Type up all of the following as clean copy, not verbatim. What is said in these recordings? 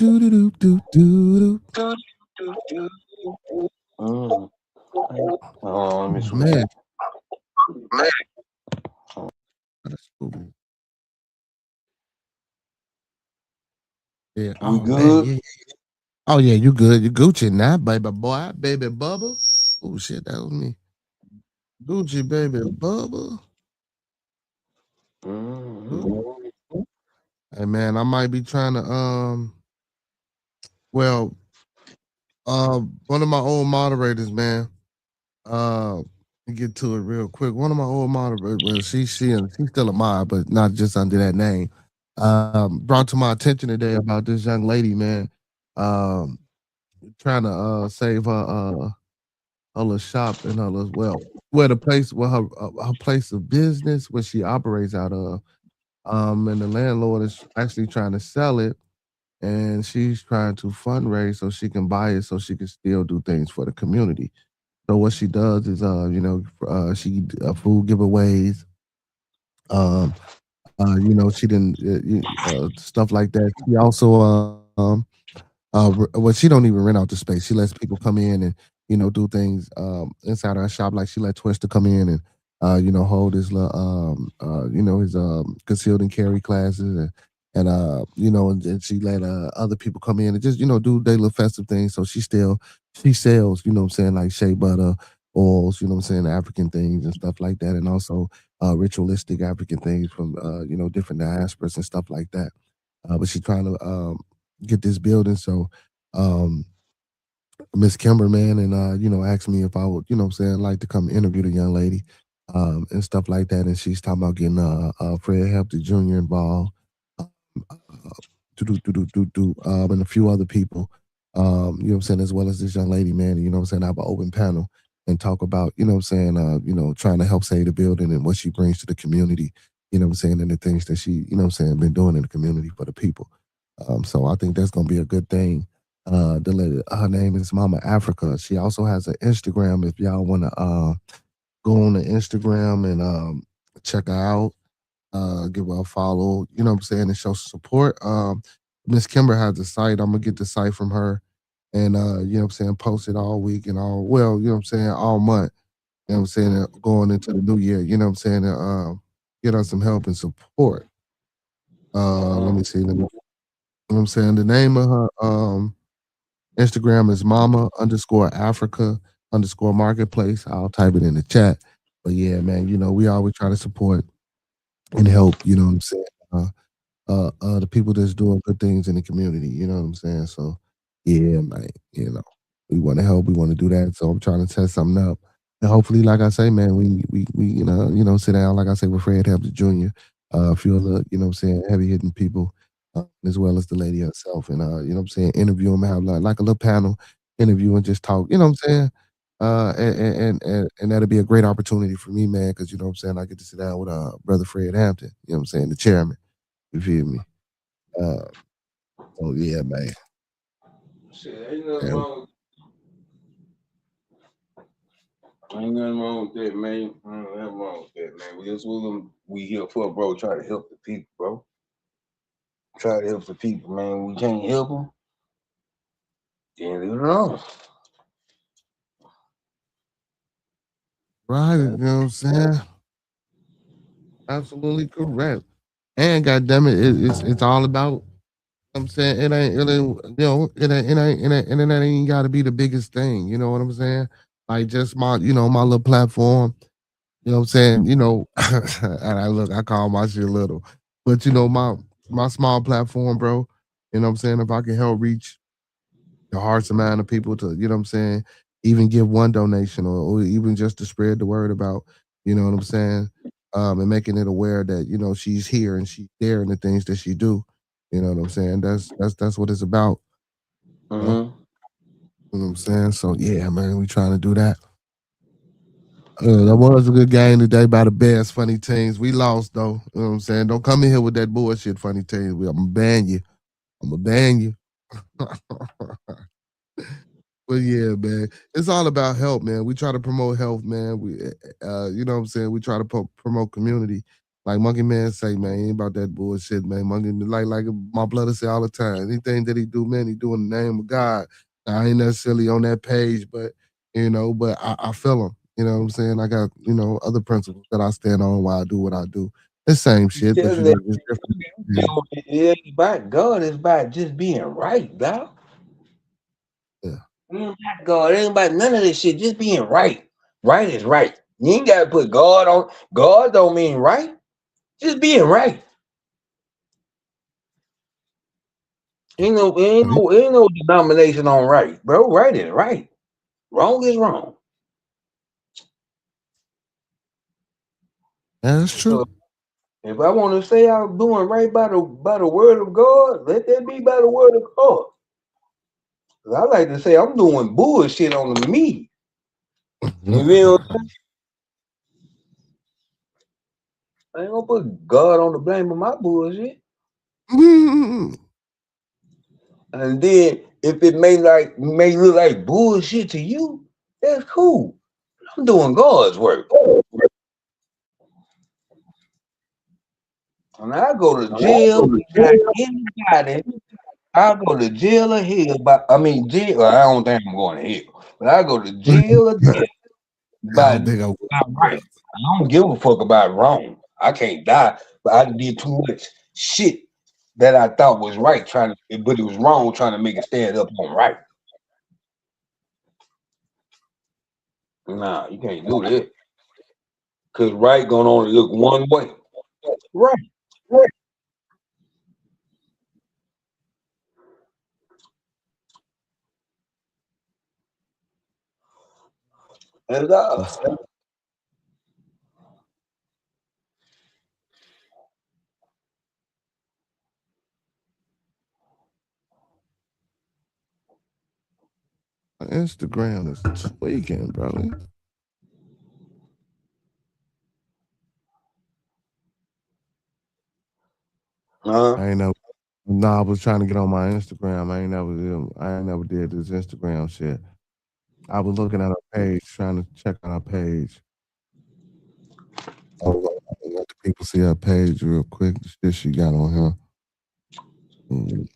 Do do do do do do. Mm. Oh, let me Oh switch man, it. that's cool. Yeah. We Oh man. good? Yeah. Oh yeah. You good? You Gucci now, baby boy, baby bubba. Oh shit, that was me. Gucci, baby bubba. Mm-hmm. Ooh. Hey man, I might be trying to well, one of my old moderators, man. Uh, to get to it real quick. One of my old moderators, well, she's still a mod, but not just under that name. Brought to my attention today about this young lady, man. Um, trying to save her little shop and her little where the place where her place of business where she operates out of. And the landlord is actually trying to sell it, and she's trying to fundraise so she can buy it so she can still do things for the community. So what she does is, she food giveaways. Um, she didn't stuff like that. She also, well, she don't even rent out the space. She lets people come in and do things inside our shop. Like she let Twister come in and hold his his concealed and carry classes and she let other people come in and just do their little festive things. So she sells what I'm saying, like shea butter oils, what I'm saying, African things and stuff like that, and also ritualistic African things from different diasporas and stuff like that. But she's trying to get this building. So um, Miss Kimberman and asked me if I would, what I'm saying, like to come interview the young lady and stuff like that. And she's talking about getting Fred Hampton Jr. involved, um, uh, and a few other people, what I'm saying, as well as this young lady, man. And, what I'm saying, I have an open panel and talk about, what I'm saying, trying to help save the building and what she brings to the community, what I'm saying, and the things that she, what I'm saying, been doing in the community for the people. So I think that's gonna be a good thing. Her name is Mama Africa. She also has an Instagram. If y'all want to go on the Instagram and check her out, give her a follow. You know what I'm saying, and show support. Miss Kimber has a site. I'm gonna get the site from her, and what I'm saying, post it all week and all well. What I'm saying, all month. What I'm saying, going into the new year. What I'm saying, get us some help and support. Let me see. What I'm saying, the name of her Instagram is mama underscore Africa underscore marketplace. I'll type it in the chat. But yeah, man, we always try to support and help, what I'm saying, the people that's doing good things in the community, you know what I'm saying? So yeah, man, we want to help, we want to do that. So I'm trying to set something up. And hopefully, like I say, man, we sit down, like I say, with Fred Hampton Jr., a few other, what I'm saying, heavy hitting people, as well as the lady herself. And what I'm saying, interview them, have like a little panel interview and just talk, you know what I'm saying? And that'll be a great opportunity for me, man, because what I'm saying, I get to sit down with brother Fred Hampton, what I'm saying, the chairman. You feel me? Uh, oh yeah, man. Shit, ain't nothing And wrong. Ain't nothing wrong with that, man. Ain't nothing wrong with that, man. We here for, bro. Try to help the people, bro. Try to help the people, man. We can't help them. Then leave it alone. right, you know what I'm saying? Absolutely correct. And goddamn it, it's all about. I'm saying it ain't got to be the biggest thing. You know what I'm saying? Like just my little platform. You know what I'm saying? And I call my shit little, but my small platform, bro. You know what I'm saying? If I can help reach the hearts and mind of people to, what I'm saying, even give one donation or even just to spread the word about, what I'm saying, and making it aware that, she's here and she's there and the things that she do. You know what I'm saying? That's what it's about. You know, Mm-hmm. you know what I'm saying? So yeah, man, we trying to do that. That was a good game today by the best funny teams. We lost though. You know what I'm saying? Don't come in here with that bullshit funny teams. I'm gonna ban you. I'm gonna ban you. But yeah, man, it's all about health, man. We try to promote health, man. We, you know what I'm saying. We try to promote community. Like Monkey Man say, man, he ain't about that bullshit, man. Monkey, like my brother say all the time. Anything that he do, man, he do in the name of God. Now, I ain't necessarily on that page, but but I feel him. You know what I'm saying? I got, other principles that I stand on while I do what I do. The same shit, but Tell that just different. Yeah, it ain't about God, it's about just being right, dog. yeah. It ain't about God, it ain't about none of this shit, just being right. Right is right. You ain't gotta put God on. God don't mean right. Just being right. Ain't no denomination on right, bro. Right is right. Wrong is wrong. That's So true. if I want to say I'm doing right by the word of God, let that be by the word of God. 'Cause I like to say I'm doing bullshit on the me. You feel me? I ain't gonna put God on the blame of my bullshit. And then if it may look like bullshit to you, that's cool. I'm doing God's work. And I go to jail, not anybody. I go to jail or hell, but I mean jail. Well, I don't think I'm going to hell, but I go to jail or death I by don't think I would. right. I don't give a fuck about wrong. I can't die, but I did too much shit that I thought was right, but it was wrong, trying to make it stand up on right. Nah, you can't do that. Cause right gonna only look one way. Right. Right. And Instagram is tweaking, bro. I ain't never. No, I was trying to get on my Instagram. I ain't never did this Instagram shit. I was looking at her page, trying to check on her page. I was like, let the people see her page real quick. The shit she got on here. Mm,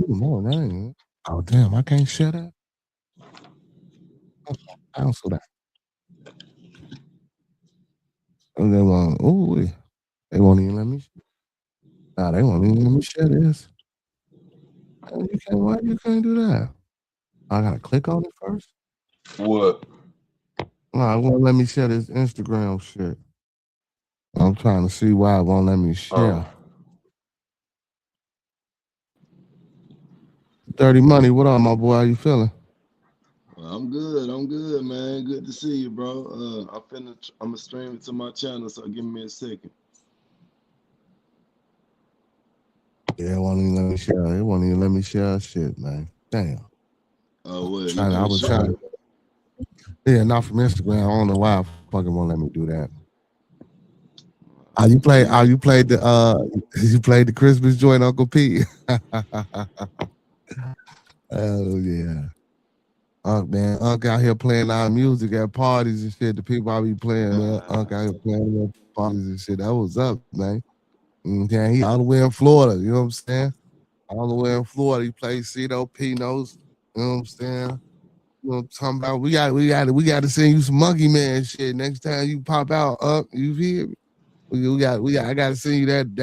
more name. Oh damn, I can't shut up. Cancel that. And they want, they won't even let me. Nah, they won't even let me share this. You can't. Why you can't do that? I gotta click on it first. what? Nah, it won't let me share this Instagram shit. I'm trying to see why it won't let me share. Oh, Dirty Money, what up, my boy? How you feeling? I'm good. I'm good, man. Good to see you, bro. I'm gonna stream it to my channel, so give me a second. Yeah, it won't even let me share. It won't even let me share shit, man. Damn. Oh, what? You Trying. I can't was share? trying. Yeah, not from Instagram. I don't know why it fucking won't let me do that. You play? You played the? You played the Christmas joint, Uncle Pete. Oh yeah. Man, Unc out here playing our music at parties and shit. The people I be playing, man. Unc out here playing at parties and shit. That was up, man. Okay, he all the way in Florida. You know what I'm saying? All the way in Florida. He plays Cito Pinos. You know what I'm saying? You know what I'm talking about? We got to send you some Monkey Man shit next time you pop out. You feel me? I got to send you that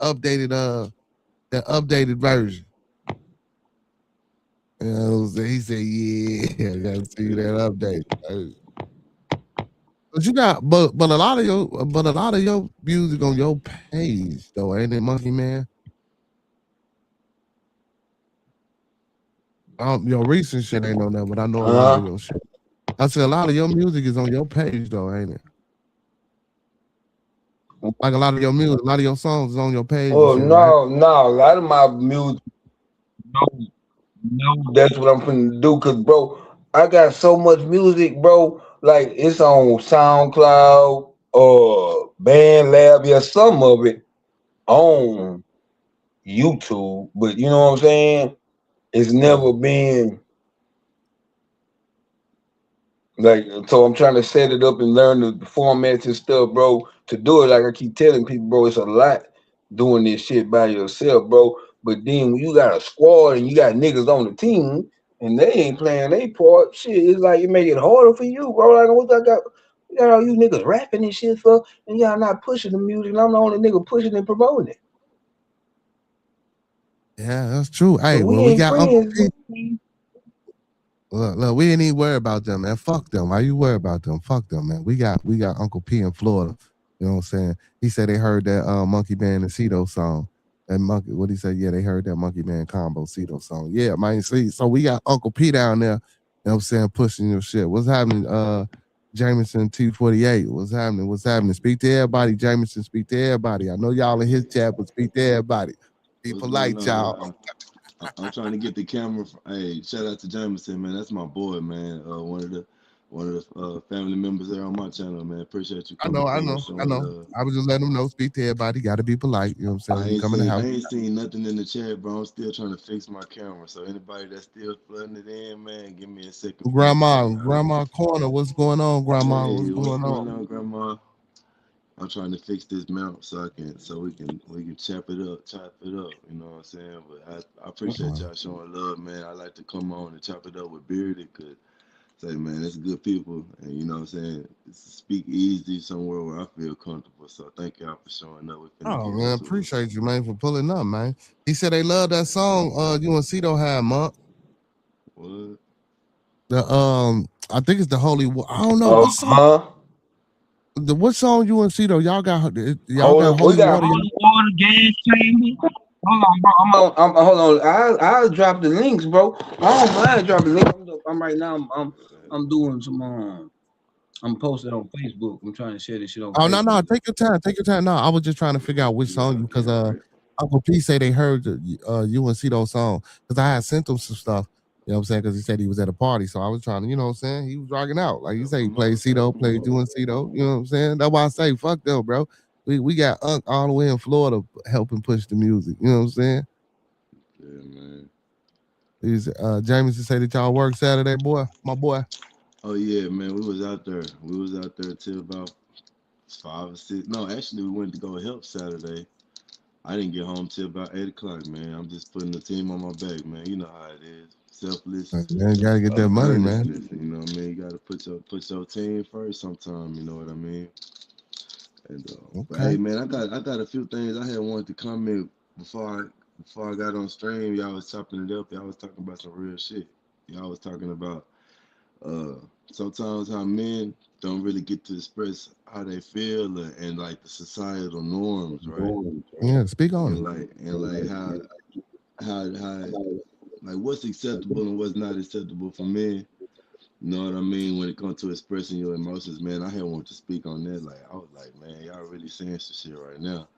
updated that updated version. You know what I'm saying? He said, "Yeah, I got to see you that update." But you got, but a lot of your music on your page though, ain't it, Monkey Man? Your recent shit ain't on there, but I know a lot of your shit. I said a lot of your music is on your page though, ain't it? Like a lot of your music, a lot of your songs is on your page and Oh shit, right? no, a lot of my music, no, that's what I'm finna do. Cause bro, I got so much music, bro. Like it's on SoundCloud, BandLab, yeah, some of it on YouTube, but you know what I'm saying? It's never been Like, so I'm trying to set it up and learn the formats and stuff, bro, to do it. Like I keep telling people, bro, it's a lot doing this shit by yourself, bro. But then when you got a squad and you got niggas on the team and they ain't playing their part, shit, it's like it make it harder for you, bro. Like what I got, you got all you niggas rapping and shit for, and y'all not pushing the music, and I'm the only nigga pushing and promoting it. Yeah, that's true. So Hey, we well, we ain't got Uncle friends, P. bro. Look, we ain't even worry about them, man. Fuck them. Why you worry about them? Fuck them, man. We got Uncle P in Florida. You know what I'm saying? He said they heard that Monkey Man and Cedo song. And Monkey, what he said? Yeah, they heard that Monkey Man combo Cedo song. Yeah, man. See, so we got Uncle P down there. You know what I'm saying? Pushing your shit. What's happening? Jameson T48. What's happening? What's happening? Speak to everybody, Jameson. Speak to everybody. I know y'all in his chat, but speak to everybody. Be What's going polite, y'all. on? I'm trying to get the camera. Hey, shout out to Jameson, man. That's my boy, man. One of the family members there on my channel, man. Appreciate you I coming know, I through and know, I showing know. love. I was just letting them know, speak to everybody. Got to be polite. You know what I'm saying? I When you ain't come in the seen I house. ain't seen nothing in the chat, bro. I'm still trying to fix my camera. So anybody that's still flooding it in, man, give me a second, please. Grandma Corner, what's going on, Grandma? What's Hey, what's going on? going on, Grandma? I'm trying to fix this mount so we can chop it up. You know what I'm saying? But I appreciate Uh-uh. y'all showing love, man. I like to come on and chop it up with Bearded, cause say, man, it's good people, and you know what I'm saying. It's speak easy somewhere where I feel comfortable. So thank y'all for showing up. We're finna Oh get man, into it. appreciate you, man, for pulling up, man. He said they love that song. You and Cito had, Monk. What? The I think it's the I don't know what song. Huh? What song you and Cito? Y'all got We Holy got Water. holy water, gas chamber. Hold on, bro. Hold on. I'll drop the links, bro. I don't mind dropping links. I'm right now. I'm doing some. I'm posting on Facebook. I'm trying to share this shit on Oh no, Facebook. take your time, take your time. No, I was just trying to figure out which song you because Yeah, right. Uncle P say they heard you and Cito song because I had sent him some stuff. You know what I'm saying? Because he said he was at a party, so I was trying to, you know what I'm saying? He was rocking out, like you say, he Come on, played Cito, played you and Cito. You know what I'm saying? That's why I say fuck them, bro. We got Unc all the way in Florida helping push the music. You know what I'm saying? yeah, man. He's Jameson say that y'all work Saturday, boy, my boy. Oh yeah, man. We was out there. We was out there till about 5 or 6. No, actually, we went to go help Saturday. I didn't get home till about 8 o'clock, man. I'm just putting the team on my back, man. You know how it is. Selfless, Man, you gotta get that money, man. earnestness. You know what I mean? You gotta put your team first sometime, you know what I mean? And but Okay. hey man, I got a few things I had wanted to comment before I got on stream. Y'all was chopping it up. Y'all was talking about some real shit. Y'all was talking about uh sometimes how men don't really get to express how they feel and like the societal norms, right? Yeah, speak on it. And like how like what's acceptable and what's not acceptable for men. You know what I mean? When it comes to expressing your emotions, man, I had wanted to speak on that. Like I was like, man, y'all really saying some shit right now.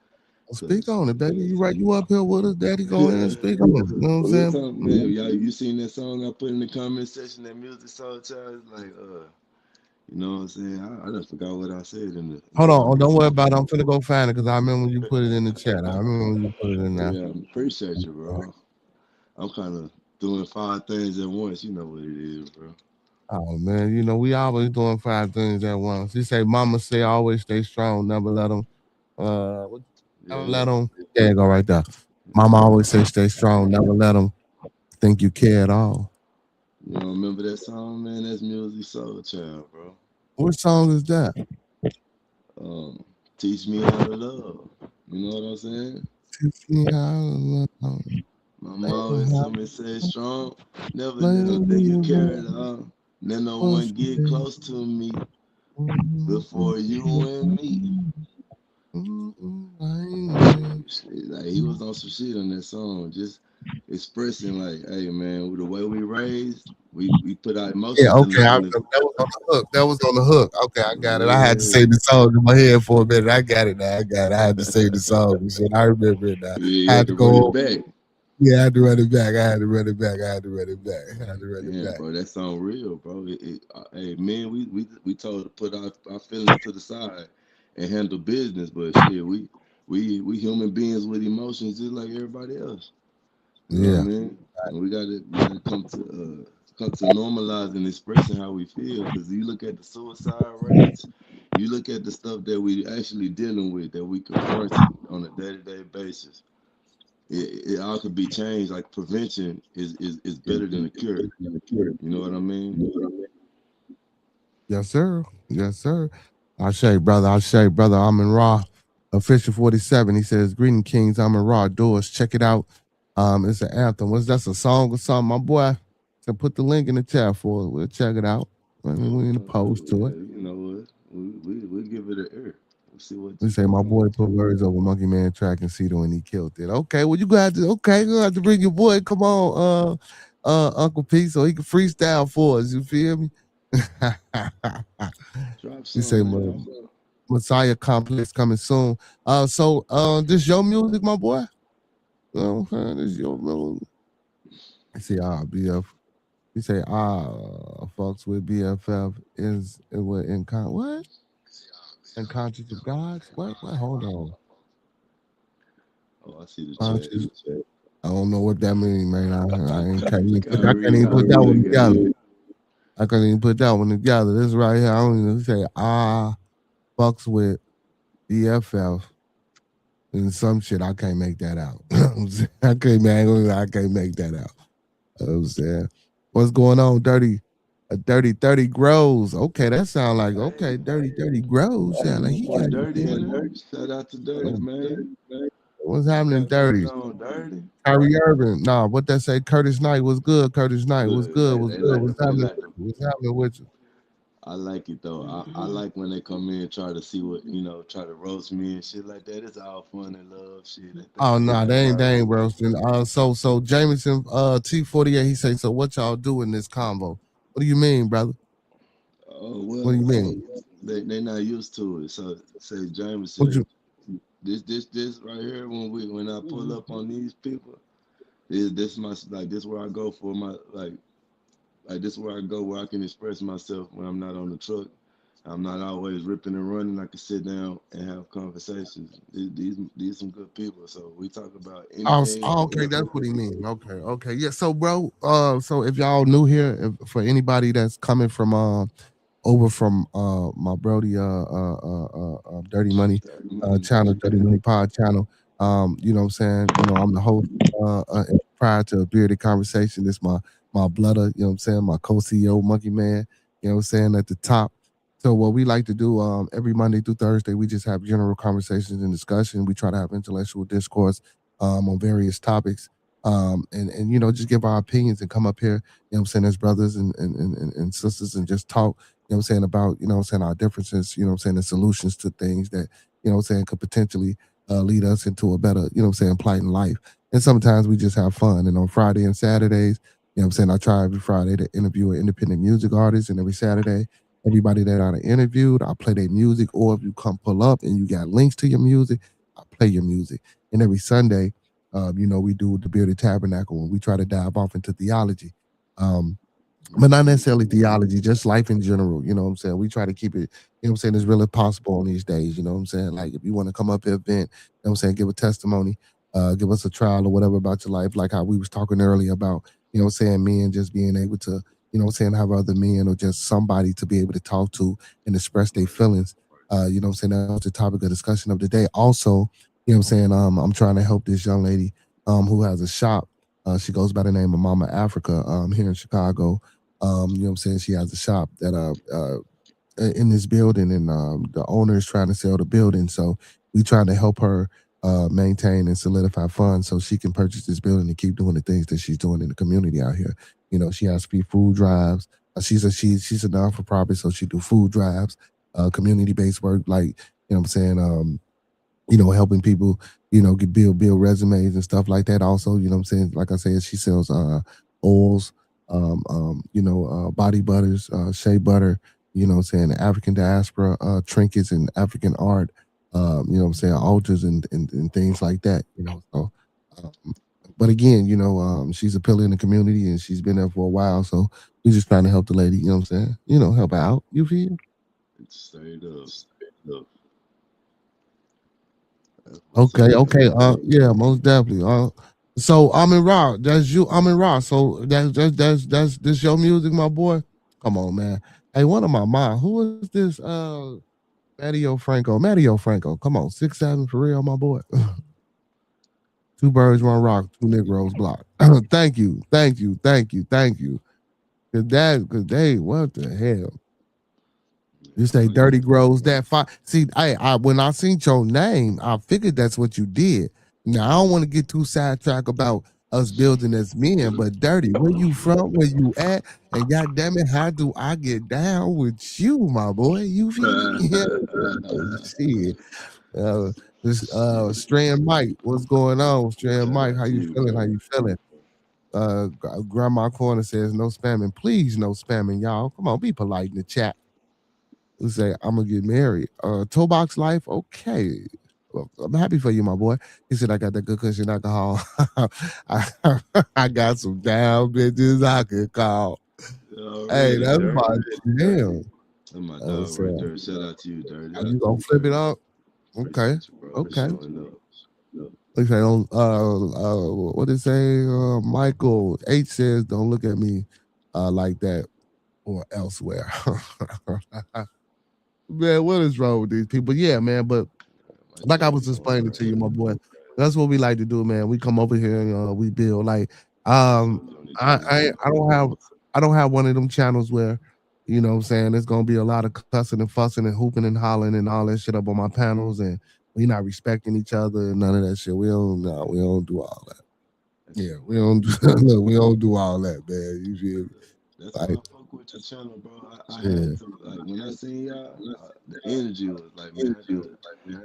Speak Cause on it, baby. You right, you up here with us, daddy. Go ahead and yeah. speak on it. You know what I'm Real saying? talk, man. Y'all, you seen that song I put in the comment section, that Music Soul Child? Like, you know what I'm saying? I done forgot what I said in the Hold on, comment don't worry section. about it. I'm finna go find it because I remember when you put it in the chat. I remember when you put it in there. Yeah, appreciate you, bro. I'm kind of doing 5 things at once. You know what it is, bro. Oh man, we always doing 5 things at once. He say, "Mama say always stay strong, never let them, never Yeah. let them." There you go, right there. Mama always say, "Stay strong, never let them think you care at all." You don't remember that song, man? That's Music Soul Child, bro. What song is that? Um, Teach me how to love. You know what I'm saying? Teach me how to love. Mama always told me stay strong. Never let them think you care at Love all. Let no was one get close to me before you and me. Shit, like he was on some shit on that song, just expressing like, hey man, with the way we raised, we put our Yeah, emotions okay. in the That was on the hook. That was on the hook. Okay, I got it. I had to say yeah. the song in my head for a minute. I got it now. I got it. I had to say the song and shit. I remember it now. Yeah, you I had had to to run it go. back. Yeah, I had to run it back. I had to run it back. I had to run it back. I had to run it Yeah, back. bro, that song real, bro. Hey, man, we told to put our feelings to the side and handle business, but shit, we human beings with emotions just like everybody else. You know what I Yeah. mean? And we gotta come to come to normalize and expressing how we feel. Because you look at the suicide rates, you look at the stuff that we actually dealing with, that we confronting on a day-to-day basis. It all could be changed. Like prevention is better than a cure. You know what I mean? Yes, sir. Yes, sir. I say, brother. I'm in Raw. Official 47. He says, "Greeting Kings. I'm in Raw. Doors. Check it out. It's an anthem. What's that's a song or something, my boy? So put the link in the chat for it. We'll check it out. I mean, we in the post to it. You know what? We give it an ear. We'll see what We say my boy put words over Monkey Man track and Cito and he killed it. Okay, well you got to bring your boy. Come on, Uncle P, so he can freestyle for us. You feel me? drop You say some. Messiah Complex coming soon. This your music, my boy? This your music. I say BF. You say fucks with BFF is what in what? In conscious of God's? What? Hold on. Oh, I see the chat. I don't know what that means, man. I can't even put that one together. I can't even put that one together. This right here, I don't even say fucks with BFF and some shit. I can't make that out. I can't make that out. I'm saying, what's going on, Dirty 30 grows. Okay, that sound like Dirty grows. Yeah, like he got Dirty in there. Shout out to Dirty, man. What's happening, Dirty? Dirty. Kyrie Irving. Nah, what that say? Curtis Knight was good. Curtis Knight was good. What's happening with you? I like it though. I like when they come in and try to see what try to roast me and shit like that. It's all fun and love shit. Oh no, they ain't roasting. So Jameson T48, he say, so what y'all do in this combo? What do you mean, brother? Well, what do you mean? They not used to it. So say Jameson, this right here when I pull up on these people, this where I go for my like this is where I go where I can express myself when I'm not on the truck. I'm not always ripping and running. I can sit down and have conversations. These some good people. So we talk about anything. Okay, that's what he means. Okay, yeah. So, bro, so if y'all new here, for anybody that's coming from over from my Brody Dirty Money channel, Dirty Money Pod channel. You know what I'm saying? You know, I'm the host prior to Bearded Conversation. This my blooder, you know what I'm saying, my co-CEO Monkey Man, you know what I'm saying, at the top. So what we like to do every Monday through Thursday, we just have general conversations and discussion. We try to have intellectual discourse on various topics. And you know, just give our opinions and come up here, you know what I'm saying, as brothers and sisters and just talk, you know what I'm saying, about, you know what I'm saying, our differences, you know what I'm saying, the solutions to things that, you know what I'm saying, could potentially lead us into a better, you know what I'm saying, plight in life. And sometimes we just have fun. And on Friday and Saturdays, you know what I'm saying, I try every Friday to interview an independent music artist, and every Saturday, everybody that I interviewed, I play their music, or if you come pull up and you got links to your music, I play your music. And every Sunday, you know, we do the Bearded Tabernacle, and we try to dive off into theology. But not necessarily theology, just life in general. You know what I'm saying? We try to keep it, you know what I'm saying, as real as possible on these days. You know what I'm saying? Like, if you want to come up here, vent, you know what I'm saying, give a testimony, give us a trial or whatever about your life, like how we was talking earlier about, you know what I'm saying, men just being able to, you know what I'm saying, have other men or just somebody to be able to talk to and express their feelings. You know what I'm saying? That was the topic of discussion of the day. Also, you know what I'm saying, I'm trying to help this young lady who has a shop. She goes by the name of Mama Africa here in Chicago. You know what I'm saying? She has a shop that in this building, and the owner is trying to sell the building. So we trying to help her maintain and solidify funds so she can purchase this building and keep doing the things that she's doing in the community out here. You know, she has free food drives. She's a non-for-profit, so she do food drives, community-based work, like, you know what I'm saying, you know, helping people, you know, build resumes and stuff like that. Also, you know what I'm saying, like I said, she sells oils, you know, body butters, shea butter, you know what I'm saying, African diaspora trinkets and African art, you know what I'm saying, altars and things like that, you know. So but again, you know, she's a pillar in the community and she's been there for a while. So we're just trying to help the lady, you know what I'm saying? You know, help her out. You feel? Straight up. Okay. Yeah, most definitely. So Amin Ra, that's you, Amin Ra. So that's this your music, my boy. Come on, man. Hey, one of my mom. Who is this? Matteo Franco. Matteo Franco. Come on, 6'7" for real, my boy. Two birds, one rock, two Negroes block. Thank you, thank you, thank you, thank you. Cause they, what the hell? You say dirty grows that fine. See, I when I seen your name, I figured that's what you did. Now I don't want to get too sidetracked about us building as men, but dirty, where you from? Where you at? And goddamn it, how do I get down with you, my boy? You feel me? Yeah. Shit. This Strand Mike, what's going on? Strand Mike, how you feeling? How you feeling? Grandma Corner says no spamming. Please, no spamming, y'all. Come on, be polite in the chat. We say I'm gonna get married. Toe box life, okay. Well, I'm happy for you, my boy. He said I got that good cushion alcohol. I got some down bitches I could call. Hey, that's my jam. That's my dog right there. Shout out to you, Dirty. You gonna flip it up? Okay. Okay. They say don't what they say, Michael H says don't look at me like that or elsewhere. Man, what is wrong with these people? Yeah, man, but like I was explaining to you, my boy, that's what we like to do, man. We come over here and we build. Like, I don't have one of them channels where, you know what I'm saying, there's gonna be a lot of cussing and fussing and hooping and hollering and all that shit up on my panels, and we not respecting each other and none of that shit. We don't do all that. Yeah, we don't do look, we don't do all that, man. You feel me? That's why I fuck with your channel, bro. I had to, like, when I seen y'all, the energy was like, man,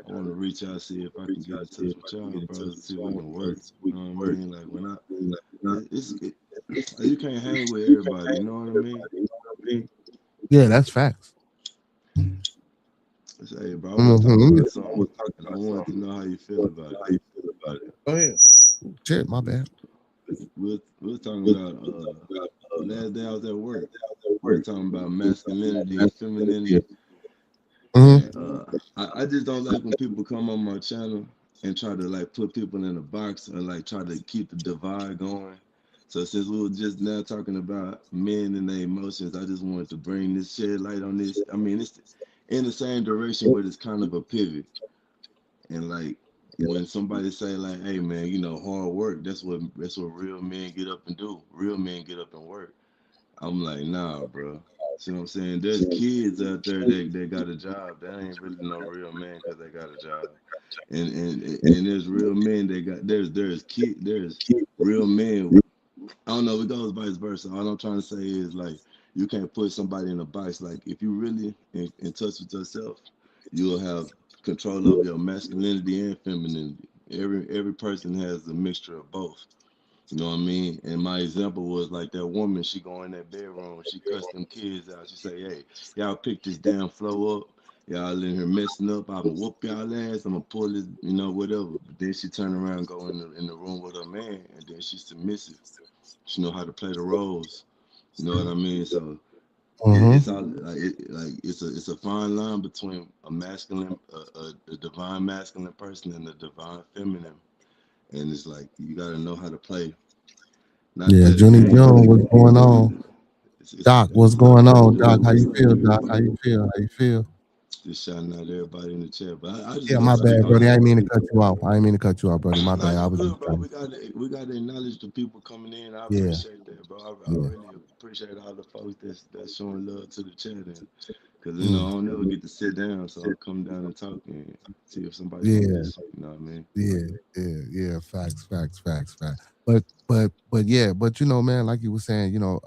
I want to reach out, see if I can get in touch with y'all, bro, see if we can work. You know what I mean? Like, when you can't hang with everybody, you know what I mean? Yeah, that's facts. Say, bro, I was talking about something, and I wanted to know how you feel about it. Go ahead. Shit, my bad. We were talking about last day I was at work. We were talking about masculinity and femininity. I just don't like when people come on my channel and try to like put people in a box or like try to keep the divide going. So since we were just now talking about men and their emotions, I just wanted to bring this, shed light on this. I mean, it's in the same direction, but it's kind of a pivot. And like when somebody say like, "Hey man, you know, hard work. That's what real men get up and do. Real men get up and work." I'm like, nah, bro. See what I'm saying? There's kids out there that got a job. That ain't really no real man because they got a job. And there's real men that got there's real men. I don't know. It goes vice versa. All I'm trying to say is like you can't put somebody in a box. Like if you really in touch with yourself, you'll have control of your masculinity and femininity. Every person has a mixture of both. You know what I mean? And my example was like that woman, she go in that bedroom, she cuss them kids out. She say, "Hey, y'all pick this damn flow up. Y'all in here messing up. I'm gonna whoop y'all ass. I'm gonna pull this, you know, whatever." But then she turn around, go in the room with her man, and then she's submissive. She know how to play the roles. You know what I mean? So it's all it's a fine line between a masculine, a divine masculine person and a divine feminine, and it's like you got to know how to play. Not yeah, Johnny Jones, what's going on? Doc, what's going on? Doc, how you feel, Doc? How you feel? How you feel? Just shouting out everybody in the chat, but I just yeah, my bad, Brody. I didn't mean to cut you off. I didn't mean to cut you off, Brody. My bad. I was good, bro. We got to acknowledge the people coming in. I appreciate that, bro. I really appreciate all the folks that's showing love to the chat, and because you know I don't never get to sit down, so I'll come down and talk and see if somebody's on this. You know what I mean? Yeah. Facts. But yeah, but you know, man, like you were saying, you know,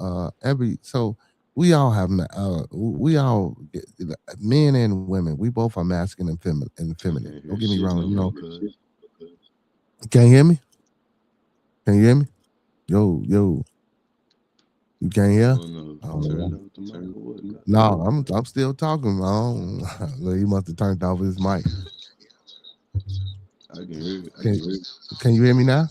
we all have we all men and women, we both are masculine and feminine. Don't get me wrong, you know. Can you hear me? Can you hear me? Yo. You can't hear? No, I'm still talking. He must have turned off his mic. I can hear it. Can you hear me now?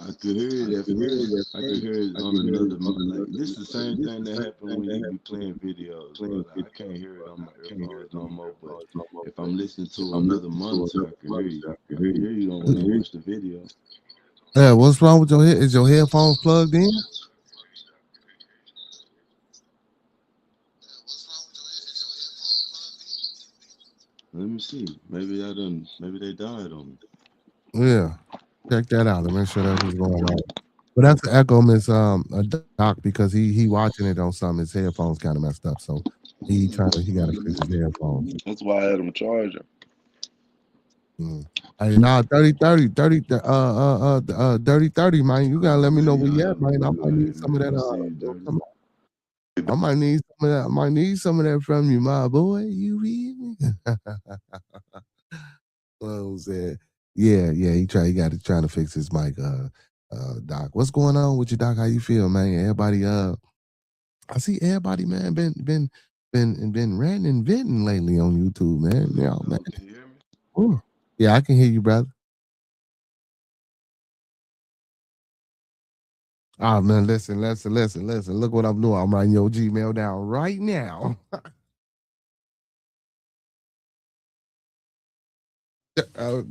I could hear it at first. I could hear it on another. Like this is the same thing that happened when you be playing videos. Bro. Like, I can't hear it on my earphones no more. But if I'm listening to another monitor, I can hear you. I can hear you on when I watch the video. Yeah, what's wrong with your head? Is your headphones plugged in? Let me see. Maybe maybe they died on me. Yeah. Check that out and make sure that's what's going on. But that's the echo, Miss a Doc, because he watching it on something. His headphones kind of messed up, so he gotta fix his headphones. That's why I had them charger. Mm. Hey, nah, 30, man. You gotta let me know where you at, man. I might need some of that. I might need some of that. I might need some of that from you, my boy. You read me? What was that? Yeah, he trying to fix his mic, Doc. What's going on with you, Doc? How you feel, man? Everybody, I see everybody, man, been ranting and venting lately on YouTube, man. Yeah, man. Can you hear me? Ooh. Yeah, I can hear you, brother. Oh man, listen. Look what I'm doing. I'm writing your Gmail down right now.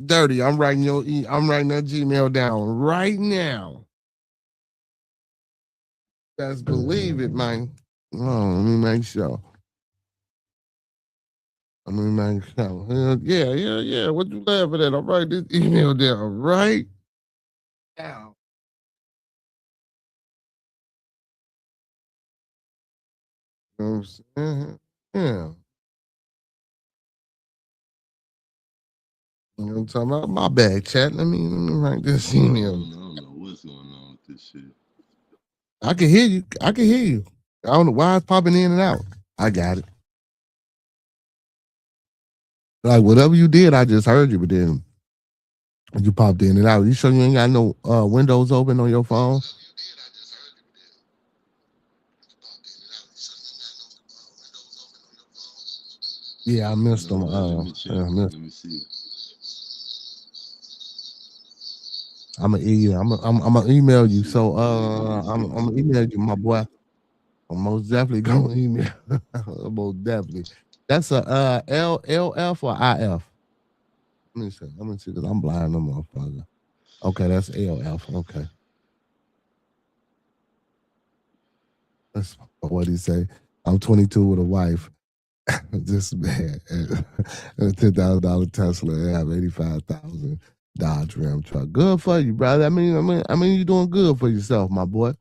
Dirty. I'm writing I'm writing that Gmail down right now. Best believe it, man. Oh, let me make sure. Let me make sure. Yeah. What you laughing at? I'm writing this email down right now. You know what I'm saying? Yeah. You know what I'm talking about? My bad, chat. Let me write this email. I don't know what's going on with this shit. I can hear you. I don't know why it's popping in and out. I got it. Like whatever you did, I just heard you, but then you popped in and out. You sure you ain't got no windows open on your phone? Yeah, I missed them. Let me check. Let me see. I'm gonna email you. So I'm gonna email you, my boy. I'm most definitely gonna email. Most definitely. That's a LF or IF. Let me see, because I'm blind, no motherfucker. Okay, that's LF. Okay. That's what he say. I'm 22 with a wife. This man, and a $10,000 Tesla, and have 85,000 Dodge Ram truck. Good for you, brother. I mean, you're doing good for yourself, my boy.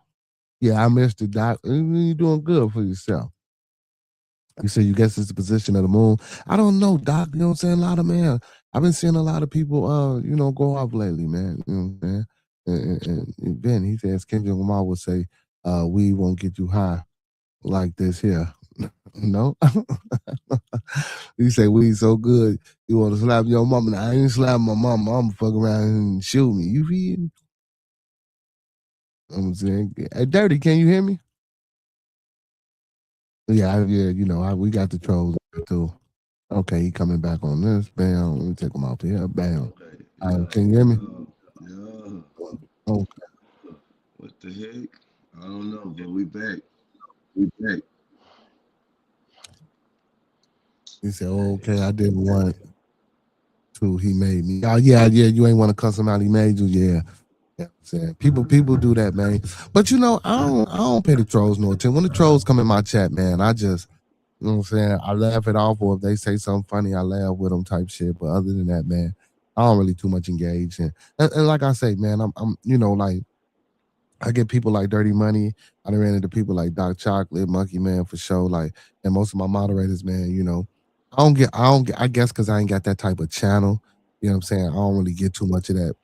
Yeah, I missed it, Doc. You're doing good for yourself. You say you guess it's the position of the moon. I don't know, Doc. You know what I'm saying? A lot of man. I've been seeing a lot of people, go off lately, man. You know what I'm saying? And Ben, he says Kendrick Lamar would say, "We won't get you high like this here." No. You say we so good. You want to slap your mama? Now, I ain't slap my mama. I'm fuck around and shoot me. You feel me? I'm saying, hey, Dirty, can you hear me? Yeah. We got the trolls too. Okay, he coming back on this. Bam. Let me take him off here. Bam. Okay. Can you hear me? Yeah. Okay. What the heck? I don't know, but we back. We back. He said, okay, I didn't want to. He made me. Oh, yeah. You ain't want to cuss him out. He made you. Yeah. Yeah, I'm saying people do that, man. But I don't pay the trolls no attention. When the trolls come in my chat, man, I just, you know what I'm saying, I laugh it off, or if they say something funny, I laugh with them type shit. But other than that, man, I don't really too much engage. And like I say, man, I'm like, I get people like Dirty Money. I done ran into people like Doc Chocolate, Monkey Man for sure. Like, and most of my moderators, man, I guess because I ain't got that type of channel. You know what I'm saying? I don't really get too much of that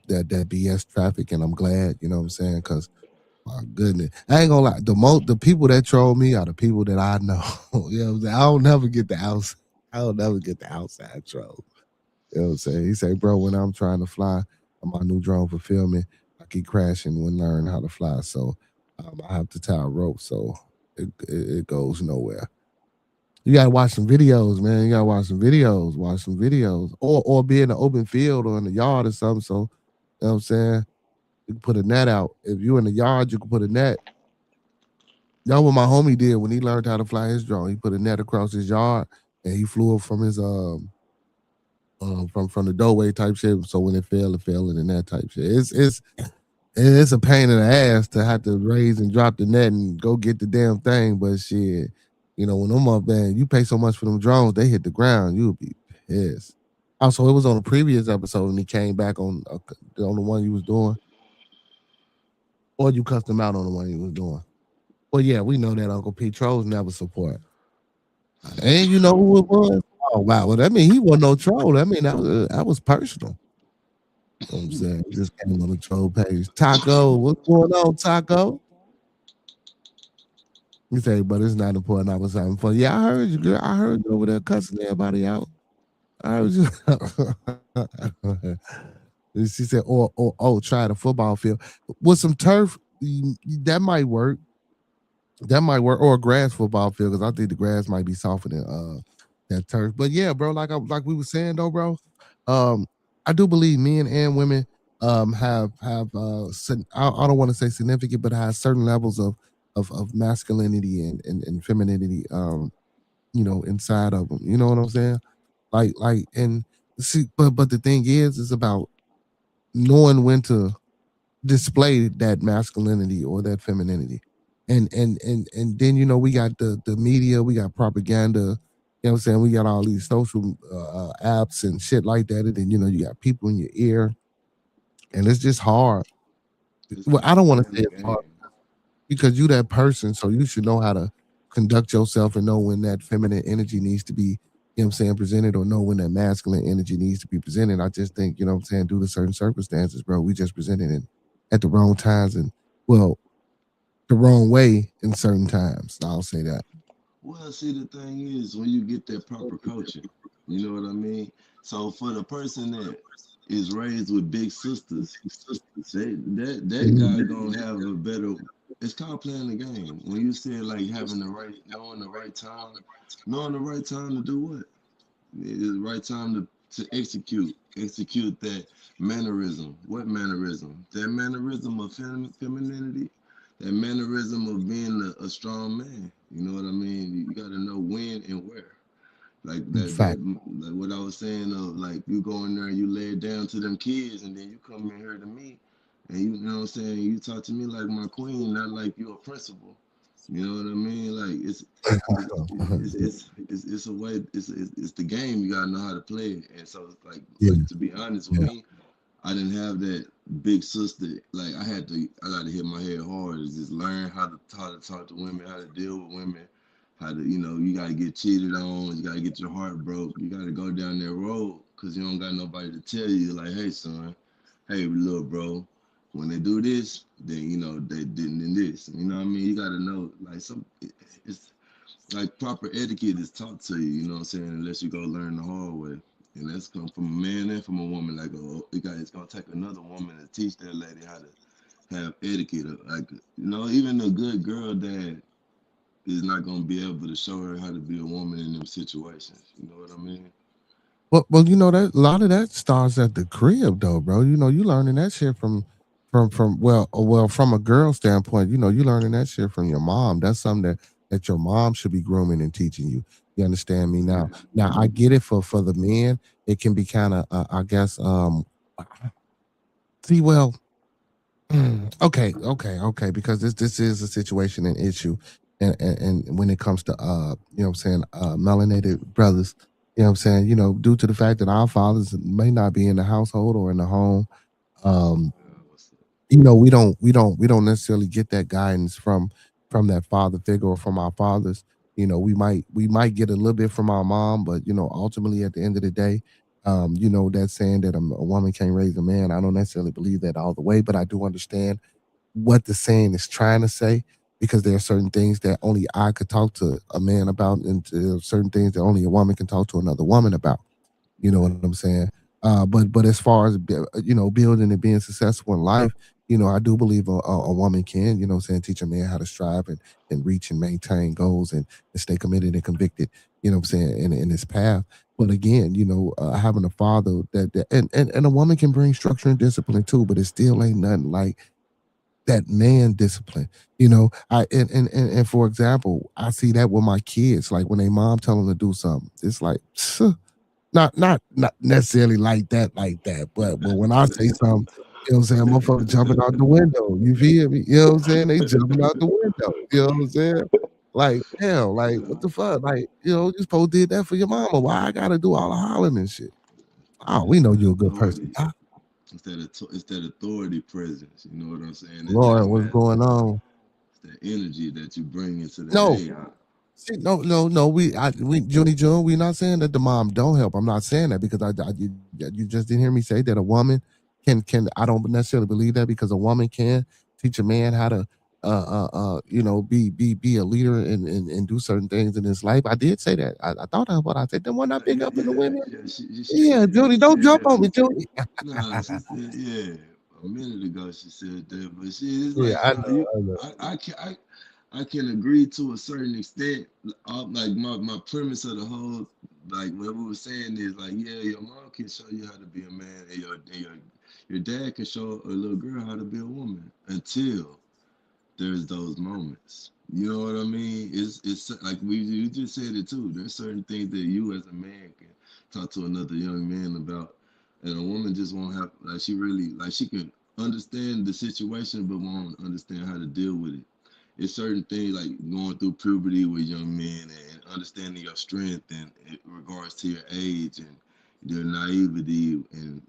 BS traffic, and I'm glad. You know what I'm saying? Because my goodness, I ain't gonna lie. The people that troll me are the people that I know. You know what I'm saying? I don't never get the outside. I don't never get the outside troll. You know what I'm saying? He say, bro, when I'm trying to fly on my new drone for filming, I keep crashing when learning how to fly. So I have to tie a rope, so it goes nowhere. You gotta watch some videos, man. You gotta watch some videos, or be in the open field or in the yard or something. So, you know what I'm saying? You can put a net out. If you're in the yard, you can put a net. That's what my homie did when he learned how to fly his drone. He put a net across his yard and he flew it from his from the doorway type shit. So when it fell in the net type shit. it's a pain in the ass to have to raise and drop the net and go get the damn thing. But shit, when them up there, you pay so much for them drones, they hit the ground, you'll be pissed. Also, it was on a previous episode, and he came back on the one you was doing, or you cussed him out on the one you was doing. Well, yeah, we know that Uncle P. Trolls never support. And you know who it was? Oh wow, well that mean he wasn't no troll. I mean that was personal. You know what I'm saying? He just came on the troll page. Taco, what's going on, Taco? You say, but it's not important. I was having fun. Yeah, I heard you, girl. I heard you over there cussing everybody out. I heard you. She said, oh, try the football field with some turf. That might work. That might work, or a grass football field, because I think the grass might be softer than that turf. But yeah, bro, like we were saying though, bro. I do believe men and women have I don't want to say significant, but have certain levels of masculinity and femininity inside of them. You know what I'm saying? Like and see, but the thing is about knowing when to display that masculinity or that femininity. And then we got the media, we got propaganda, you know what I'm saying? We got all these social apps and shit like that. And then you got people in your ear, and it's just hard. Well, I don't want to say it's hard because you that person, so you should know how to conduct yourself and know when that feminine energy needs to be, you know what I'm saying, presented, or know when that masculine energy needs to be presented. I just think, you know what I'm saying, due to certain circumstances, bro, we just presented it at the wrong times, and well, the wrong way in certain times. I'll say that. Well, see, the thing is, when you get that proper coaching, you know what I mean? So for the person that is raised with big sisters, that guy gonna have a better. It's called playing the game. When you say like having knowing the right time to do what? It's the right time to execute that mannerism. What mannerism? That mannerism of femininity, that mannerism of being a strong man. You know what I mean? You got to know when and where. Like like what I was saying of like you go in there and you lay it down to them kids, and then you come in here to me, and you know what I'm saying, you talk to me like my queen, not like you're a principal. You know what I mean? Like it's a way. It's the game. You gotta know how to play it. And so like to be honest with me, I didn't have that big sister. Like I got to hit my head hard. Is just learn how to talk to women, how to deal with women, how to you got to get cheated on. You got to get your heart broke. You got to go down that road because you don't got nobody to tell you like, hey son, hey little bro, when they do this, then they didn't in this. You know what I mean? You got to know like it's like proper etiquette is taught to you. You know what I'm saying? Unless you go learn the hard way. And that's come from a man and from a woman. Like, it's gonna take another woman to teach that lady how to have etiquette. Like, even a good girl dad is not gonna be able to show her how to be a woman in them situations. You know what I mean? Well, that a lot of that starts at the crib, though, bro. You learning that shit from a girl standpoint. You learning that shit from your mom. That's something that your mom should be grooming and teaching you. You understand me now? Now I get it for the men. It can be kind of, I guess. See, well, okay, because this is a situation and issue, and when it comes to you know what I'm saying, melanated brothers, you know what I'm saying, due to the fact that our fathers may not be in the household or in the home, um, we don't necessarily get that guidance from that father figure or from our fathers. We might get a little bit from our mom, but ultimately at the end of the day, that saying that a woman can't raise a man, I don't necessarily believe that all the way, but I do understand what the saying is trying to say, because there are certain things that only I could talk to a man about, and there are certain things that only a woman can talk to another woman about. You know what I'm saying? But as far as building and being successful in life, I do believe a woman can, what I'm saying, teach a man how to strive and reach and maintain goals, and stay committed and convicted, what I'm saying, in his path. But again, having a father and a woman can bring structure and discipline too, but it still ain't nothing like that man discipline. And for example, I see that with my kids. Like when they mom tell them to do something, it's like not necessarily like that, but when I say something, You know what I'm saying? Motherfucker jumping out the window. You feel me? You know what I'm saying? They jumping out the window. You know what I'm saying? Like, hell, like, what the fuck? Like, you supposed to did that for your mama. Why I gotta do all the hollering and shit? Oh, we know you're a good person. Authority. It's that authority presence. You know what I'm saying? Lord, That what's matters. going on? It's that energy that you bring into that. No, Hey, see, no. We Junie June. We not saying that the mom don't help. I'm not saying that because you just didn't hear me say that a woman can. I don't necessarily believe that because a woman can teach a man how to be a leader and do certain things in his life. I did say that. I thought about what I said. Then one I big up in the women. Yeah, Junie, don't jump on me, Junie. nah, she said, yeah. A minute ago she said that, but she is Yeah, like I know. I can agree to a certain extent. Like my premise of the whole, like what we were saying is like, yeah, your mom can show you how to be a man, and your dad can show a little girl how to be a woman until there's those moments. You know what I mean? It's like you just said it too. There's certain things that you as a man can talk to another young man about, and a woman just won't have like she can understand the situation but won't understand how to deal with it. It's certain things like going through puberty with young men and understanding your strength and in regards to your age and their naivety and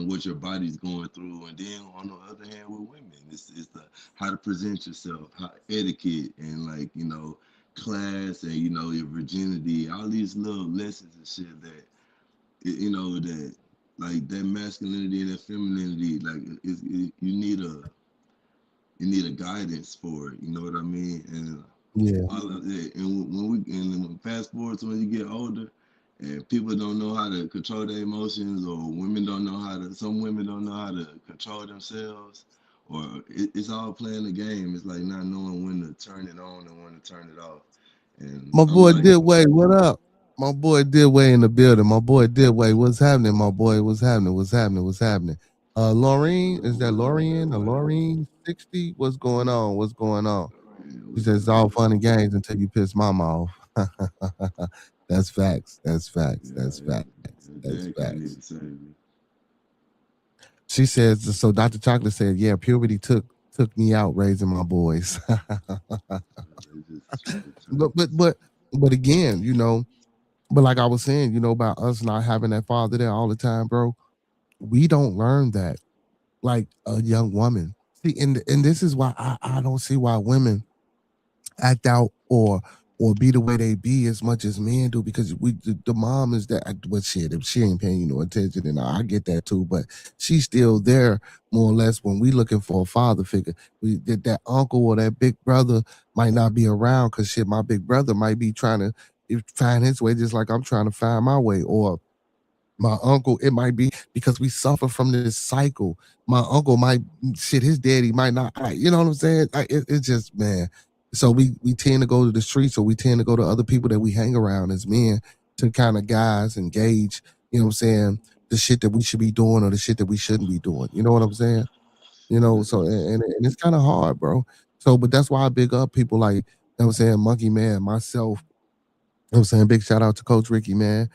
what your body's going through. And then on the other hand, with women, it's the how to present yourself, how etiquette and like class and your virginity, all these little lessons and shit that that like that masculinity and that femininity, like you need a guidance for it. You know what I mean? And Yeah. all of that. And when fast forward to when you get older, and people don't know how to control their emotions, or women don't know how to. Some women don't know how to control themselves, or it's all playing the game. It's like not knowing when to turn it on and when to turn it off. And My I'm boy like, Didway, what up? My boy Didway in the building. My boy Didway, what's happening? My boy, what's happening? What's happening? What's happening? Laureen, is that Laureen? Laureen 60? What's going on? What's going on? He says it's all fun and games until you piss mama off. That's facts. That's facts. That's facts. That's Dad can't facts. even save me. She says so. Dr. Chocolate said, "Yeah, puberty took me out raising my boys." but but but but again, but like I was saying, about us not having that father there all the time, bro. We don't learn that like a young woman. See, and this is why I don't see why women act out or be the way they be as much as men do because the mom is that but shit if she ain't paying you no attention and I get that too but she's still there more or less when we looking for a father figure that uncle or that big brother might not be around because shit my big brother might be trying to find his way just like I'm trying to find my way or my uncle, it might be because we suffer from this cycle. My uncle might shit, his daddy might not. You know what I'm saying? It's just man. So we tend to go to the streets, or we tend to go to other people that we hang around as men to kind of guys and gauge. You know what I'm saying? The shit that we should be doing or the shit that we shouldn't be doing. You know what I'm saying? So and it's kind of hard, bro. So, but that's why I big up people like I'm saying, Monkey Man, myself, I'm saying big shout out to Coach Ricky, man.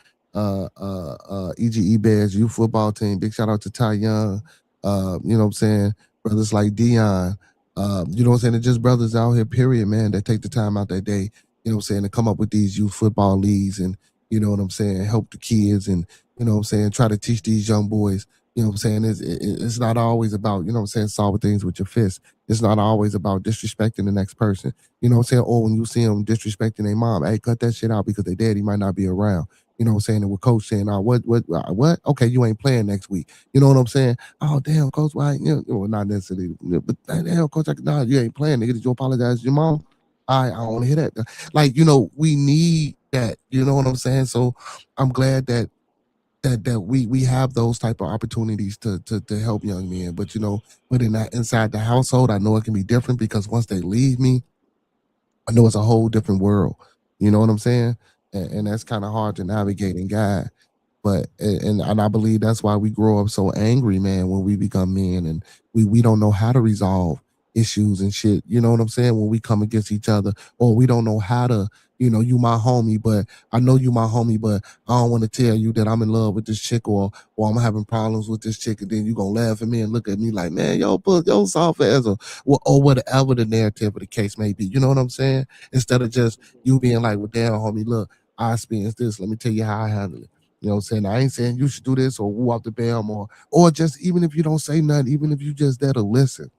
EGE Bears youth football team. Big shout out to Ty Young. You know what I'm saying? Brothers like Dion. You know what I'm saying? They're just brothers out here, period, man, that take the time out their day, you know what I'm saying, to come up with these youth football leagues and you know what I'm saying, help the kids and you know what I'm saying, try to teach these young boys. You know what I'm saying? It's not always about, you know what I'm saying, solving things with your fist. It's not always about disrespecting the next person. You know what I'm saying? Or when you see them disrespecting their mom, hey, cut that shit out because their daddy might not be around. You know what I'm saying? And with coach saying, oh, what? Okay, you ain't playing next week. You know what I'm saying? Oh, damn, coach, why? Well, not necessarily, but damn, coach, nah, you ain't playing, nigga. Did you apologize to your mom? I don't want to hear that. Like, we need that. You know what I'm saying? So I'm glad that we have those type of opportunities to help young men. But but in that inside the household, I know it can be different because once they leave me, I know it's a whole different world. You know what I'm saying? And that's kind of hard to navigate and guide. But and I believe that's why we grow up so angry, man, when we become men and we don't know how to resolve issues and shit. You know what I'm saying? When we come against each other, or we don't know how to you my homie, but I know you my homie, but I don't want to tell you that I'm in love with this chick or I'm having problems with this chick, and then you gonna laugh at me and look at me like, man, yo soft ass or whatever the narrative of the case may be. You know what I'm saying? Instead of just you being like, well, damn, homie, look, I experienced this. Let me tell you how I handle it. You know what I'm saying? I ain't saying you should do this or woo off the bam or just even if you don't say nothing, even if you just there to listen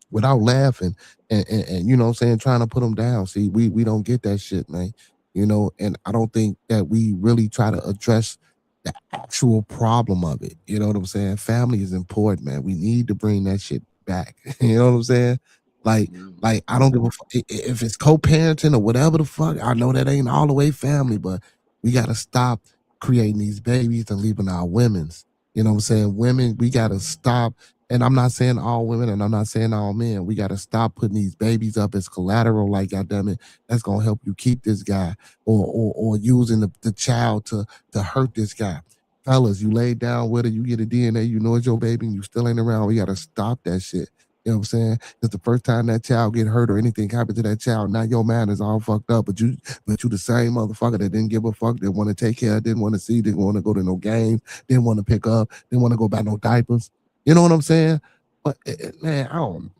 without laughing and you know what I'm saying, trying to put them down. See, we don't get that shit, man. And I don't think that we really try to address the actual problem of it. You know what I'm saying? Family is important, man. We need to bring that shit back. You know what I'm saying? Like, Yeah. like I don't give a fuck if it's co-parenting or whatever the fuck. I know that ain't all the way family, but we gotta stop creating these babies and leaving our women's. You know what I'm saying? Women, we gotta stop, and I'm not saying all women and I'm not saying all men. We got to stop putting these babies up as collateral, like, goddamn it, that's gonna help you keep this guy, or using the child to hurt this guy. Fellas, you laid down with her, you get a DNA, you know it's your baby, and you still ain't around. We gotta stop that shit. You know what I'm saying? Because the first time that child get hurt or anything happen to that child, now your man is all fucked up. But you the same motherfucker that didn't give a fuck, didn't want to take care, didn't want to see, didn't want to go to no games, didn't want to pick up, didn't want to go buy no diapers. You know what I'm saying? But man, I don't.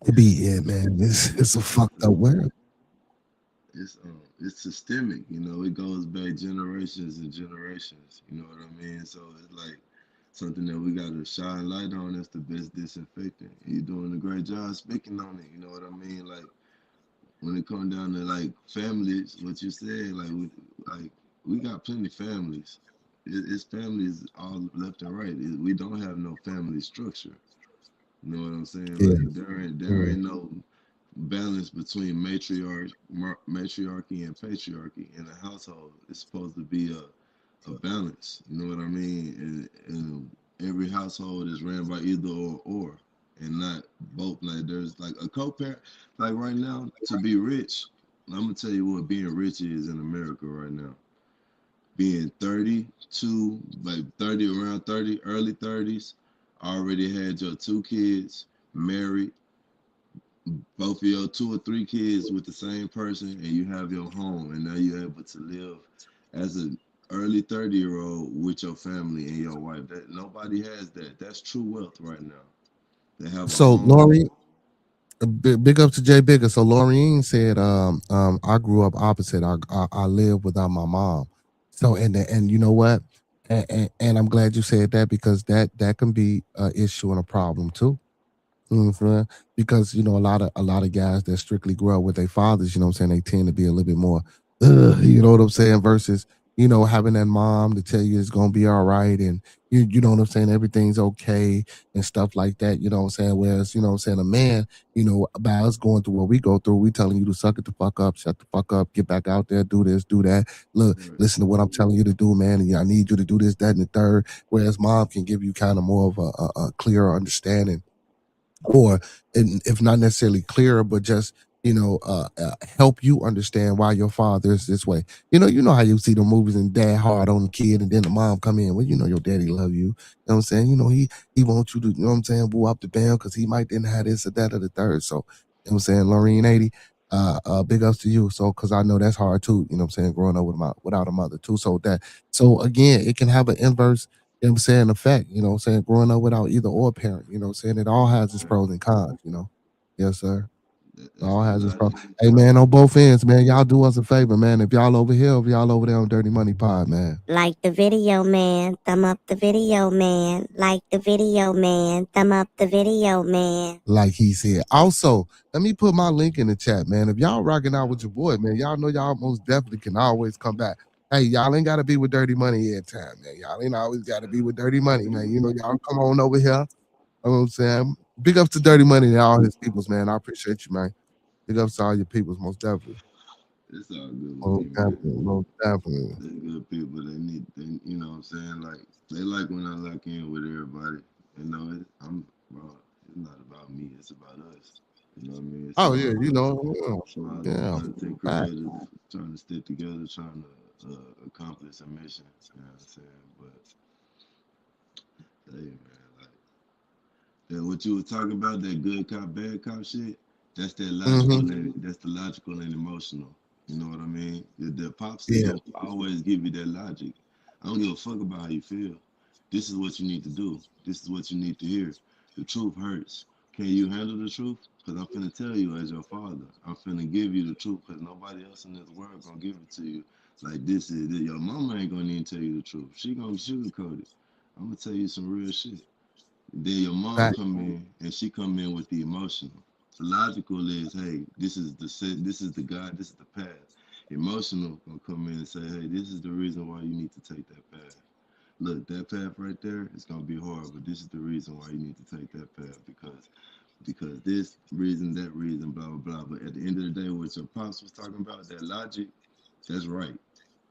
It be it, man. It's a fucked up world. It's systemic, it goes back generations and generations, you know what I mean? So it's like something that we gotta shine light on. That's the best disinfectant. You're doing a great job speaking on it, you know what I mean? Like when it comes down to like families, what you said, like we got plenty of families. It's families all left and right. We don't have no family structure. You know what I'm saying? Yeah. Like there ain't no balance between matriarchy and patriarchy in a household. It's supposed to be a balance. You know what I mean? And every household is ran by either or, and not both. Like there's like a co-parent. Like right now, to be rich, I'm gonna tell you what being rich is in America right now. Being 32, like 30, around 30, early 30s, already had your two kids, married, both of your two or three kids with the same person, and you have your home, and now you're able to live as an early 30-year-old with your family and your wife. That nobody has that. That's true wealth right now. They have a So home. Lori, big up to Jay Bigger. So Laureen said, I grew up opposite. I lived without my mom. So and you know what? And I'm glad you said that because that can be an issue and a problem too. You know what I'm saying? Because a lot of guys that strictly grow up with their fathers, you know what I'm saying, they tend to be a little bit more, you know what I'm saying, versus having that mom to tell you it's gonna be all right, and you know what I'm saying, everything's okay and stuff like that. You know what I'm saying? Whereas what I'm saying, a man, about us going through what we go through, we telling you to suck it the fuck up, shut the fuck up, get back out there, do this, do that. Look, Right. listen to what I'm telling you to do, man, and I need you to do this, that, and the third. Whereas mom can give you kind of more of a clearer understanding, or if not necessarily clearer, but just help you understand why your father is this way. You know how you see the movies and dad hard on the kid, and then the mom come in. Well, your daddy love you. You know what I'm saying? He wants you to. You know what I'm saying? Boo up the band because he might didn't have this or that or the third. So you know what I'm saying, Lorraine 80. Big ups to you. So because I know that's hard too. You know what I'm saying? Growing up without a mother too. So again, it can have an inverse, you know what I'm saying, effect, you know what I'm saying, growing up without either or parent, you know what I'm saying? It all has its pros and cons. Yes, sir. It That's all the has its pros. logic. Hey man, on both ends, man, y'all do us a favor, man. If y'all over here, if y'all over there on Dirty Money Pod, man. Like the video, man. Thumb up the video, man. Like the video, man. Thumb up the video, man. Like he said. Also, let me put my link in the chat, man. If y'all rocking out with your boy, man, y'all know y'all most definitely can always come back. Hey, y'all ain't gotta be with Dirty Money every time, man. Y'all ain't always gotta be with Dirty Money, man. Y'all come on over here. You know what I'm saying? Big ups to Dirty Money and all his peoples, man. I appreciate you, man. Big ups to all your peoples, most definitely. It's all good with Most me, man. definitely. Most definitely. They're good people. You know what I'm saying? Like, they like when I lock in with everybody. Bro, it's not about me. It's about us. You know what I mean? It's Oh yeah, about small yeah. content Right. creators trying to stick together, trying to accomplish a mission. You know what I'm saying? But hey, man, like what you were talking about, that good cop, bad cop shit. That's that logical Mm-hmm. and that's the logical and emotional. You know what I mean? The pops is Yeah. gonna always give you that logic. I don't give a fuck about how you feel. This is what you need to do. This is what you need to hear. The truth hurts. Can you handle the truth? Because I'm finna tell you as your father. I'm finna give you the truth because nobody else in this world gonna give it to you. Like this is it. Your mama ain't gonna even tell you the truth. She gonna sugarcoat it. I'm gonna tell you some real shit. Then your mom Fact. come in and she come in with the emotional. The logical is, hey, this is the God, this is the path. Emotional gonna come in and say, hey, this is the reason why you need to take that path. Look, that path right there is gonna be hard, but this is the reason why you need to take that path because this reason, that reason, blah blah blah. But at the end of the day, what your pops was talking about, that logic, that's right.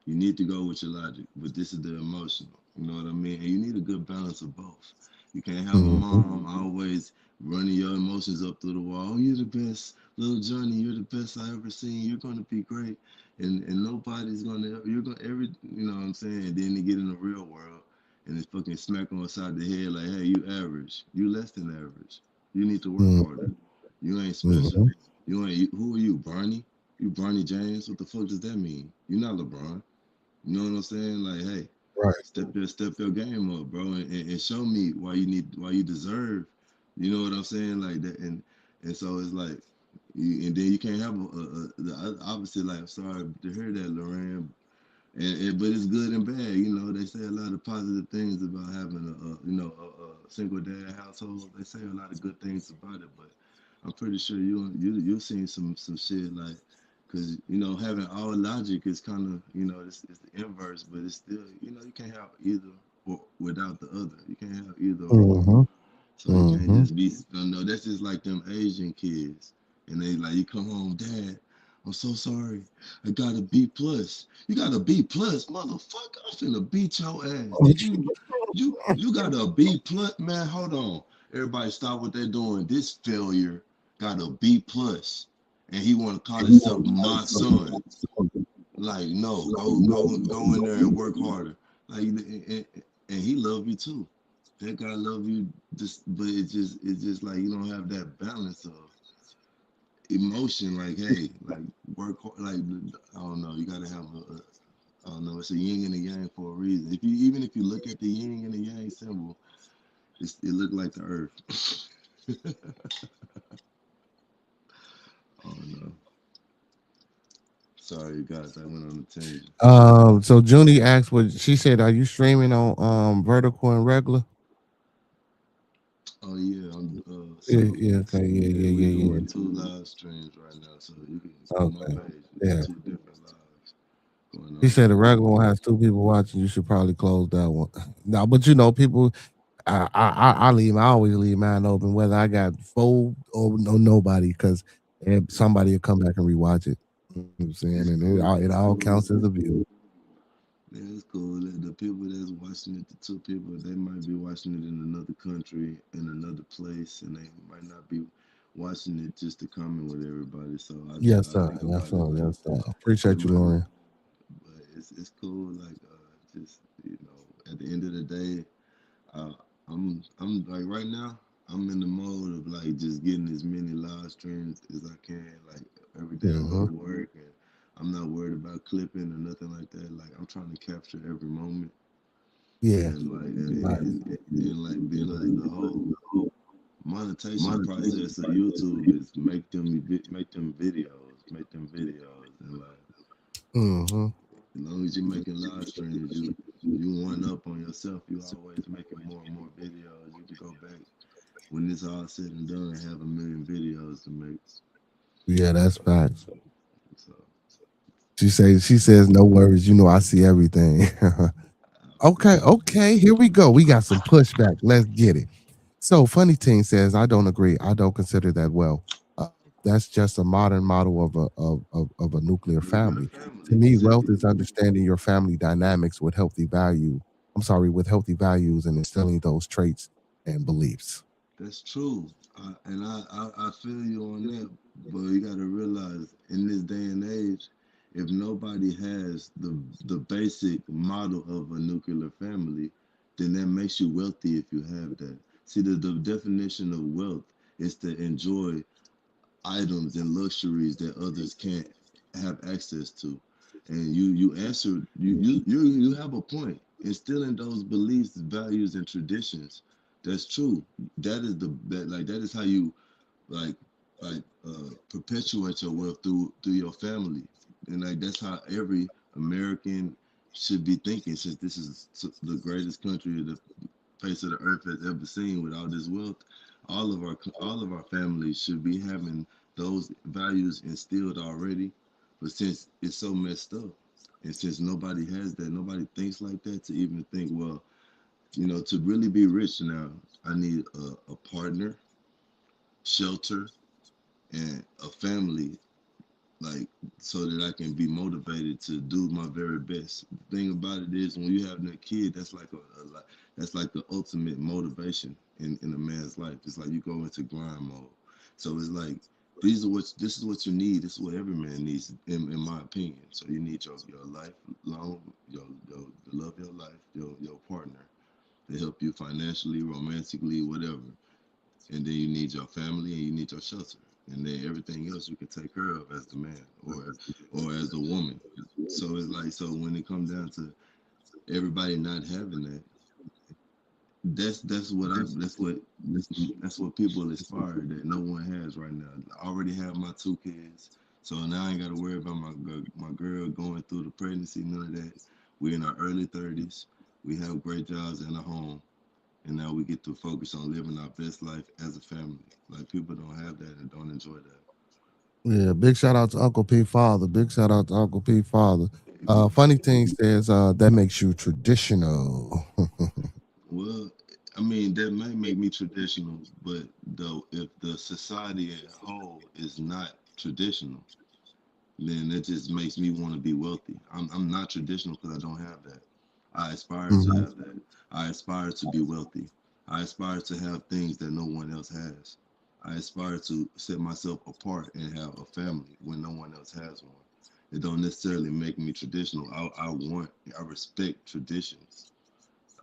You need to go with your logic, but this is the emotional. You know what I mean? And you need a good balance of both. You can't have a Mm-hmm. mom always running your emotions up through the wall. Oh, you're the best, little Johnny. You're the best I ever seen. You're gonna be great, and nobody's gonna. You're gonna every. You know what I'm saying? And then they get in the real world, and it's fucking smack on the side of the head like, hey, you average. You less than average. You need to work harder. You ain't special. Mm-hmm. You ain't. Who are you, Barney? You Barney James? What the fuck does that mean? You're not LeBron. You know what I'm saying? Like, hey, Right. step your game up, bro, and show me why you deserve. You know what I'm saying? Like that, and so it's like, and then you can't have the opposite. Like, I'm sorry to hear that, Lorraine, but it's good and bad. You know, they say a lot of positive things about having a single dad household. They say a lot of good things about it, but I'm pretty sure you've seen some shit like, cause having all logic is kind of it's the inverse, but it's still you can't have either or without the other. You can't have either or. Mm-hmm. So you can't Mm-hmm. just be that's just like them Asian kids. And they like you come home, Dad, I'm so sorry. I got a B plus. You got a B plus, motherfucker. I'm finna beat your ass. Did you got a B plus? Man, hold on. Everybody stop what they're doing. This failure got a B plus. And he wanna call himself my son. Like, no, go in there and work harder. Like, and he love you too. That guy love you, just, but it's just like you don't have that balance of emotion. Like, hey, like work hard. Like, I don't know. You gotta have I don't know. It's a yin and a yang for a reason. Even if you look at the yin and the yang symbol, it look like the earth. I don't know. Sorry, guys. I went on a tangent. So Junie asked what she said, are you streaming on vertical and regular? Oh yeah, Yeah, so yeah, okay, yeah, yeah, yeah, we yeah, yeah. doing 2 live streams right now. So you can on my Okay. page. We got Yeah. 2 different lives going He on said the right regular now. one has 2 people watching. You should probably close that one. No, but people, I leave. I always leave mine open, whether I got 4 or nobody, because somebody will come back and rewatch it. You know what I'm saying, It's and cool. it all counts as a view. Yeah, it's cool. The people that's watching it, the 2 people, they might be watching it in another country, in another place, and they might not be watching it just to comment with everybody. So Yes, I sir. think Yes, about it sir. like Yes, sir. they Appreciate you, might be, Lauren. but it's cool. Like just at the end of the day, uh, I'm like right now, I'm in the mode of like just getting as many live streams as I can. Like every day I go Mm-hmm. to work and I'm not worried about clipping or nothing like that. Like I'm trying to capture every moment Yeah. and like Right. and like being like the whole monetization process of YouTube is make them videos and like Mm-hmm. as long as you're making live streams, you one up on yourself. You always making more and more videos. You can go back when it's all said and done, have 1 million videos to make. Yeah, that's facts. So She says, no worries. I see everything. I Okay, appreciate it. okay. Here we go. We got some pushback. Let's get it. So, Funny Teen says, I don't agree. I don't consider that well. Uh, that's just a modern model of a nuclear Nuclear family. To family. me, See, wealth is understanding your family dynamics with healthy value. I'm sorry, with healthy values and instilling those traits and beliefs. that's true. I feel you on that. But you got to realize in this day and age, if nobody has the basic model of a nuclear family, then that makes you wealthy if you have that. See, the definition of wealth is to enjoy items and luxuries that others can't have access to. And you answered, you have a point. Instilling those beliefs, values, and traditions. That's true. That is that is how you like perpetuate your wealth through your family, and like that's how every American should be thinking, since this is the greatest country the face of the earth has ever seen with all this wealth. All of our families should be having those values instilled already. But since it's so messed up, and since nobody has that, nobody thinks like that, to even think, well, to really be rich now, I need a partner, shelter, and a family, like, so that I can be motivated to do my very best. The thing about it is, when you have that kid, that's like that's like the ultimate motivation in a man's life. It's like you go into grind mode. So it's like this is what you need. This is what every man needs, in my opinion. So you need your lifelong, your the love of your life, your partner to help you financially, romantically, whatever. And then you need your family and you need your shelter, and then everything else you can take care of as the man, or as a woman. So it's like, so when it comes down to everybody not having that, that's what people aspire that no one has right now. I already have my 2 kids, so now I ain't got to worry about my girl going through the pregnancy, none of that. We're in our early 30s, we have great jobs and a home, and now we get to focus on living our best life as a family. Like, people don't have that and don't enjoy that. Yeah, big shout out to Uncle P Father. Big shout out to Uncle P Father. Funny thing says that makes you traditional. Well, I mean, that might make me traditional, but though, if the society as a whole is not traditional, then that just makes me want to be wealthy. I'm not traditional because I don't have that. I aspire to Mhm. have that. I aspire to be wealthy. I aspire to have things that no one else has. I aspire to set myself apart and have a family when no one else has one. It don't necessarily make me traditional. I respect traditions.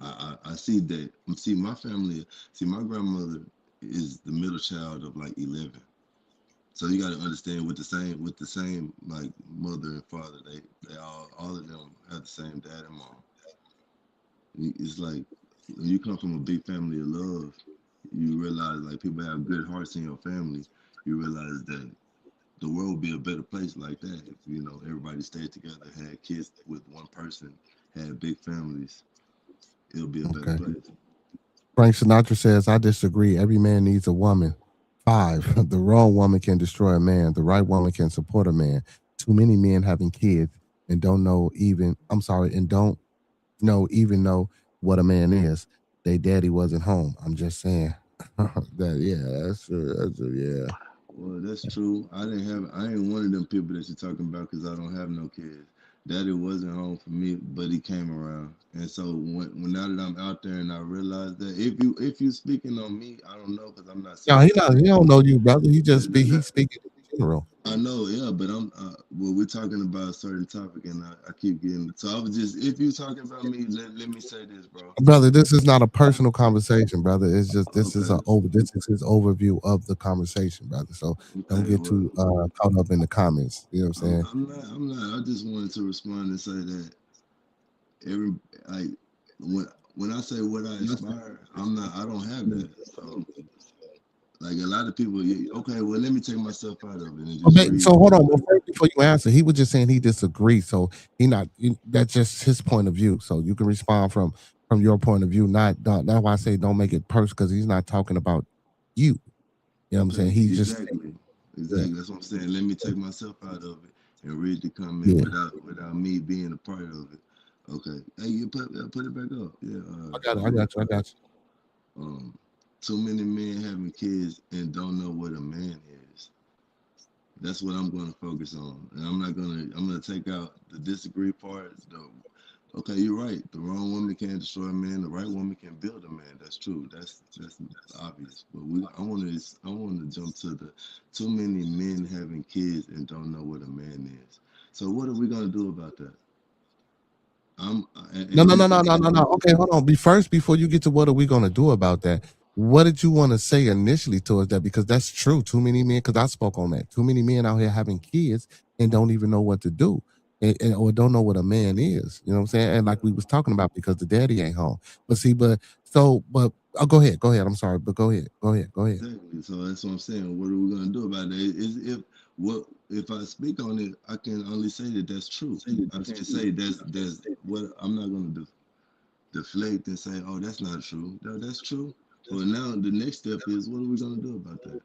I see that. See, my family. See, my grandmother is the middle child of like 11. So you got to understand, with the same like mother and father, they all of them have the same dad and mom. It's like, when you come from a big family of love, you realize, like, people have good hearts in your family. You realize that the world would be a better place like that if, everybody stayed together, had kids with one person, had big families. It'll be a better Okay. place. Frank Sinatra says, I disagree. Every man needs a woman. 5, the wrong woman can destroy a man. The right woman can support a man. Too many men having kids and don't know even, I'm sorry, and don't know what a man is. They daddy wasn't home. I'm just saying. That's true. That's true. Yeah. Well, that's true. I ain't one of them people that you're talking about, because I don't have no kids. Daddy wasn't home for me, but he came around. And so when now that I'm out there and I realize that, if you speaking on me, I don't know, because I'm not No, saying that. he don't know you, brother. He's That, speaking in general. I know, yeah, but well, we're talking about a certain topic, and I keep getting. So I was just, if you talking about me, let me say this, bro. Brother, this is not a personal conversation, brother. It's just Okay, this is his overview of the conversation, brother. So don't okay, get well, too caught up in the comments. You know what I'm saying? I'm not. I just wanted to respond and say that every like when I say what I aspire, I'm not. I don't have that. So, like, a lot of people, okay, well, let me take myself out of it and just So read. hold on, well, first, before you answer, he was just saying he disagrees. So that's just his point of view. So you can respond from your point of view. That's why I say don't make it personal, because he's not talking about you. You know what I'm saying? Okay, He's just exactly, yeah, exactly. That's what I'm saying. Let me take myself out of it and read the comment yeah. without me being a part of it. Okay, hey, you put it back up. Yeah. I got it. I got you. I got you. Um, too many men having kids and don't know what a man is. That's what I'm going to focus on, and I'm gonna take out the disagree part. Okay, you're right. The wrong woman can't destroy a man. The right woman can build a man. That's true. That's obvious. But I want to jump to the too many men having kids and don't know what a man is. So what are we gonna do about that? No, And no, no, this no, is no, no, no. Okay, hold on. Before you get to what are we gonna do about that, what did you want to say initially towards that? Because that's true. Too many men, because I spoke on that. Too many men out here having kids and don't even know what to do. Or don't know what a man is. You know what I'm saying? And like we was talking about, because the daddy ain't home. But see, but oh, go ahead. Go ahead. I'm sorry, but go ahead. Go ahead. Go ahead. Exactly. So that's what I'm saying. What are we gonna do about it? Is if I speak on it, I can only say that that's true. I can't say that's what I'm not gonna do. Deflect and say, oh, that's not true. No, that's true. But now the next step is, what are we gonna do about that?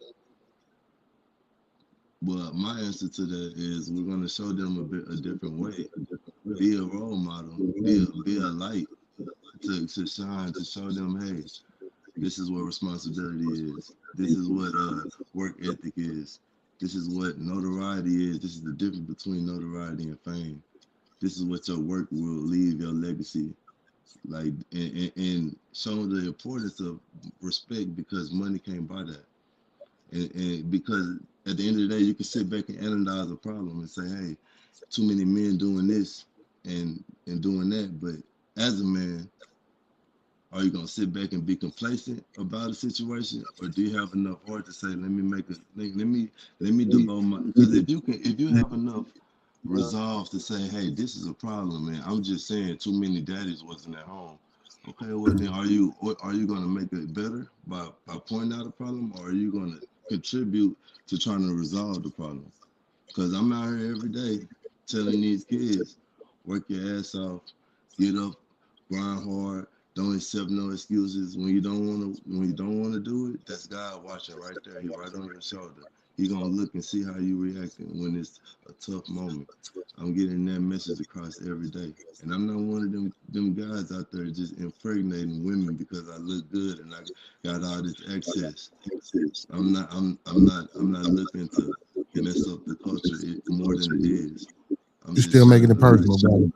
Well, my answer to that is we're gonna show them a different way. Be a role model. Be a light to shine, to show them, hey, this is what responsibility is. This is what work ethic is. This is what notoriety is. This is the difference between notoriety and fame. This is what your work will leave your legacy. Like, and showing the importance of respect, because money can't buy that. And because at the end of the day, you can sit back and analyze a problem and say, hey, too many men doing this and doing that. But as a man, are you gonna sit back and be complacent about a situation, or do you have enough heart to say, let me devote my? Because if you have enough resolve to say, hey, this is a problem, man. I'm just saying too many daddies wasn't at home. Okay, well then are you gonna make it better by pointing out a problem, or are you gonna contribute to trying to resolve the problem? Because I'm out here every day telling these kids, work your ass off, get up, grind hard, don't accept no excuses. When you don't want to do it, that's God watching right there. He right on your shoulder. He gonna look and see how you reacting when it's a tough moment. I'm getting that message across every day, and I'm not one of them guys out there just impregnating women because I look good and I got all this access. I'm not looking to mess up the culture more than it is. I'm You're just still trying making it to like. personal, brother.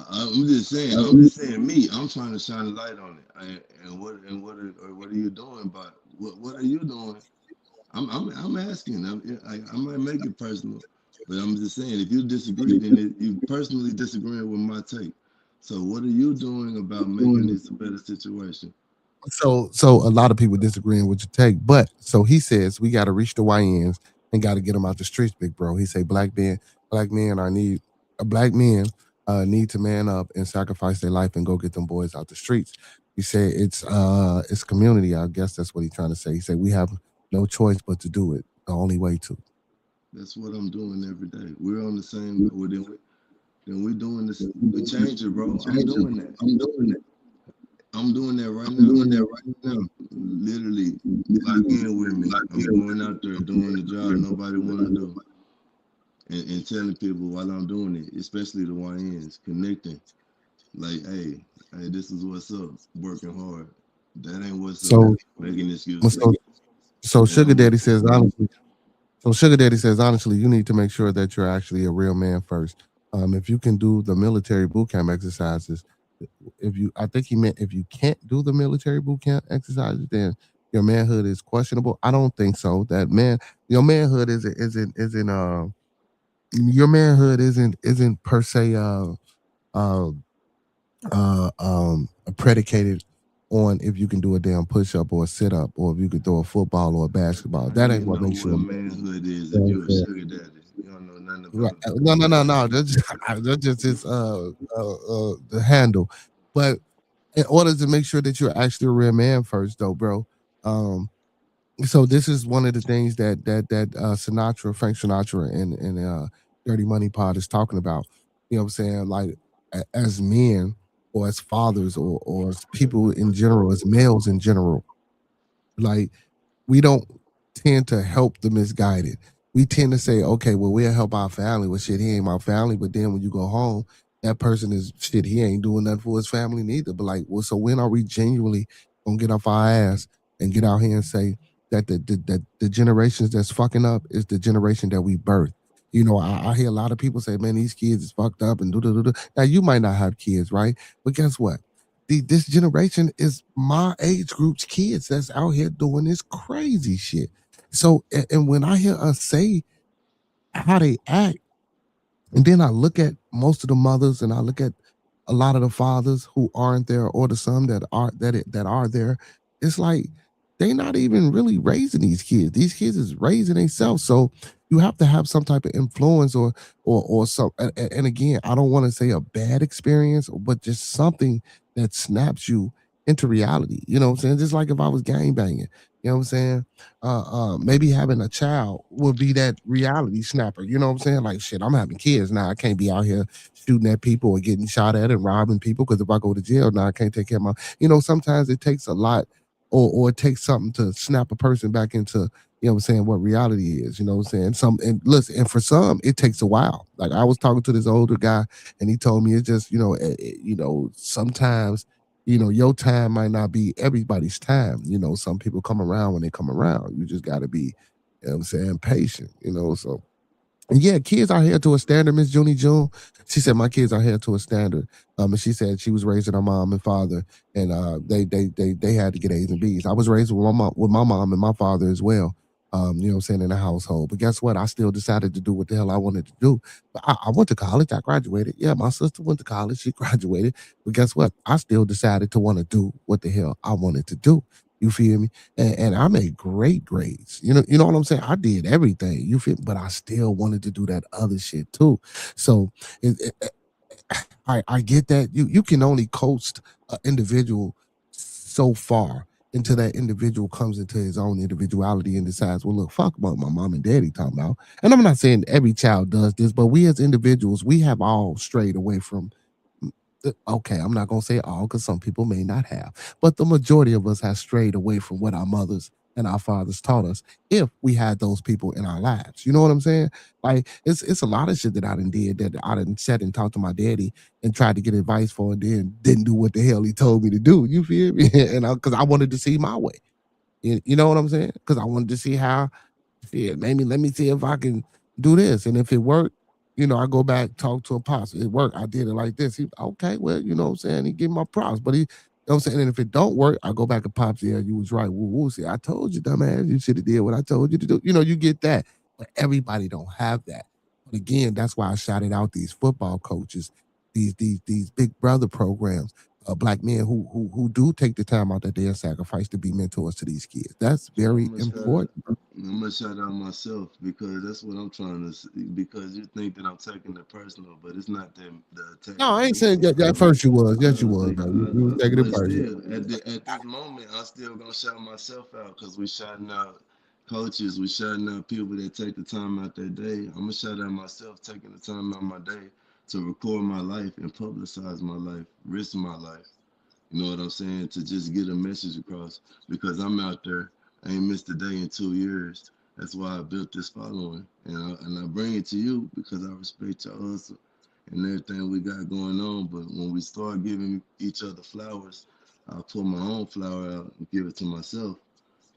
I'm just saying me. I'm trying to shine a light on it. And what are you doing? But what are you doing? I'm asking. I might make it personal, but I'm just saying, if you disagree, then you personally disagreeing with my take. So what are you doing about making this a better situation? So a lot of people disagreeing with your take, but so he says we got to reach the YNs and got to get them out the streets, big bro. He say black men black men need to man up and sacrifice their life and go get them boys out the streets. He said it's community. I guess that's what he's trying to say. He said we have no choice but to do it. The only way to. That's what I'm doing every day. We're on the same. Well, then we're doing this. We change it, bro. I'm doing that right now. Literally, lock in with me. I'm going out there doing the job nobody want to do, and telling people while I'm doing it, especially the YNs, connecting. Like, hey, this is what's up. Working hard. That ain't what's up. So Making excuses. so And Sugar I'm Daddy says honestly. So Sugar Daddy says, honestly, you need to make sure that you're actually a real man first. If you can do the military boot camp exercises, I think he meant if you can't do the military boot camp exercises, then your manhood is questionable. I don't think so. That man, your manhood your manhood isn't per se uh predicated on if you can do a damn push up or a sit up or if you can throw a football or a basketball. how do That you ain't what know makes you a what man. manhood is if you're a sugar daddy? You don't know nothing Right. about it. No. That's just his the handle. But in order to make sure that you're actually a real man first, though, bro. Um, so this is one of the things Frank Sinatra and Dirty Money Pod is talking about. You know what I'm saying? Like as men or as fathers or as people in general, as males in general, like we don't tend to help the misguided. We tend to say, okay, well, we'll help our family. Well, shit, he ain't my family. But then when you go home, that person is shit, he ain't doing nothing for his family neither. But like, well, so when are we genuinely gonna get off our ass and get out here and say that the generations that's fucking up is the generation that we birthed? You know, I hear a lot of people say, man, these kids is fucked up and do. Now you might not have kids, right? But guess what? This generation is my age group's kids that's out here doing this crazy shit. So, and when I hear us say how they act, and then I look at most of the mothers and I look at a lot of the fathers who aren't there, or the some that are there, it's like they not even really raising these kids. These kids is raising themselves. So you have to have some type of influence, or some. And again, I don't want to say a bad experience, but just something that snaps you into reality. You know what I'm saying? Just like if I was gang banging. You know what I'm saying? Maybe having a child would be that reality snapper. You know what I'm saying? Like shit, I'm having kids now. I can't be out here shooting at people or getting shot at and robbing people, because if I go to jail now, I can't take care of my. Sometimes it takes a lot, or it takes something to snap a person back into. You know what I'm saying? What reality is. You know what I'm saying? And listen, and for some, it takes a while. Like I was talking to this older guy, and he told me it's just sometimes your time might not be everybody's time. Some people come around when they come around. You just got to be, what I'm saying, patient. So yeah, kids are held to a standard, Miss Junie June. She said my kids are held to a standard. And she said she was raising her mom and father, and they had to get A's and B's. I was raised with my mom and my father as well. You know what I'm saying, in the household. But guess what? I still decided to do what the hell I wanted to do. But I went to college, I graduated. Yeah, my sister went to college, she graduated. But guess what? I still decided to want to do what the hell I wanted to do. You feel me? And I made great grades. You know what I'm saying? I did everything. You feel, but I still wanted to do that other shit too. So I get that you can only coast an individual so far until that individual comes into his own individuality and decides, well, look, fuck what my mom and daddy talking about. And I'm not saying every child does this, but we as individuals, we have all strayed away from. Okay, I'm not gonna say all, because some people may not have, but the majority of us have strayed away from what our mothers and our fathers taught us, if we had those people in our lives. You know what I'm saying? Like it's a lot of shit that I done did, that I done sat and talked to my daddy and tried to get advice for, and then didn't do what the hell he told me to do. You feel me? And because I wanted to see my way. You know what I'm saying? Because I wanted to see how. Yeah, maybe let me see if I can do this. And if it worked, I go back, talk to a pops. It worked. I did it like this. Okay, well, you know what I'm saying? He give my props. But you know what I'm saying? And if it don't work, I go back and pops, yeah, you was right. Woo, woo. See, I told you, dumbass. You should have did what I told you to do. You get that. But everybody don't have that. But again, that's why I shouted out these football coaches, these big brother programs, black men who do take the time out that day and sacrifice to be mentors to these kids. That's So very important. I'm gonna shout out myself, because that's what I'm trying to see. Because you think that I'm taking it personal, but it's not that the attack No, I on ain't me. saying that. At first you was. Yes, you was. Though. You was taking it But personal. still, at this moment, I'm still gonna shout myself out, because we shouting out coaches, we shouting out people that take the time out their day. I'm gonna shout out myself taking the time out my day to record my life and publicize my life, risk my life. You know what I'm saying? To just get a message across, because I'm out there. I ain't missed a day in 2 years. That's why I built this following, and I bring it to you because I respect your hustle and everything we got going on. But when we start giving each other flowers, I'll pull my own flower out and give it to myself,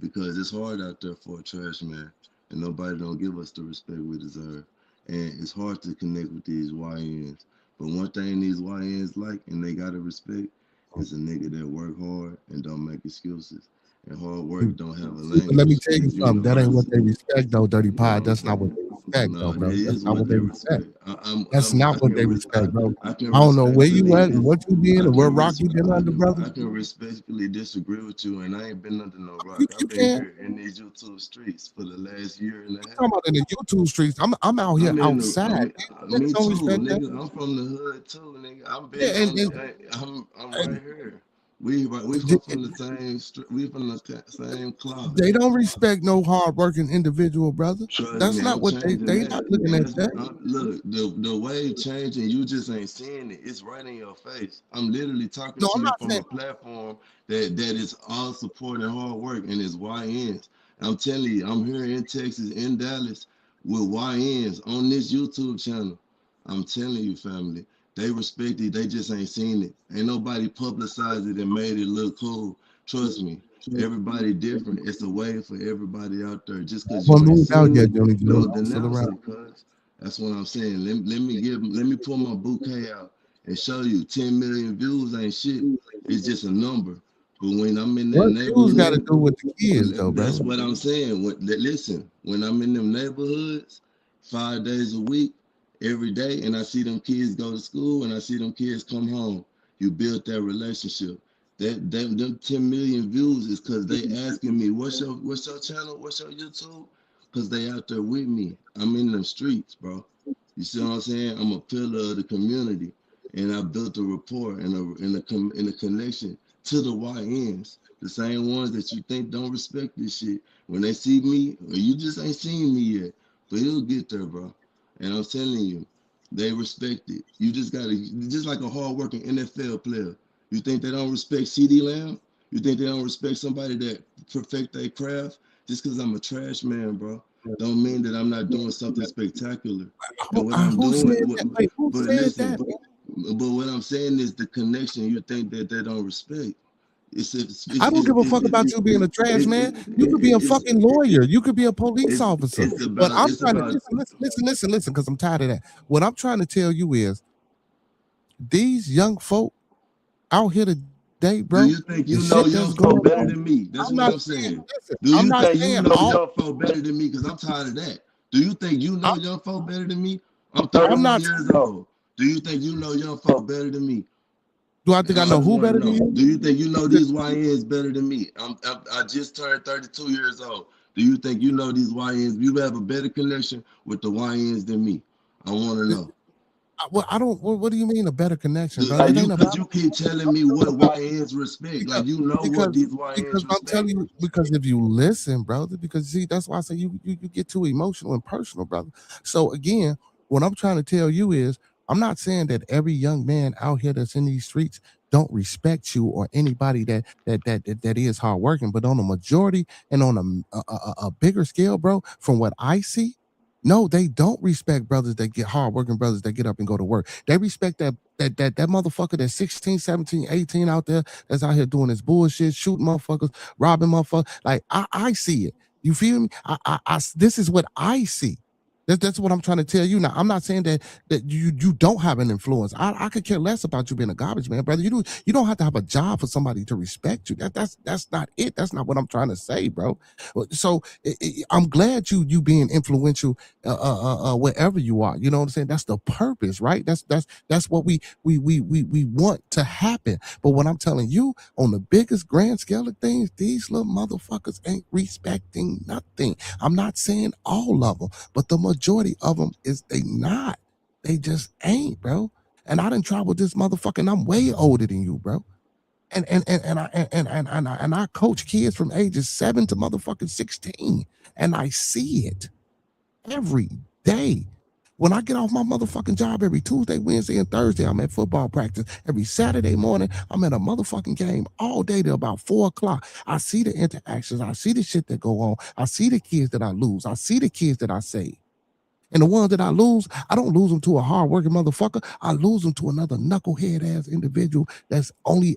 because it's hard out there for a trash man, and nobody don't give us the respect we deserve. And it's hard to connect with these YNs. But one thing these YNs like, and they gotta respect, is a nigga that work hard and don't make excuses. And hard work don't have a See, but let me language. tell you It's something. That ain't what universal. they respect, though. Dirty You know Pod. what I'm That's not what saying? they respect, though, No, that bro. That's is not what what they they respect. respect. That's not I what can they respect, bro. I can I don't know where you respectfully at and what you been I and what can rock you been under, brother. I can respectfully disagree with you, and I ain't been under no You, rock. you I've been can't. here in these YouTube streets for the last year and a I'm half. talking about in the YouTube streets. I'm out here I'm in the, outside. Niggas me don't too, respect that. nigga. I'm from the hood too, nigga. I'm Yeah, big and, on and, the, I'm and right here. We th- come from the same, we from the same cloth. they don't respect no hard-working individual, brother. Trust That's me, not I'm what changing they not that. looking And at that's that. look, the wave changing, you just ain't seeing it. It's right in your face. I'm literally talking No, to I'm you not from saying. a platform that is all supporting hard work and it's YNs. I'm telling you, I'm here in Texas, in Dallas, with YNs on this YouTube channel. I'm telling you, family, they respect it. They just ain't seen it. Ain't nobody publicized it and made it look cool. Trust me. Everybody different. It's a way for everybody out there. Just because Well, you ain't moved out seen yet, it, Johnny Joe. don't Still denounce around. it, cuz. That's what I'm saying. Let me pull my bouquet out and show you 10 million views ain't shit. It's just a number. But when I'm in that What views got to neighborhood, do with the kids, though, that's bro? what I'm saying. Listen, when I'm in them neighborhoods 5 days a week, every day, and I see them kids go to school, and I see them kids come home. You build that relationship. Them 10 million views is because they asking me, what's your channel? What's your YouTube? Because they out there with me. I'm in the streets, bro. You see what I'm saying? I'm a pillar of the community, and I built a rapport and a connection to the YNs, the same ones that you think don't respect this shit. When they see me, or you just ain't seen me yet, but it'll get there, bro. And I'm telling you, they respect it. You just gotta, just like a hardworking NFL player. You think they don't respect CeeDee Lamb? You think they don't respect somebody that perfect their craft? Just because I'm a trash man, bro, don't mean that I'm not doing something spectacular. And what I'm Who said doing, that? Wait, who but said listen, that? but what I'm saying is the connection. You think that they don't respect? I don't give a fuck about you being a trash man. You could be a fucking lawyer. You could be a police officer. But I'm trying to listen, because I'm tired of that. What I'm trying to tell you is these young folk out here today, bro. Do you think you the know shit young that's folk going better on. than me? That's I'm what not I'm saying. listen, Do I'm you not think you saying know all. young folk better than me? Because I'm tired of that. Do you think you know I'm, young folk better than me? I'm I'm 31 not. years old. Do you think you know young folk better than me? Do I think I I know just who want to better than know. you? Do you think you know these YNs better than me? I just turned 32 years old. Do you think you know these YNs? You have a better connection with the YNs than me? I want to know. Well, I don't. What do you mean a better connection, Do, brother? It ain't cause about you keep telling me what YNs respect. because Like you know what because these YNs I'm telling respect. you, because if you listen, brother, because see, that's why I say you get too emotional and personal, brother. So again, what I'm trying to tell you is I'm not saying that every young man out here that's in these streets don't respect you or anybody that is hardworking, but on a majority and on a bigger scale, bro, from what I see, no, they don't respect brothers that get hardworking brothers that get up and go to work. They respect that motherfucker that's 16, 17, 18 out there that's out here doing this bullshit, shooting motherfuckers, robbing motherfuckers. Like I see it. You feel me? This is what I see. That's what I'm trying to tell you. Now, I'm not saying that you don't have an influence. I could care less about you being a garbage man, brother. You don't have to have a job for somebody to respect you. That's not it. That's not what I'm trying to say, bro. So I'm glad you being influential wherever you are. You know what I'm saying? That's the purpose, right? That's what we want to happen. But what I'm telling you, on the biggest grand scale of things, these little motherfuckers ain't respecting nothing. I'm not saying all of them, but the majority of them is they not. They just ain't, bro. And I done traveled this motherfucker, and I'm way older than you, bro. And I coach kids from ages 7 to motherfucking 16, and I see it every day. When I get off my motherfucking job every Tuesday, Wednesday, and Thursday, I'm at football practice. Every Saturday morning, I'm at a motherfucking game all day till about 4 o'clock. I see the interactions. I see the shit that go on. I see the kids that I lose. I see the kids that I save. And the ones that I lose, I don't lose them to a hardworking motherfucker. I lose them to another knucklehead ass individual that's only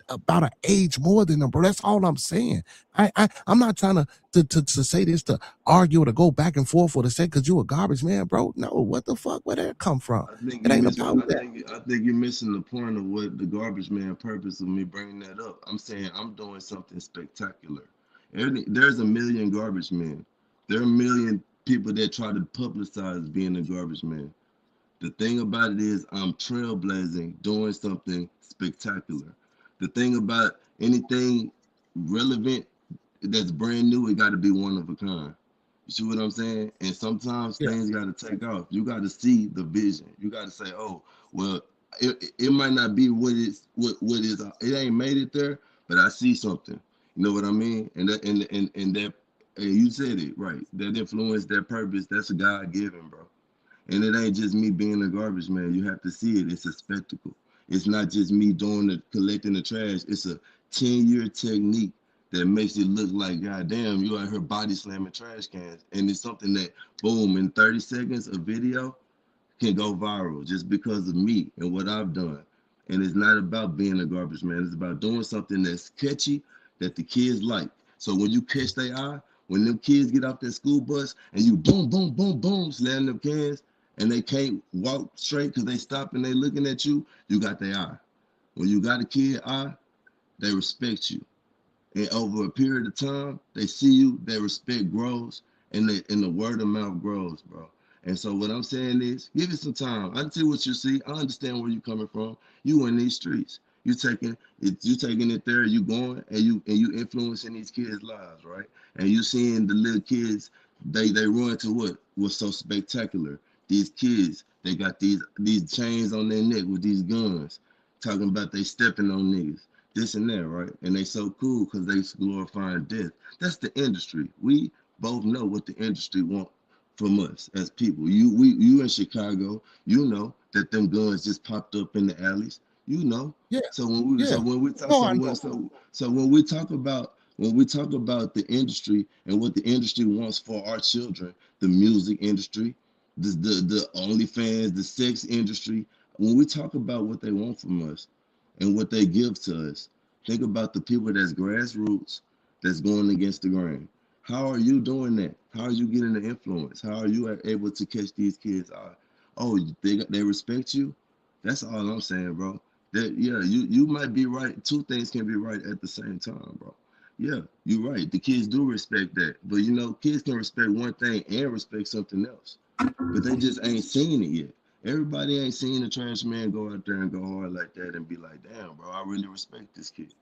about an age more than them, bro. That's all I'm saying. I'm not trying to say this to argue or to go back and forth or to say because you a garbage man, bro. No, what the fuck? Where that come from? It ain't about that. I think you're missing the point of what the garbage man purpose of me bringing that up. I'm saying I'm doing something spectacular. There's a million garbage men. There are a million people that try to publicize being a garbage man. The thing about it is I'm trailblazing, doing something spectacular. The thing about anything relevant that's brand new, it got to be one of a kind. You see what I'm saying? And sometimes Yeah. things got to take off. You got to see the vision. You got to say, oh, well, it might not be what is. It ain't made it there, but I see something. You know what I mean? And that and that. And you said it right. That influence, that purpose, that's a God given, bro. And it ain't just me being a garbage man. You have to see it. It's a spectacle. It's not just me doing the collecting the trash. It's a 10-year technique that makes it look like, God damn, you out here body slamming trash cans. And it's something that, boom, in 30 seconds of video can go viral just because of me and what I've done. And it's not about being a garbage man. It's about doing something that's catchy that the kids like. So when you catch their eye, when them kids get off that school bus and you boom, boom, boom, boom, slam them cans and they can't walk straight because they stop and they looking at you, you got their eye. When you got a kid eye, they respect you. And over a period of time, they see you, their respect grows, and the word of mouth grows, bro. And so what I'm saying is, give it some time. I see what you see. I understand where you're coming from. You in these streets. You taking it there. You going and you influencing these kids' lives, right? And you seeing the little kids. They run to what was so spectacular. These kids, they got these chains on their neck with these guns, talking about they stepping on niggas, this and that, right? And they so cool because they glorifying death. That's the industry. We both know what the industry want from us as people. You in Chicago, you know that them guns just popped up in the alleys. You know. Yeah, So when we yeah. so when we talk No, so I when know. so when we talk about the industry and what the industry wants for our children, the music industry, the OnlyFans, the sex industry, when we talk about what they want from us and what they give to us, think about the people that's grassroots, that's going against the grain. How are you doing that? How are you getting the influence? How are you able to catch these kids eye? Oh, they respect you? That's all I'm saying, bro. That yeah, you might be right. Two things can be right at the same time, bro. Yeah, you're right. The kids do respect that. But you know, kids can respect one thing and respect something else. But they just ain't seen it yet. Everybody ain't seen a trash man go out there and go hard like that and be like, damn, bro, I really respect this kid.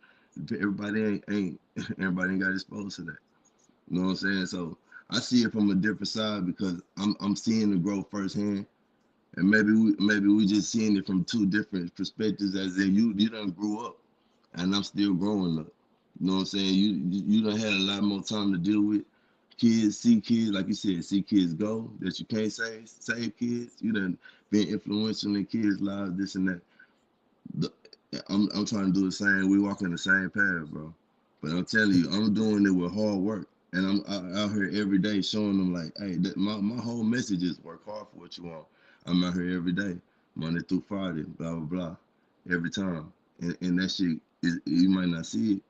Everybody ain't everybody ain't got exposed to that. You know what I'm saying? So I see it from a different side because I'm seeing the growth firsthand, and maybe we just seeing it from two different perspectives. As in you done grew up, and I'm still growing up. You know what I'm saying? You done had a lot more time to deal with kids, see kids, like you said, see kids go that you can't save kids. You done been influential in kids' lives, this and that. The, I'm trying to do the same. We walk in the same path, bro. But I'm telling you, I'm doing it with hard work, and I'm out here every day showing them like, hey, my whole message is work hard for what you want. I'm out here every day, Monday through Friday, blah blah blah, every time, and that shit is you might not see it,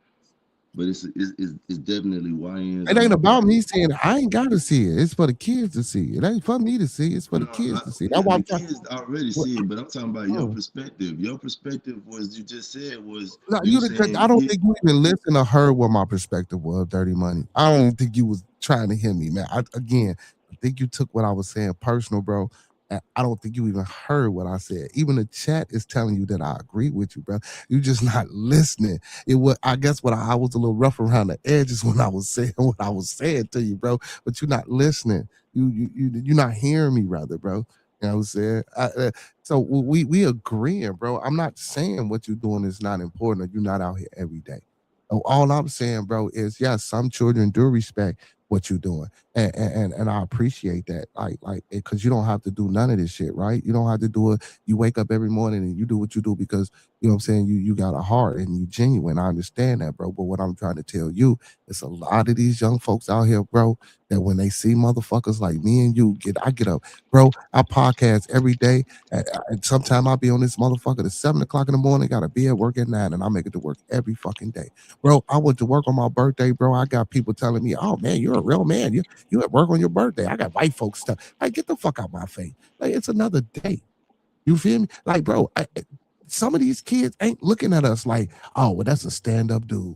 but it's definitely YNs It on ain't my about page. me seeing it. I ain't gotta see it. It's for the kids to see. It ain't for me to see. It's for the No, kids to see. yeah, That's why the I'm trying. kids already What- see it, but I'm talking about your mm. perspective. Your perspective was you just said was No, you I saying don't kid. think you even listened or heard what my perspective was. Dirty Money. I don't even think you was trying to hear me, man. I think you took what I was saying personal, bro. And I don't think you even heard what I said. Even the chat is telling you that I agree with you, bro. You just not listening. It was, I guess, what I was a little rough around the edges when I was saying what I was saying to you, bro. But you're not listening. You're not hearing me, rather, bro. You know what I'm saying? So we agreeing, bro. I'm not saying what you're doing is not important or you're not out here every day. All I'm saying, bro, is yes, some children do respect what you're doing, and I appreciate that. Like because you don't have to do none of this shit, right? You don't have to do it. You wake up every morning and you do what you do because you know what I'm saying. You got a heart and you genuine. I understand that, bro. But what I'm trying to tell you is a lot of these young folks out here, bro, that when they see motherfuckers like me and you I get up, bro. I podcast every day and sometime I'll be on this motherfucker at 7 o'clock in the morning, gotta be at work at 9, and I make it to work every fucking day. Bro, I went to work on my birthday, bro. I got people telling me, oh man, you're a real man. You at work on your birthday. I got white folks stuff. Like, get the fuck out my face. Like, it's another day. You feel me? Like, bro, some of these kids ain't looking at us like, oh, well, that's a stand-up dude.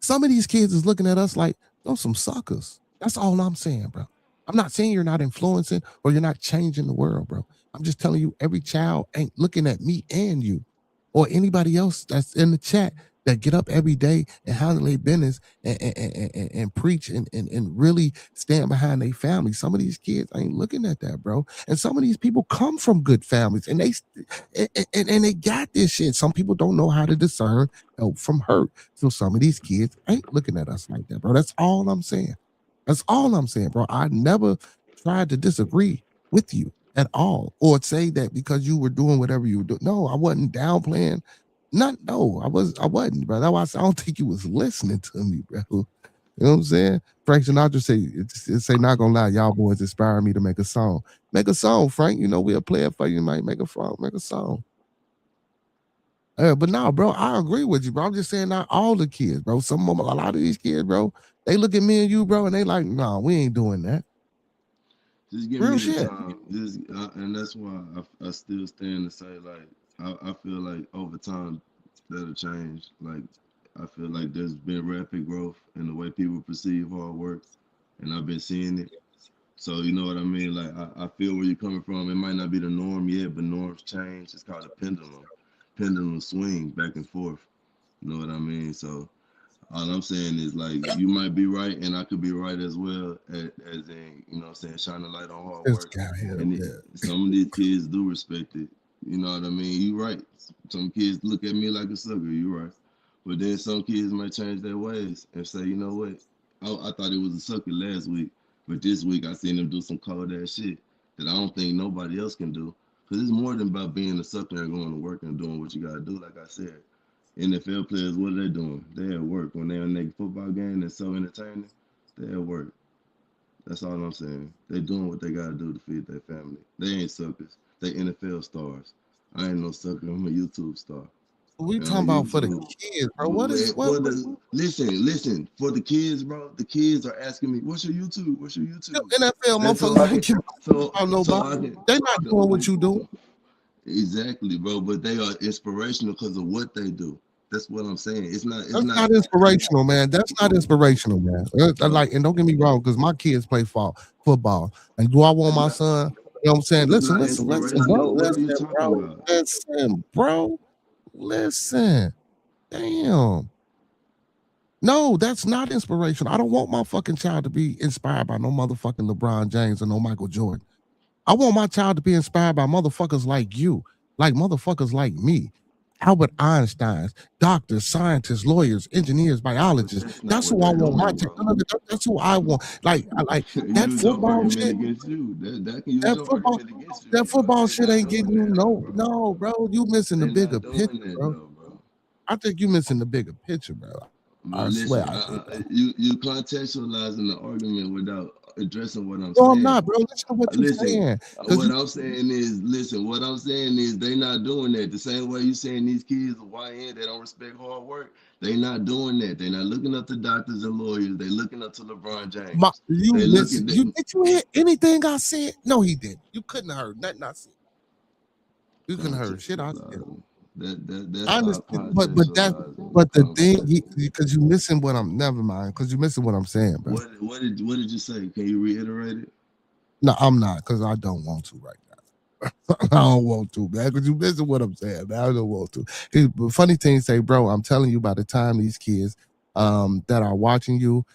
Some of these kids is looking at us like, those some suckers. That's all I'm saying, bro. I'm not saying you're not influencing or you're not changing the world, bro. I'm just telling you, every child ain't looking at me and you or anybody else that's in the chat that get up every day and handle their business and preach and really stand behind their family. Some of these kids ain't looking at that, bro. And some of these people come from good families and and they got this shit. Some people don't know how to discern help from hurt. So some of these kids ain't looking at us like that, bro. That's all I'm saying. That's all I'm saying, bro. I never tried to disagree with you at all or say that because you were doing whatever you were doing. No, I wasn't downplaying. I wasn't, bro. That's why I said, I don't think you was listening to me, bro. You know what I'm saying? Frank Sinatra say, not gonna lie, y'all boys inspire me to make a song. Make a song, Frank. You know, we'll play it for you, might make a song. But no, bro, I agree with you, bro. I'm just saying not all the kids, bro. A lot of these kids, bro, they look at me and you, bro, and they like, no, we ain't doing that. Just give Real me the shit. time. And that's why I still stand to say like I feel like over time that'll change. Like I feel like there's been rapid growth in the way people perceive hard work, and I've been seeing it. So you know what I mean? Like I feel where you're coming from. It might not be the norm yet, but norms change. It's called a pendulum. Pendulum swing back and forth. You know what I mean? So all I'm saying is like you might be right and I could be right as well as in, you know what I'm saying, shine a light on hard This work. guy here, And yeah. some of these kids do respect it. You know what I mean? You right. Some kids look at me like a sucker, you right. But then some kids might change their ways and say, you know what? I thought it was a sucker last week, but this week I seen them do some cold ass shit that I don't think nobody else can do. Cause it's more than about being a sucker and going to work and doing what you gotta do, like I said. NFL players, what are they doing? They at work. When they're on their football game that's so entertaining, they at work. That's all I'm saying. They doing what they gotta do to feed their family. They ain't suckers. They NFL stars. I ain't no sucker. I'm a YouTube star. We And on talking about for the YouTube, kids, bro. What is what? for the listen for the kids, bro. The kids are asking me, "What's your YouTube? What's your The YouTube?" NFL And so motherfuckers ain't giving so about so nobody. I can They not doing what you do. exactly, bro. But they are inspirational because of what they do. That's what I'm saying. It's That's not. not inspirational, man. That's not inspirational, man. Like, and don't get me wrong, because my kids play football. And do I want It's my not. son? You know what I'm saying? It's Listen, not listen, listen, bro. inspirational. What are you Listen, talking bro. about? Listen, bro. Listen. Damn. No, that's not inspirational. I don't want my fucking child to be inspired by no motherfucking LeBron James or no Michael Jordan. I want my child to be inspired by motherfuckers like you, like motherfuckers like me. Albert Einsteins, doctors, scientists, lawyers, engineers, But biologists. that's not That's what who I they're want. My doing, child. bro. That's who I want. Like You that use your football argument shit. against you. That can use That your football. argument against you. That But football they're shit not ain't doing getting you that though, no, bro. no, bro. You missing the They're bigger not doing picture, that bro. though, bro. I think you missing the bigger picture, bro. But I swear listen, I do, bro. you contextualizing the argument without addressing what I'm No, I'm saying. not, bro. Listen to what you're Listen, saying. Because what you I'm saying is, listen, what I'm saying is they not doing that. The same way you saying these kids are YN, they don't respect hard work. They not doing that. They not looking up to doctors and lawyers. They looking up to LeBron James. you They miss looking you that. did you hear anything I said? No, he didn't. You couldn't have heard nothing I said. You couldn't have heard shit I said. Contextualizing. That's I how understand, contextualizing but the thing conversation. because you missing what I'm never mind, because you missing what I'm saying, bro. What did you say? Can you reiterate it? No, I'm not, because I don't want to right now. I don't want to, man, because you missing what I'm saying, man. I don't want to. But funny thing say, bro, I'm telling you, by the time these kids that are watching you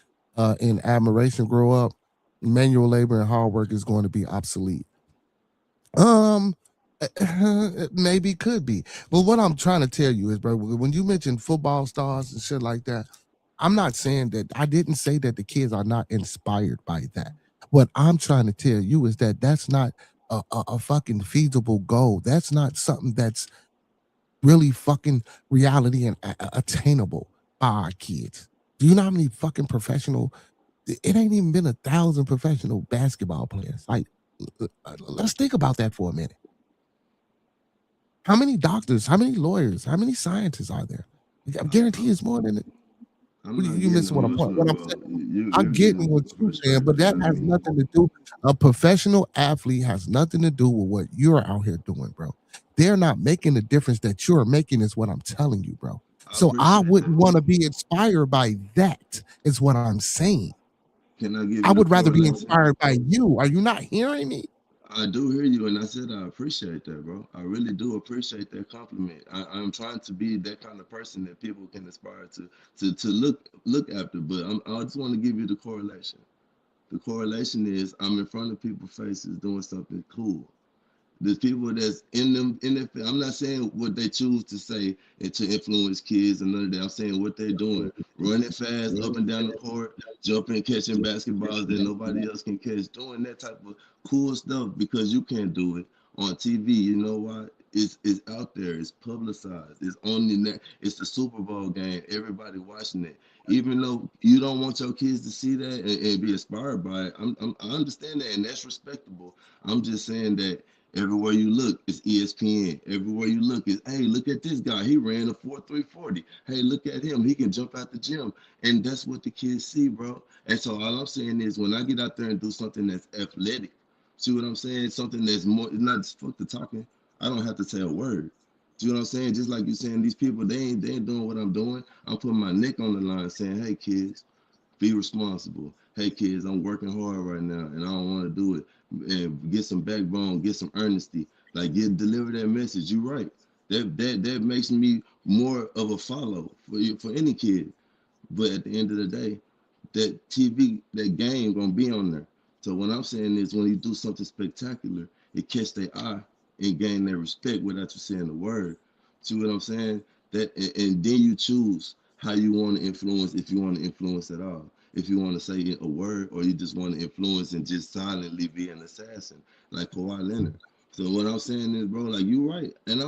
in admiration grow up, manual labor and hard work is going to be obsolete. Um, maybe could be, but what I'm trying to tell you is, bro, when you mention football stars and shit like that, I'm not saying that. I didn't say that the kids are not inspired by that. What I'm trying to tell you is that that's not a fucking feasible goal. That's not something that's really fucking reality and attainable by our kids. Do you know how many fucking professional? It ain't even been 1,000 professional basketball players. Like, let's think about that for a minute. How many doctors, how many lawyers, how many scientists are there? I guarantee it's more than it. I'm not You getting missing what I'm emotional, what I'm bro. saying. I'm You're getting what getting you're saying, but frustrated that for has me. nothing to do. A professional athlete has nothing to do with what you're out here doing, bro. They're not making the difference that you're making, is what I'm telling you, bro. I So I appreciate wouldn't that. want to be inspired by that, is what I'm saying. Can I give I you the would rather be correlation? inspired by you. Are you not hearing me? I do hear you, and I said I appreciate that, bro. I really do appreciate that compliment. I'm trying to be that kind of person that people can aspire to look after. But I just want to give you the correlation. The correlation is I'm in front of people's faces doing something cool. The people that's in them in the I'm not saying what they choose to say and to influence kids and none of that. I'm saying what they're doing. Running fast up and down the court, jumping, catching basketballs that nobody else can catch, doing that type of cool stuff because you can't do it on TV. You know why? It's out there, it's publicized, it's on the net, it's the Super Bowl game, everybody watching it. Even though you don't want your kids to see that and be inspired by it, I understand that and that's respectable. I'm just saying that everywhere you look, it's ESPN. Everywhere you look, is hey, look at this guy. He ran a 4.340. Hey, look at him. He can jump out the gym. And that's what the kids see, bro. And so all I'm saying is when I get out there and do something that's athletic, see what I'm saying? Something that's more, it's not just fuck the talking. I don't have to say a word. See what I'm saying? Just like you saying, these people, they ain't doing what I'm doing. I'm putting my neck on the line saying, hey, kids, be responsible. hey kids, I'm working hard right now and I don't want to do it. And get some backbone, get some earnesty. Like deliver that message. You're right. That makes me more of a follow for any kid. But at the end of the day, that TV, that game gonna be on there. So what I'm saying is when you do something spectacular, it catch their eye and gain their respect without you saying the word. See what I'm saying? That and then you choose how you want to influence, if you want to influence at all. If you want to say a word or you just want to influence and just silently be an assassin, like Kawhi Leonard. So what I'm saying is, bro, like you right, and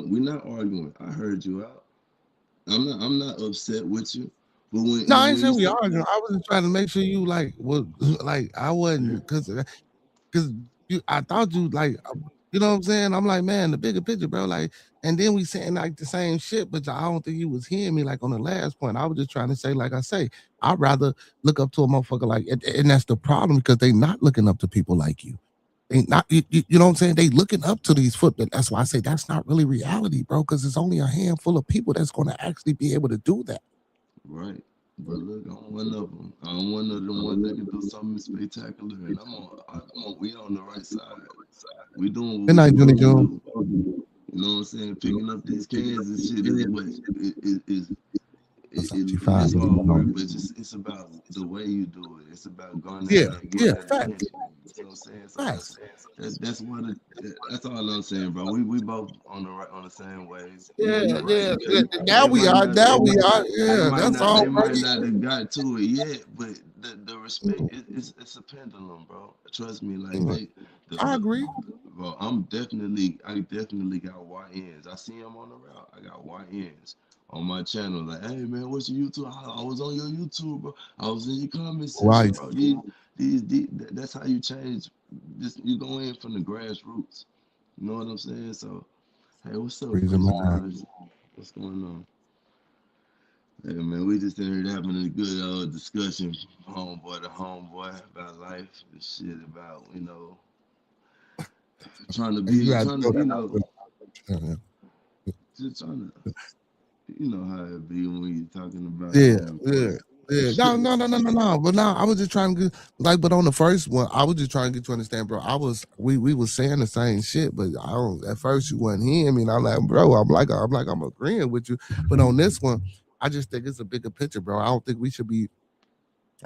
we're not arguing. I heard you out. I'm not upset with you. But No, I ain't when you saying we say arguing. I was just trying to make sure you like was like I wasn't because you I thought you like you know what I'm saying. I'm like, man, the bigger picture, bro. Like, and then we saying like the same shit, but I don't think you was hearing me like on the last point. I was just trying to say, like I say, I'd rather look up to a motherfucker like, and that's the problem because they not looking up to people like you. They not, you know what I'm saying? They looking up to these footmen. That's why I say that's not really reality, bro. Because it's only a handful of people that's going to actually be able to do that. right, but look, I'm one of them. I'm one of them ones that can do something spectacular, and we on the right side. We doing what Good we night, Junior supposed to June. do. You know what I'm saying? Picking up these cans and shit is what Versace it's fine, but hard work, but it's about the way you do it. It's about going out yeah, there, getting yeah, that facts, attention. You know what I'm saying? So facts. that's all I'm saying, bro. We both on the same wave. Yeah, You're right. yeah. Now They we might are. not Now we are. Yeah, that's all, they bro. might not have got to it yet, but the respect it's a pendulum, bro. Trust me, like Yeah, I the agree. bro, I definitely got YNs. I see them on the route. I got YNs on my channel. Like, hey man, what's your YouTube? I was on your YouTube, bro. I was in your comment section, Right. bro. That's how you change. This you go in from the grassroots. You know what I'm saying? So, hey, what's up, Reason Freezer mine. Knowledge? What's going on? Hey man, we just in here having a good old discussion, homeboy to homeboy, about life and shit, about You had to trying throw to that out there. just trying to how it be when you talking about Yeah, homeboy. yeah, yeah. No. But no, I was just trying to get like, but on the first one, I was just trying to get you to understand, bro. We was saying the same shit, but I don't. At first, you wasn't hearing me, and I'm like, bro, I'm agreeing with you. But on this one, I just think it's a bigger picture, bro. I don't think we should be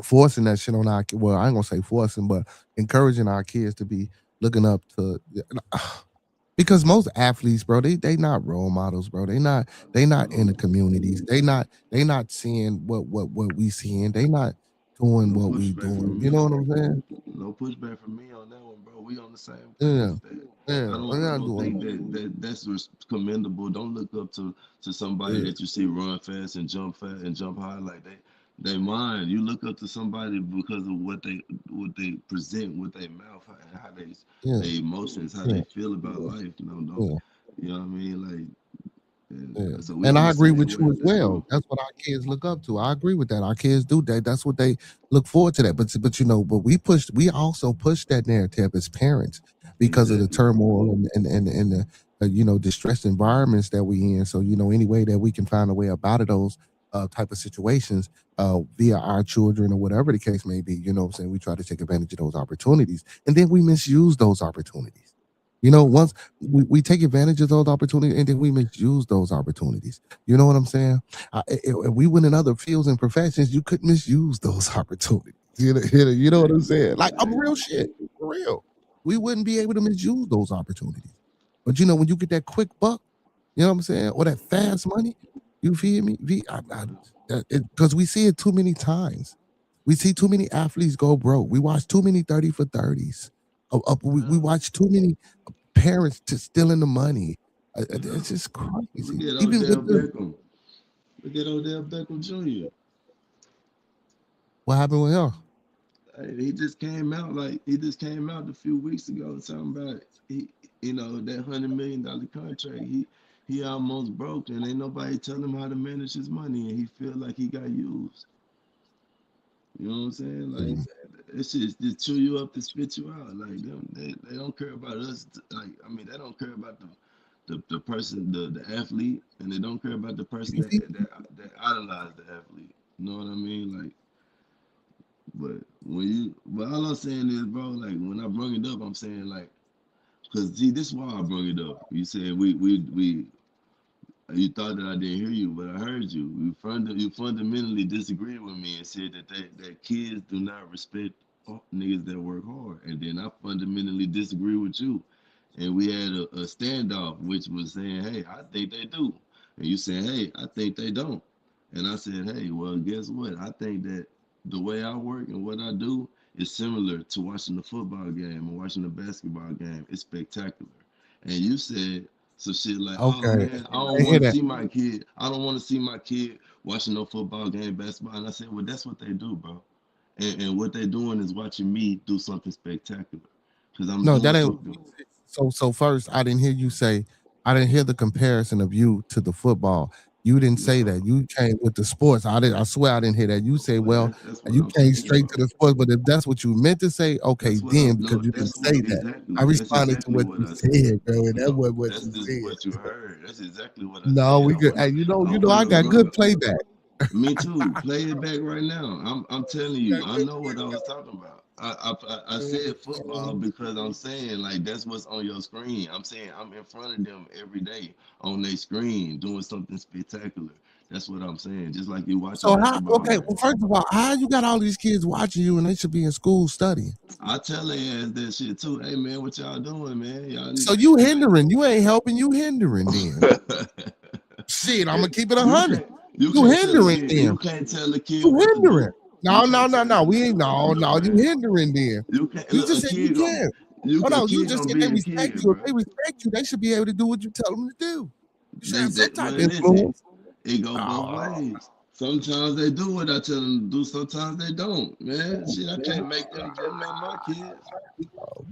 forcing that shit on our. Well, I ain't gonna say forcing, but encouraging our kids to be looking up to. Because most athletes, bro, they not role models, bro. They not in the communities. They not seeing what we seeing. They not doing No what we pushback doing. from You me. know what I'm saying? No pushback from me on that one, bro. We on the same Yeah, page. yeah. They're I not don't doing think that's commendable. Don't look up to somebody it. that you see run fast and jump high like they mind. You look up to somebody because of what they present with their mouth, how Yeah, they emotions, how yeah, they feel about life. Don't yeah. you know what I mean? Like, Yeah. so we And on I the agree same with you wave. as That's well. cool. That's what our kids look up to. I agree with that. Our kids do that. That's what they look forward to that. But but we also push that narrative as parents because of the Exactly. turmoil and the distressed environments that we in. So, any way that we can find a way about those type of situations via our children or whatever the case may be, you know what I'm saying? We try to take advantage of those opportunities and then we misuse those opportunities. Once we take advantage of those opportunities and then we misuse those opportunities. You know what I'm saying? If we went in other fields and professions, you could misuse those opportunities. You know what I'm Exactly. saying? Like, I'm real Exactly. shit, for real. We wouldn't be able to misuse those opportunities. But when you get that quick buck, you know what I'm saying, or that fast money, you feel me? Because we see it too many times. We see too many athletes go broke. We watch too many 30 for 30s. We Yeah. watch too many parents to stealing the money. Yeah. It's just Look crazy. at Even Odell with the Beckham. Look at Odell Beckham Jr. what happened with him? He just came out a few weeks ago talking about that $100 million contract. He almost broke and ain't nobody telling him how to manage his money and he feel like he got used. You know what I'm saying? Like Mm. it's just chew you up to spit you out. Like they don't care about us. Like I mean they don't care about the person the athlete and they don't care about the person You feel that idolize the athlete. You know what I mean? Like But all I'm saying is, bro, like when I bring it up, I'm saying like, cause see, this is why I bring it up. You said we you thought that I didn't hear you, but I heard you. You fundamentally disagreed with me and said that kids do not respect niggas that work hard. And then I fundamentally disagree with you. And we had a standoff, which was saying, hey, I think they do. And you saying, hey, I think they don't. And I said, hey, well, guess what? I think that the way I work and what I do is similar to watching the football game or watching the basketball game. It's spectacular. And you said some shit like, oh Okay, man, I I don't hear want to that. see my kid. I don't want to see my kid watching no football game, basketball. And I said, well, that's what they do, bro. And what they're doing is watching me do something spectacular. Because I'm No, that doing ain't. something. So first, I didn't hear you say. I didn't hear the comparison of you to the football. You didn't say that. You came with the sports. I didn't. I swear I didn't hear that. You say, Well, well, that's what you I'm came saying, straight bro. to the sports. But if that's what you meant to say, okay, That's what then I'm because no. you didn't That's what say that, I exactly. That's responded to exactly what what you I said. said, bro, and that No, was what that's you just said. what you heard. That's exactly what I No, said. we could. Hey, I you know, I wanna got run. good playback. Me too. Play it back right now. I'm telling you. Got I good know what I was talking about. I said football playback. because I'm saying like that's what's on your screen. I'm saying I'm in front of them every day on their screen doing something spectacular. That's what I'm saying. Just like you watch a So how? basketball Okay, game. well, first of all, how you got all these kids watching you and they should be in school studying? I tell their ass that shit too. Hey man, what y'all doing, man? Y'all So you hindering. You ain't helping. You hindering. Then shit, I'm gonna keep it you 100. can't you You can't tell a hindering. kid Then you can't tell a kid you what to hindering. do. You No, no, can't no, tell no. We ain't. No, look no. You man. hindering. Then You can't you look a just said you kid gonna can. you Oh a no, you kid just gonna said they be a respect kid, you. If bro. they respect you, they should be able to do what you tell them to do. You should have some type Well, of listen, influence. it go both Oh, ways. Sometimes they do what I tell them to do. Sometimes they don't. Man, shit, I can't make them ain't my kids.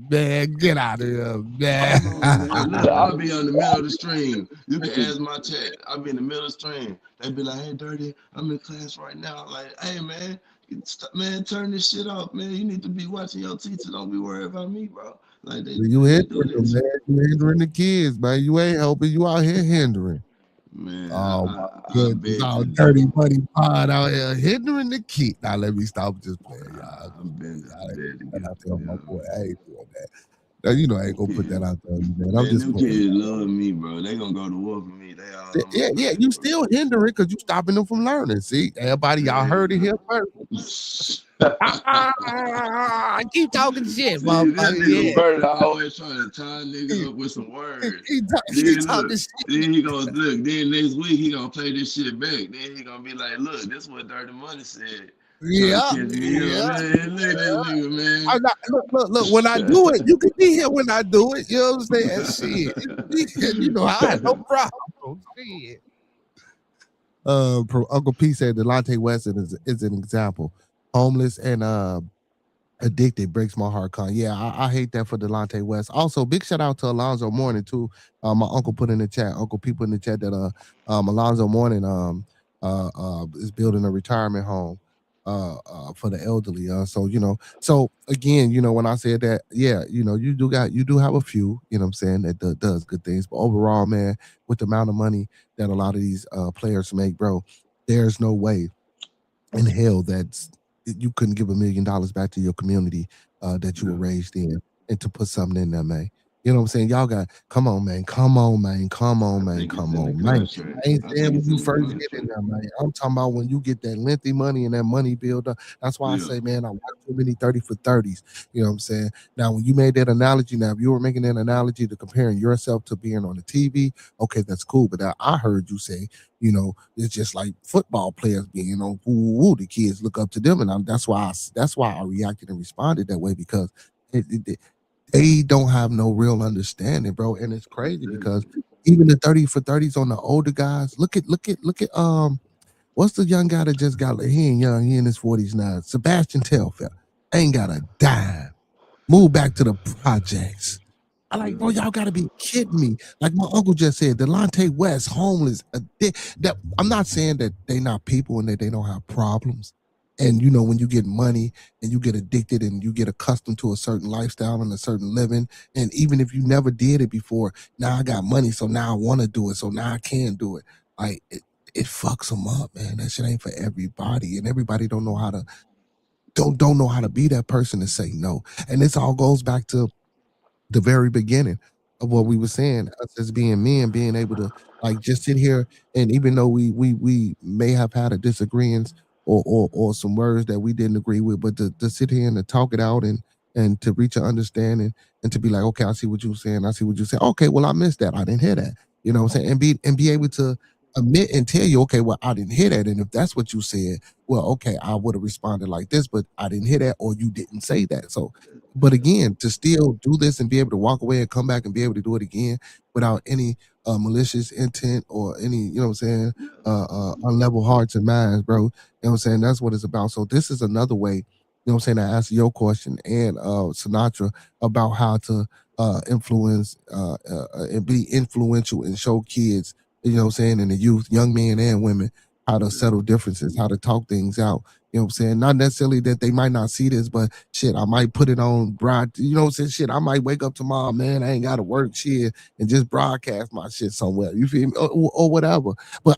man, get out of here, man. Hold on, man. Look, I'll be on the middle of the stream. You can ask my chat. I'll be in the middle of the stream. They be like, hey, Dirty, I'm in class right now. Like, hey, man, man, turn this shit off, man. You need to be watching your teacher. Don't be worried about me, bro. Like, You they do hindering that them, man. shit. You hindering the kids, man. You ain't helping. You out here hindering. Man, Oh my I goodness, beg all to dirty differ. money pod out here hindering the kid. Now let me stop just playing, y'all. I beg to And I differ. tell You my know what boy, I I mean? ain't doing that. Now, you know I Them ain't gonna put that kids, out there, man. I'm man, just them playing. kids love me, bro. They gonna go to war for me. They all on my Yeah, yeah, side, you bro. still hindering because you stopping them from learning. See, everybody, y'all Hey, heard it here bro. first. I keep talking shit, See, this motherfucker. nigga Yeah, Bert always trying to tie a nigga up with some words. keep Then look, talking shit. then he gonna look. Then next week he gonna play this shit back. Then he gonna be like, "Look, this is what Dirty Money said." Trying to Yeah, catch me up, yeah. man. Look at this nigga, I'm not, look. When I do it, you can be here when I do it. You know what I'm saying? Shit, you can be here. You know, I had no problem. Shit. Uncle P said Delonte West is an example. Homeless and addicted breaks my heart. Con, yeah, I hate that for Delonte West. Also, big shout out to Alonzo Mourning too. My uncle put in the chat. Uncle P put in the chat that Alonzo Mourning is building a retirement home for the elderly. So you know, so again, you know, when I said that, yeah, you know, you do have a few, you know what I'm saying, that does good things, but overall, man, with the amount of money that a lot of these players make, bro, there's no way in hell that you couldn't give $1 million back to your community that you were man. raised in and to put something in there, man. You know what I'm saying? Y'all got come on, man. Come on, man. Come on, I man. think it's Come in the on, man. contract. I ain't I saying think when it's you in the first get in contract. there, man. I'm talking about when you get that lengthy money and that money builder. That's why I Yeah, say, man, I watch too many 30 for 30s. You know what I'm saying? Now, when you made that analogy, now if you were making that analogy to comparing yourself to being on the TV, okay, that's cool. But I heard you say, you know, it's just like football players being on woo. The kids look up to them, and that's why I reacted and responded that way because they don't have no real understanding, bro. And it's crazy because exactly. even the 30 for 30s on the older guys. Look at what's the young guy that just got he ain't young, he in his 40s now. Sebastian Telfair ain't got a dime. Move back to the projects. I like, bro, Yeah, y'all gotta be kidding me. Like my uncle just said, Delonte West, homeless. That I'm not saying that they not people and that they don't have problems. And you know, when you get money and you get addicted and you get accustomed to a certain lifestyle and a certain living, and even if you never did it before, now I got money, so now I want to do it, so now I can do it. Like it fucks them up, man. That shit ain't for everybody, and everybody don't know how to don't know how to be that person to say no. And this all goes back to the very beginning of what we were saying, us as being men, being able to like just sit here, and even though we may have had a disagreements or some words that we didn't agree with, but to sit here and to talk it out and to reach an understanding and to be like, okay, I see what you're saying, I see what you're saying. Okay, well, I missed that. I didn't hear that. You know what I'm saying? And be able to admit and tell you, okay, well, I didn't hear that. And if that's what you said, well, okay, I would have responded like this, but I didn't hear that, or you didn't say that. So but again, to still do this and be able to walk away and come back and be able to do it again without any malicious intent or any, you know what I'm saying, unlevel hearts and minds, bro. You know what I'm saying? That's what it's about. So this is another way, you know what I'm saying, to answer your question and Sinatra about how to influence and be influential and show kids, you know what I'm saying, and the youth, young men and women, how to settle differences, how to talk things out. You know what I'm saying? Not necessarily that they might not see this, but shit, I might put it on broad. You know what I'm saying? Shit, I might wake up tomorrow, man. I ain't got to work shit and just broadcast my shit somewhere. You feel me? Or whatever. But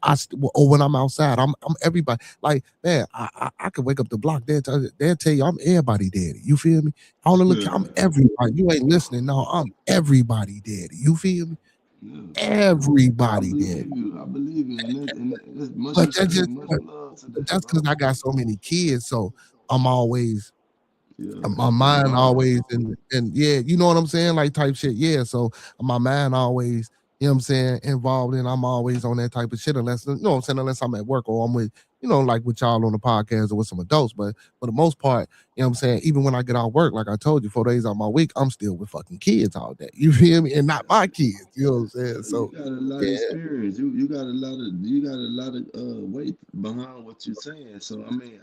or when I'm outside, I'm everybody. Like, man, I could wake up the block. They'll tell you I'm everybody daddy. You feel me? All the look, I'm everybody. You ain't listening. No, I'm everybody daddy. You feel me? Yeah. Everybody daddy. I believe you, and that's much But that's respect, just much love to that, that's because bro. I got so many kids. So I'm always Yeah, my mind involved. always and yeah, you know what I'm saying? Like type shit. Yeah. So my mind always, you know what I'm saying, involved in I'm always on that type of shit unless you know what I'm saying, unless I'm at work or I'm with, you know, like with y'all on the podcast or with some adults. But for the most part, you know what I'm saying, even when I get out work, like I told you, 4 days out of my week, I'm still with fucking kids all day. You feel me? And not my kids. You know what I'm saying? You So got a lot of yeah, experience. You got a lot of weight behind what you're saying. So I mean,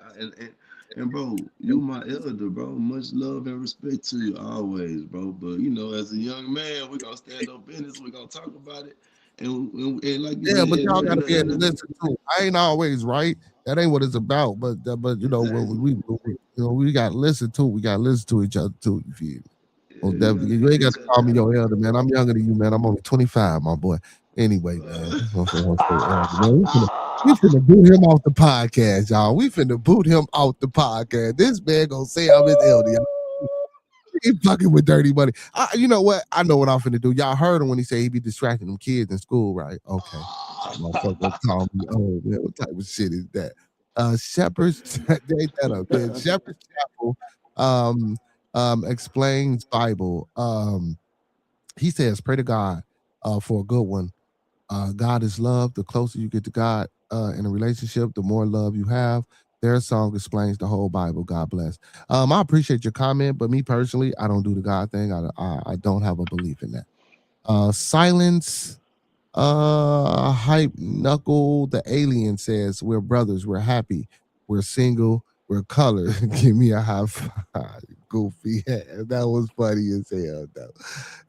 and bro, you my elder, bro. Much love and respect to you always, bro. But you know, as a young man, we gonna stand up business. We gonna talk about it, and like you yeah, said, but y'all gotta be able to listen too. I ain't always right. That ain't what it's about. But you know, when exactly. you know, we got to listen too. We got to listen to each other too. You feel me? Yeah, Most you gotta definitely. You hear ain't got each to other call me your elder, man. I'm younger than you, man. I'm only 25, my boy. Anyway, man, out. this motherfucker wants to say elder, man. We finna boot him off the podcast, y'all. We finna boot him out the podcast. This man gonna say I'm his elder, y'all. He fucking with dirty money. You know what? I know what I'm finna do. Y'all heard him when he said he be distracting them kids in school, right? Okay. Motherfucker call me old, man. What type of shit is that? Shepherd's ain't that up, man. Shepherd's Chapel um explains Bible. He says, pray to God for a good one. God is love. The closer you get to God in a relationship, the more love you have. Their song explains the whole Bible. God bless. I appreciate your comment, but me personally, I don't do the God thing. I don't have a belief in that. Silence. Hype Knuckle the Alien says, we're brothers. We're happy. We're single. We're colored. Give me a high five. Goofy. That was funny as hell. That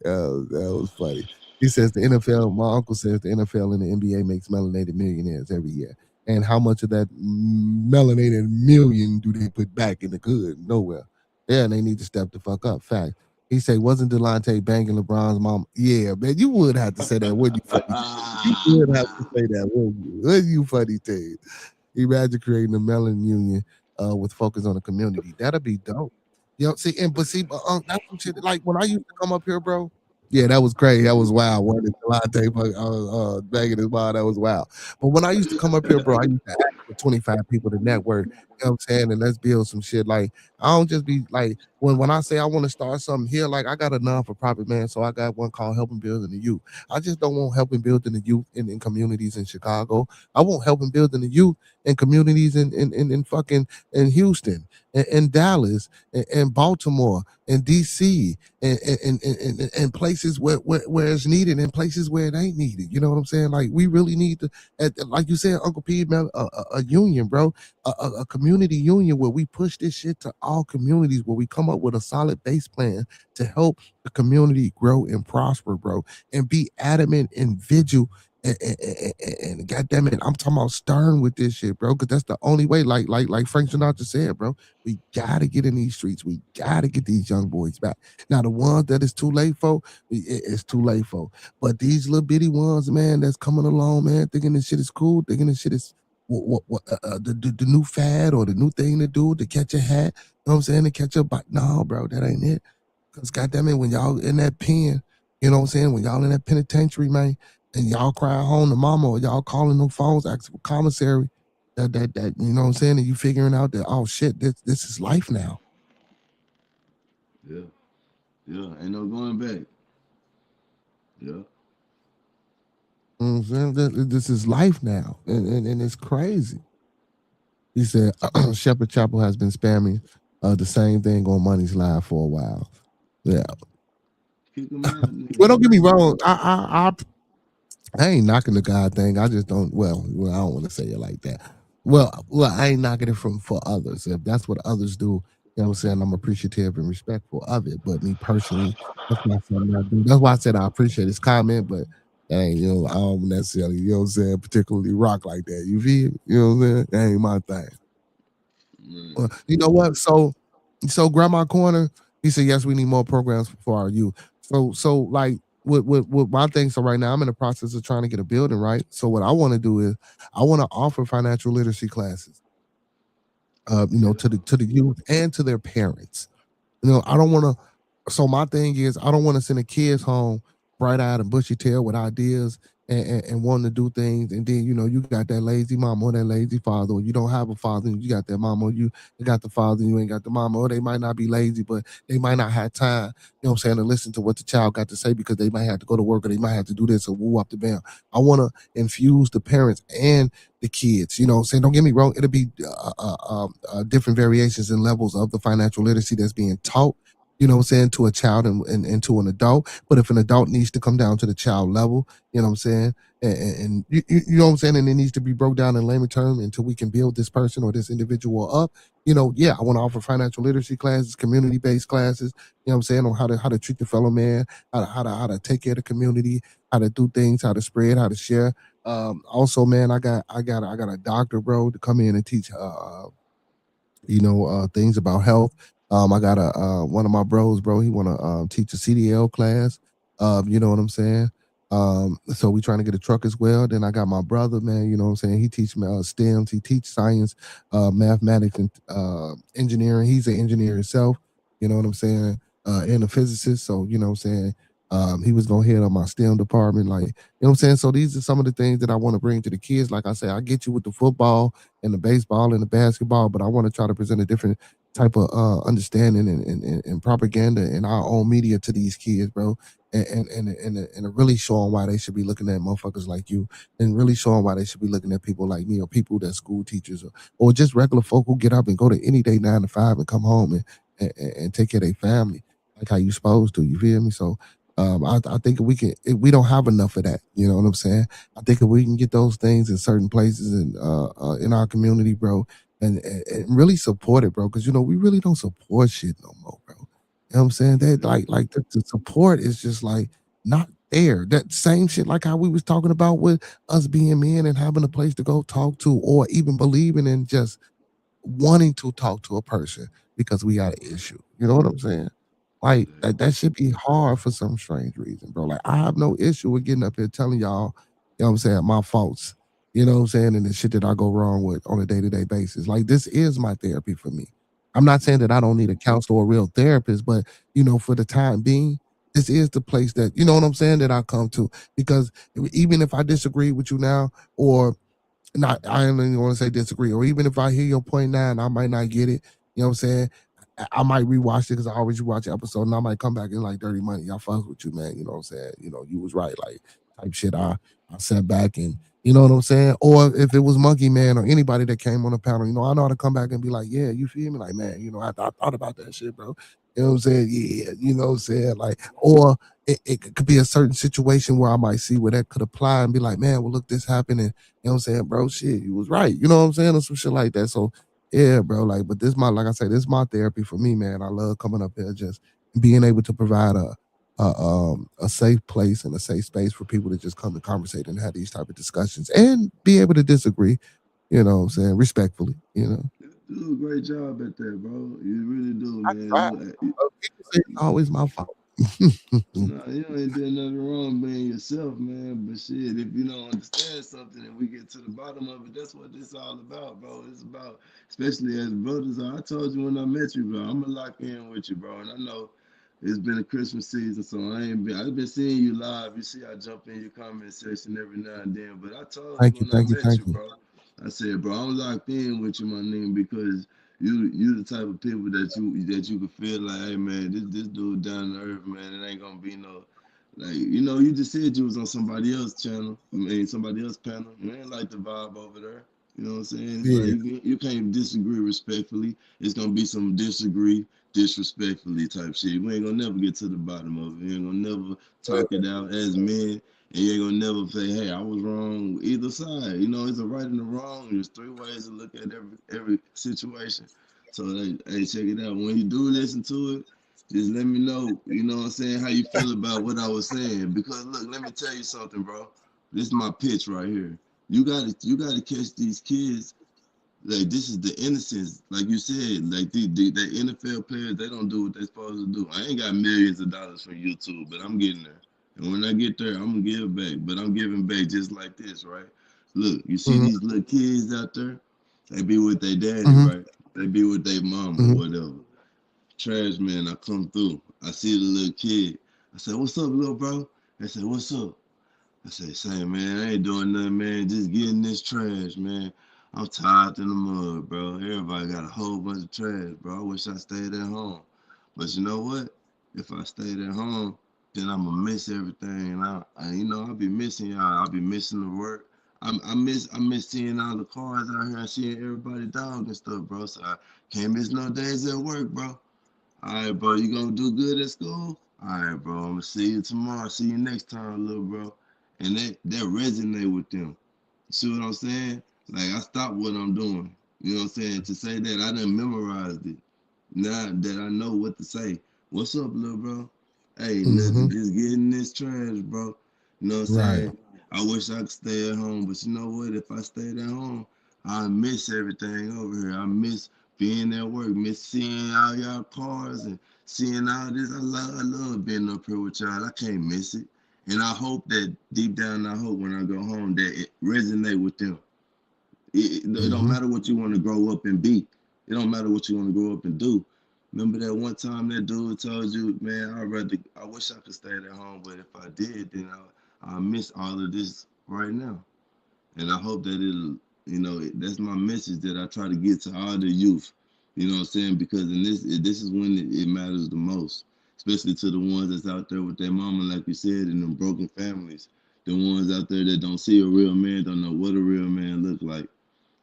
was funny. He says the NFL, my uncle says the NFL and the NBA makes melanated millionaires every year. And how much of that melanated million do they put back in the good? Nowhere. Yeah, and they need to step the fuck up. Fact. He said, wasn't Delonte banging LeBron's mom? Yeah, man, you would have to say that, wouldn't you, funny? You would have to say that, wouldn't you? Wouldn't you, funny thing? Imagine creating a melon union with focus on the community. That'd be dope. You know, see, that's some shit. Like when I used to come up here, bro. Yeah, that was crazy. That was wild. When Delonte banging his mom, that was wild. But when I used to come up here, bro, I used to ask for 25 people to network. You know what I'm saying? And let's build some shit. Like I don't just be like when I say I want to start something here, like I got a non-for-profit, man. So I got one called Helping Build in the Youth. I just don't want helping build in the youth in communities in Chicago. I want helping build in the youth in communities in fucking in Houston and Dallas and Baltimore and DC and places where it's needed and places where it ain't needed. You know what I'm saying? Like we really need to, like you said, Uncle P, man, a union, bro, a community union where we push this shit to all communities, where we come up with a solid base plan to help the community grow and prosper, bro, and be adamant and vigil and goddamn it, I'm talking about stern with this shit, bro, because that's the only way. Like Frank Sinatra said, bro, we gotta get in these streets. We gotta get these young boys back. Now the ones that it's too late for, it's too late for. But these little bitty ones, man, that's coming along, man, thinking this shit is cool, thinking this shit is the new fad or the new thing to do to catch a hat. You know what I'm saying? To catch a bite. No, bro, that ain't it. Cause goddamn it, when y'all in that pen, you know what I'm saying? When y'all in that penitentiary, man, and y'all crying home to mama or y'all calling them phones, asking for commissary, that you know what I'm saying? And you figuring out that, oh shit, this is life now. Yeah. Yeah. Ain't no going back. Yeah. You know what I'm saying? This is life now. And it's crazy. He said Shepherd Chapel has been spamming the same thing on Money's Live for a while. Yeah. Kick him out, nigga. Well, don't get me wrong. I ain't knocking the God thing. I just don't. Well, I don't want to say it like that. Well, I ain't knocking it for others. If that's what others do, you know what I'm saying, I'm appreciative and respectful of it. But me personally, that's not something I do. That's why I said I appreciate his comment, but that ain't, you know, I don't necessarily, you know what I'm saying, particularly rock like that. You feel? You know what I'm saying? That ain't my thing. Man. You know what? So Grandma Corner, he said, yes, we need more programs for our youth. So like with my thing. So right now I'm in the process of trying to get a building, right? So what I want to do is I want to offer financial literacy classes, you know, to the youth and to their parents. You know, I don't want to. So my thing is, I don't want to send the kids home bright eyed and bushy tailed with ideas and wanting to do things, and then you know you got that lazy mama or that lazy father, or you don't have a father and you got that mama, or you got the father and you ain't got the mama, or they might not be lazy, but they might not have time. You know what I'm saying, to listen to what the child got to say because they might have to go to work or they might have to do this or woo up the bam. I want to infuse the parents and the kids. You know what I'm saying? Don't get me wrong, it'll be different variations and levels of the financial literacy that's being taught, you know what I'm saying, to a child and to an adult. But if an adult needs to come down to the child level, you know what I'm saying, and you know what I'm saying, and it needs to be broke down in layman terms until we can build this person or this individual up, you know, yeah, I want to offer financial literacy classes, community-based classes, you know what I'm saying, on how to treat the fellow man, how to take care of the community, how to do things, how to spread, how to share. Also, man, I got a doctor, bro, to come in and teach you know, things about health. I got a one of my bros, bro. He want to teach a CDL class. You know what I'm saying? So we trying to get a truck as well. Then I got my brother, man. You know what I'm saying? He teach me STEMs. He teach science, mathematics, and engineering. He's an engineer himself. You know what I'm saying? And a physicist. So you know what I'm saying? He was gonna head up my STEM department, like, you know what I'm saying. So these are some of the things that I want to bring to the kids. Like I say, I get you with the football and the baseball and the basketball, but I want to try to present a different type of understanding and propaganda in our own media to these kids, bro. And really show them why they should be looking at motherfuckers like you, and really show them why they should be looking at people like me, or people that school teachers, or just regular folk who get up and go to any day 9 to 5 and come home and take care of their family like how you supposed to. You feel me? So I think we don't have enough of that. You know what I'm saying? I think if we can get those things in certain places and in our community, bro, and really support it, bro, because you know we really don't support shit no more, bro. You know what I'm saying? That like the support is just like not there. That same shit like how we was talking about with us being men and having a place to go talk to, or even believing in just wanting to talk to a person because we got an issue. You know what I'm saying? Like that should be hard for some strange reason, bro. Like I have no issue with getting up here telling y'all, you know what I'm saying, my faults. You know what I'm saying, and the shit that I go wrong with on a day-to-day basis. Like this is my therapy for me. I'm not saying that I don't need a counselor or a real therapist, but you know, for the time being, this is the place that, you know what I'm saying, that I come to. Because even if I disagree with you now, or not, I don't even want to say disagree, or even if I hear your point now and I might not get it, you know what I'm saying, I might rewatch it because I always rewatch the episode, and I might come back and like Dirty Money, I fuck with you, man. You know what I'm saying? You know, you was right, like type shit. I sat back and, you know what I'm saying? Or if it was Monkey Man or anybody that came on the panel, you know, I know how to come back and be like, yeah, you feel me? Like, man, you know, I thought about that shit, bro. You know what I'm saying? Yeah, you know what I'm saying? Like, or it could be a certain situation where I might see where that could apply and be like, man, well, look, this happened, and you know what I'm saying, bro, shit, you was right. You know what I'm saying? Or some shit like that. So yeah, bro, like, but this my, like I say, this is my therapy for me, man. I love coming up here, just being able to provide a safe place and a safe space for people to just come and conversate and have these type of discussions and be able to disagree, you know what I'm saying, respectfully, you know. You do a great job at that, bro. You really do, I try. man. People say it's always my fault. No, you ain't doing nothing wrong being yourself, man. But shit, if you don't understand something and we get to the bottom of it, that's what this all about, bro. It's about, especially as brothers. I told you when I met you, bro. I'm gonna lock in with you, bro. And I know it's been a Christmas season, so I've been seeing you live. You see, I jump in your comment section every now and then. But I told you Thank you, when I thank you, met thank you, you. bro. I said, bro, I'm locked in with you, my nigga, because you the type of people that you could feel like, hey man, this dude down to earth, man. It ain't gonna be no like, you just said you was on somebody else's channel, I mean somebody else's panel. You ain't like the vibe over there. You know what I'm saying? It's like Yeah. you can't disagree respectfully. It's gonna be some disagree disrespectfully type shit. We ain't gonna never get to the bottom of it. We ain't gonna never talk it out as men. And you ain't gonna never say, hey, I was wrong either side. It's a right and a wrong. There's three ways to look at every situation. So hey, check it out. When you do listen to it, just let me know, what I'm saying, how you feel about what I was saying. Because look, let me tell you something, bro. This is my pitch right here. You gotta catch these kids. Like, this is the innocence, like you said. Like the NFL players, they don't do what they're supposed to do. I ain't got millions of dollars from YouTube, but I'm getting there. And when I get there, I'm gonna give back. But I'm giving back just like this, right? Look, you see Hmm. these little kids out there. They be with their daddy, Hmm. right? They be with their mom or Hmm. whatever. Trash man, I come through. I see the little kid. I said, "What's up, little bro?" They said, "What's up?" I said, "Say, man, I ain't doing nothing, man. Just getting this trash, man. I'm tired in the mud, bro. Everybody got a whole bunch of trash, bro. I wish I stayed at home. But you know what? If I stayed at home, then I'm gonna miss everything. And I'll be missing y'all. I'll be missing the work. I miss seeing all the cars out here and seeing everybody dog and stuff, bro. So I can't miss no days at work, bro. All right, bro. You gonna do good at school? All right, bro. I'm gonna see you tomorrow. See you next time, little bro." And that resonate with them. See what I'm saying? Like, I stopped what I'm doing. You know what I'm saying? To say that I done memorized it. Now that I know what to say. What's up, little bro? Hey, Hmm. nothing. Just getting this trash, bro. You know what I'm Right. saying? I wish I could stay at home, but you know what? If I stayed at home, I miss everything over here. I miss being at work, miss seeing all y'all cars and seeing all this. I love being up here with y'all. I can't miss it. And I hope that deep down, I hope when I go home that it resonate with them. It don't Hmm. matter what you want to grow up and be. It don't matter what you want to grow up and do. Remember that one time that dude told you, man, I wish I could stay at home, but if I did, then I miss all of this right now. And I hope that that's my message that I try to get to all the youth. You know what I'm saying? Because this is when it matters the most, especially to the ones that's out there with their mama, like you said, in them broken families. The ones out there that don't see a real man, don't know what a real man look like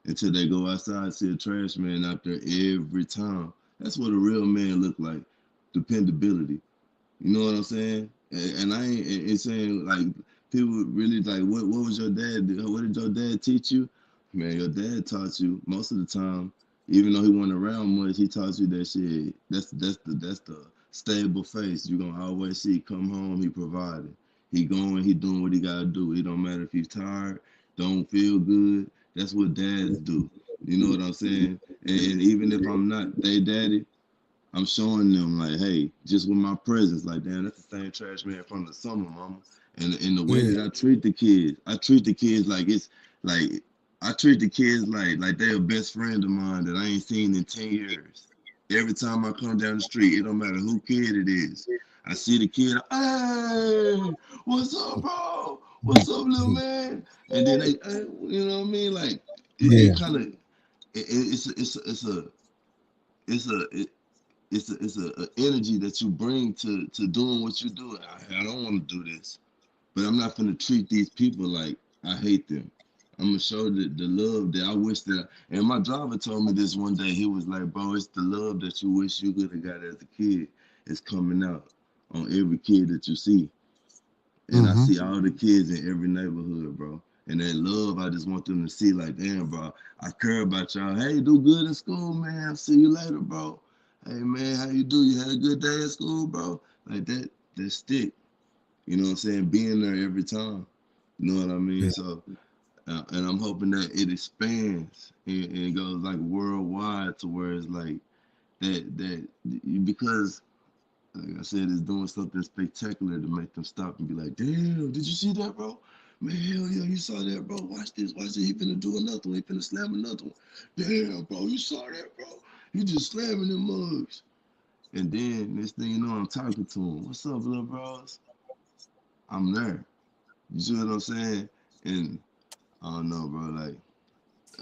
until they go outside, see a trash man out there every time. That's what a real man look like. Dependability. You know what I'm saying? And I ain't saying like people really like what was your dad do? What did your dad teach you? Man, your dad taught you most of the time, even though he wasn't around much, he taught you that shit. That's the stable face. You're gonna always see come home, he provided. He going, he doing what he gotta do. It don't matter if he's tired, don't feel good. That's what dads do. You know what I'm saying? And even if I'm not their daddy, I'm showing them like, hey, just with my presence, like, damn, that's the same trash man from the summer, mama. And in the way Yeah. that I treat the kids like it's like I treat the kids like they're a best friend of mine that I ain't seen in 10 years. Every time I come down the street, it don't matter who kid it is. I see the kid, hey, what's up, bro? What's up, little man? And then hey, you know what I mean? Like Yeah. it kind of it's a it, it's a energy that you bring to doing what you do. I don't want to do this, but I'm not gonna treat these people like I hate them. I'm gonna show the love that I wish that. And my driver told me this one day. He was like, "Bro, it's the love that you wish you could have got as a kid. It's coming out on every kid that you see." And I Hmm. see all the kids in every neighborhood, bro. And that love, I just want them to see, like, damn, bro, I care about y'all. Hey, do good in school, man. See you later, bro. Hey, man, how you do? You had a good day at school, bro? Like that stick. You know what I'm saying? Being there every time. You know what I mean? Yeah. So, and I'm hoping that it expands and goes like worldwide to where it's like that because like I said, is doing something spectacular to make them stop and be like, damn, did you see that, bro? Man, hell yeah, you saw that, bro. Watch this. He finna do another one. He finna slam another one. Damn, bro, you saw that, bro. You just slamming them mugs. And then next thing you know, I'm talking to him. What's up, little bros? I'm there. You see what I'm saying? And I don't know, bro. Like,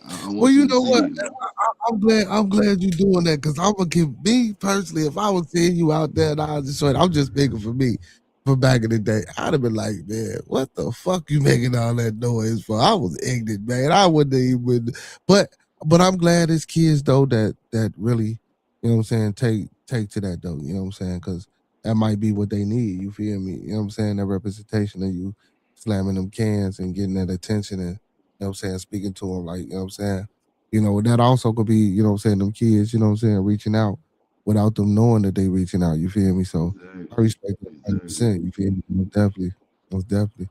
I Well, want you you to know see what? it. I'm glad you're doing that because I'm gonna give me personally. If I was seeing you out there and I was just showing, I'm just thinking for me, from back in the day, I'd have been like, man, what the fuck you making all that noise for? I was ignorant, man. I wouldn't even. But but I'm glad it's kids though that really, you know what I'm saying, take to that though. You know what I'm saying? Because that might be what they need. You feel me? You know what I'm saying? That representation of you slamming them cans and getting that attention and, you know what I'm saying, speaking to them like, you know what I'm saying. You know, that also could be, you know what I'm saying, them kids, you know what I'm saying, reaching out without them knowing that they reaching out. You feel me? So I Exactly. respect that Exactly. 100%. You feel me? Most definitely. Most definitely.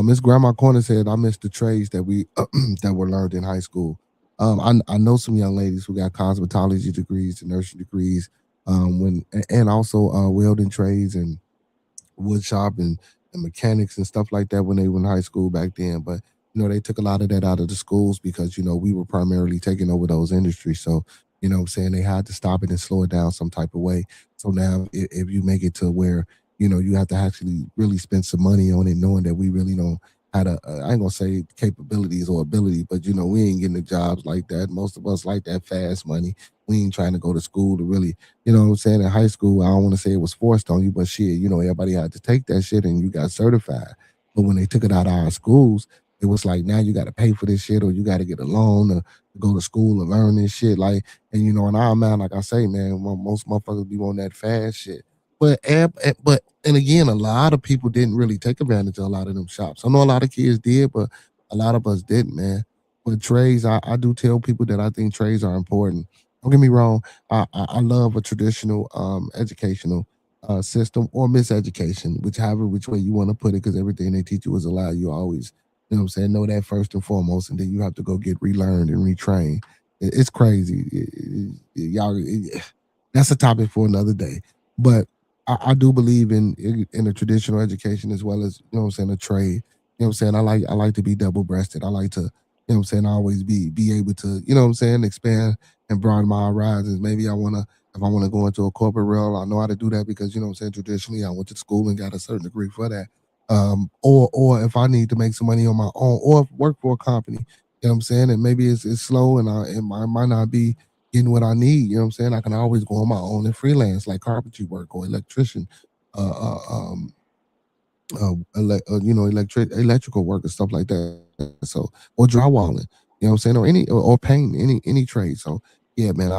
Miss Grandma Corner said, I missed the trades that we that were learned in high school. I know some young ladies who got cosmetology degrees and nursing degrees, and also welding trades and wood shop and mechanics and stuff like that when they were in high school back then. But you know, they took a lot of that out of the schools because, you know, we were primarily taking over those industries. So, you know what I'm saying, they had to stop it and slow it down some type of way. So now if you make it to where, you know, you have to actually really spend some money on it, knowing that we really don't had I ain't gonna say capabilities or ability, but you know, we ain't getting the jobs like that. Most of us like that fast money. We ain't trying to go to school to really, you know what I'm saying? In high school, I don't want to say it was forced on you, but shit, you know, everybody had to take that shit and you got certified. But when they took it out of our schools, it was like now you got to pay for this shit or you got to get a loan to go to school and learn this shit. Like, and you know, in our mind, like I say, man, most motherfuckers be on that fast shit. But again, a lot of people didn't really take advantage of a lot of them shops. I know a lot of kids did, but a lot of us didn't, man. But trades, I do tell people that I think trades are important. Don't get me wrong. I love a traditional educational system or miseducation, which way you want to put it, because everything they teach you is a lie. You always, you know what I'm saying, know that first and foremost, and then you have to go get relearned and retrained. It's crazy. That's a topic for another day. But I do believe in a traditional education as well as, you know what I'm saying, a trade. You know what I'm saying? I like to be double breasted. I like to, you know what I'm saying, always be able to, you know what I'm saying, expand and broaden my horizons. Maybe if I want to go into a corporate role, I know how to do that because, you know what I'm saying, traditionally I went to school and got a certain degree for that. Or if I need to make some money on my own or work for a company, you know what I'm saying, and maybe it's slow and I might not be getting what I need, you know what I'm saying, I can always go on my own and freelance like carpentry work or electrician, uh, uh, um, you know, electrical work and stuff like that. So, or drywalling, you know what I'm saying, or or painting, any trade. So, yeah, man, I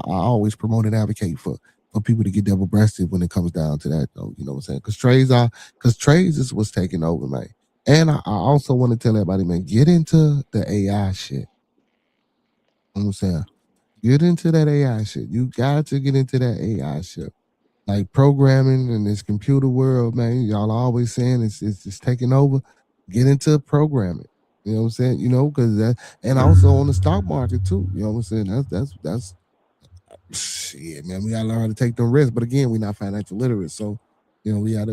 always promote and advocate for people to get double breasted when it comes down to that, though. You know what I'm saying? Because trades is what's taking over, man. And I also want to tell everybody, man, get into the AI shit. You know what I'm saying? Get into that AI shit. You got to get into that AI shit, like programming in this computer world, man. Y'all are always saying it's taking over. Get into programming. You know what I'm saying? You know, because that, and also on the stock market too. You know what I'm saying? That's shit, man. We gotta learn how to take them risks. But again, we're not financial literate, so you know we gotta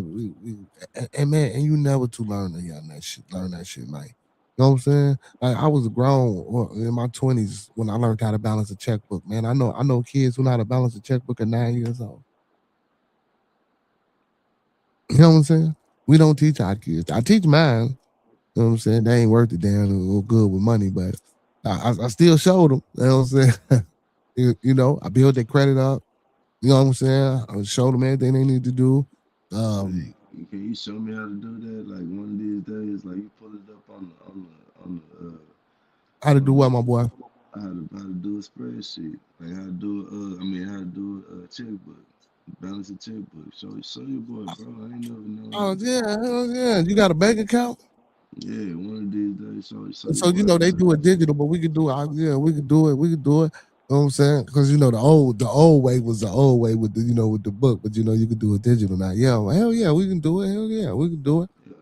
and man, and you never too learn to learn that shit, man. You know what I'm saying? Like I was grown in my 20s when I learned how to balance a checkbook. Man, I know kids who know how to balance a checkbook at 9 years old. You know what I'm saying? We don't teach our kids. I teach mine. You know what I'm saying? They ain't worth the damn good with money, but I still showed them. You know what I'm saying? you know, I build their credit up. You know what I'm saying? I showed them everything they need to do. Like, can you show me how to do that? Like one of these days, like you pull it up How to do on the what, my boy? how to do a spreadsheet, like how to do how to do a checkbook, balance a checkbook. Show your boy, bro. I ain't never know how Oh to do yeah, that. hell yeah. You got a bank account? Yeah, one of these days, show your So you boy, know they bro. do it digital, but we could do it. Yeah, we could do it. We could do it. You know what I'm saying? Because you know the old way was the old way with the, you know, with the book, but you know you could do it digital now. Yeah, well, hell yeah, we can do it. Hell yeah, we can do it. Yeah,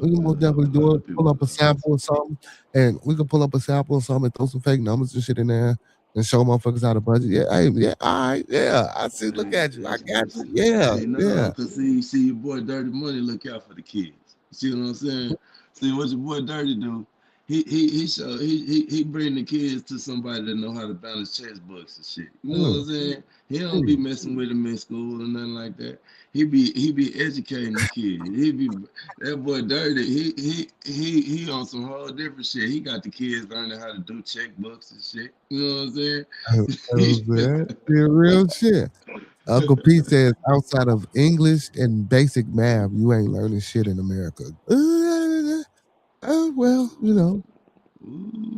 We can most that'll help definitely a lot do it. of people Pull up a out. sample or something, and we can pull up a sample or something and throw some fake numbers and shit in there. and show motherfuckers how to budget. Yeah, hey, yeah, all right, yeah. I see. Look at you. I got you. Yeah, See, no, yeah. cause see your boy Dirty Money look out for the kids. See what I'm saying? See what your boy Dirty do? He bring the kids to somebody that know how to balance checkbooks and shit. You know what I'm saying? He don't be messing with them in school or nothing like that. He be educating the kid. He be that boy Dirty. He on some whole different shit. He got the kids learning how to do checkbooks and shit. You know what I'm saying? Yeah, real shit. Uncle Pete says outside of English and basic math, you ain't learning shit in America. Well, you know,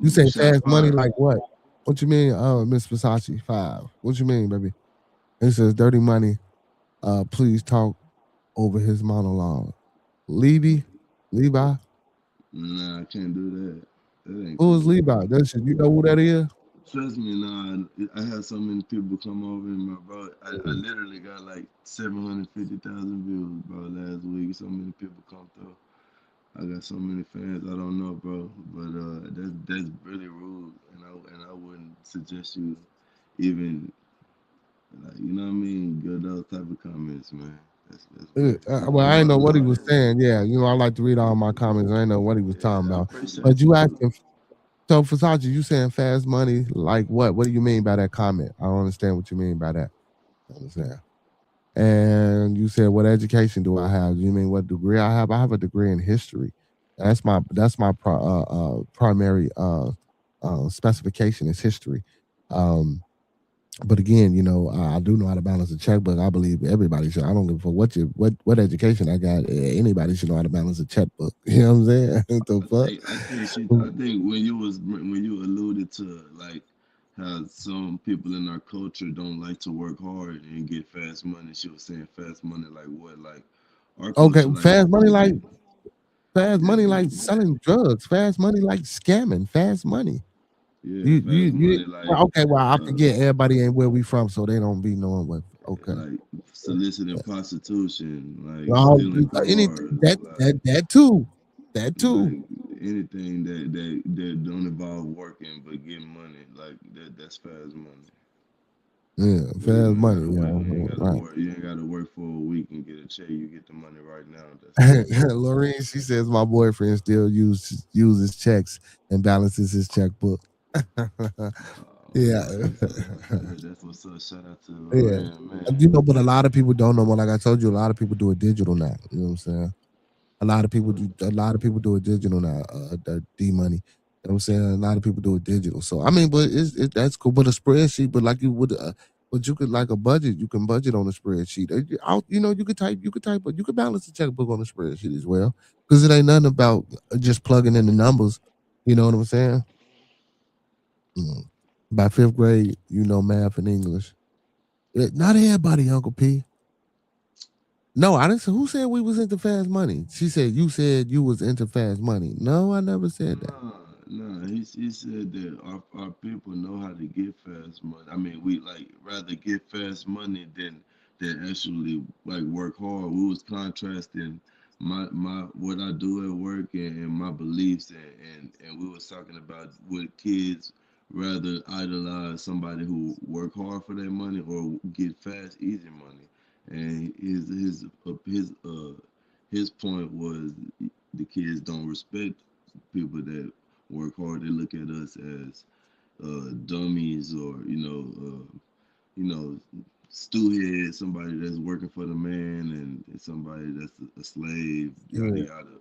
you Ooh, say shot fast money fired. like what? What you mean, Miss Versace 5? What you mean, baby? It says dirty money. Please talk over his monologue. Levi? Levi? Nah, I can't do that. That ain't Who is cool, Levi? bro. That shit, you know who that is? Trust me, nah. I had so many people come over and my bro. I literally got like 750,000 views, bro, last week. So many people come through. I got so many fans. I don't know, bro, but that's really rude, and I wouldn't suggest you even like you know what I mean. Good those type of comments, man. That's weird. Well, I I'm didn't know about what he to. was saying. Yeah, you know, I like to read all my comments. I didn't know what he was talking Yeah, I about. But appreciate you you. asking, so Versace, you saying fast money? Like what? What do you mean by that comment? I don't understand what you mean by that. I understand. And you said, what education do I have? You mean what degree I have? I have a degree in history. That's my primary specification is history. Um, but again, you know, I do know how to balance a checkbook. I believe everybody should. I don't give a fuck what education I got. Anybody should know how to balance a checkbook. You know what I'm saying? What the fuck? I think when you alluded to like how some people in our culture don't like to work hard and get fast money. She was saying fast money like what? Like our Okay, culture like fast yeah, money like selling drugs. Fast money like scamming. Fast money. yeah, You fast money well, like okay, well, I uh forget everybody ain't where we from, so they don't be knowing what okay. like soliciting prostitution, like Well, stealing anything cars, that too. That too. like anything that don't involve working but getting money, like that's fast money. Yeah, But you fast ain't money, gotta you work. You ain't know. gotta Right. work. You ain't gotta work for a week and get a check. You get the money right now. That's fast money. Lorraine, she says my boyfriend still uses checks and balances his checkbook. Yeah. That's what's up. Shout out to Yeah. Lorian, man. You know, but a lot of people don't know. Like I told you, a lot of people do it digital now. You know what I'm saying? A lot of people do it digital now, the D money. You know what I'm saying? A lot of people do it digital. So I mean, but that's cool. But a spreadsheet, but like you would but you could like a budget, you can budget on a spreadsheet. You know, you could balance the checkbook on a spreadsheet as well. Because it ain't nothing about just plugging in the numbers. You know what I'm saying? Mm. By fifth grade, you know math and English. Not everybody, Uncle P. No, I didn't say who said we was into fast money. She said you said you was into fast money. No, I never said that. No. He said that our people know how to get fast money. I mean, we like rather get fast money than actually like work hard. We was contrasting my what I do at work and my beliefs and we was talking about what kids rather idolize somebody who work hard for their money or get fast easy money. And his point was the kids don't respect people that work hard. They look at us as dummies or you know stew head, somebody that's working for the man and somebody that's a slave, yada Yeah. yada,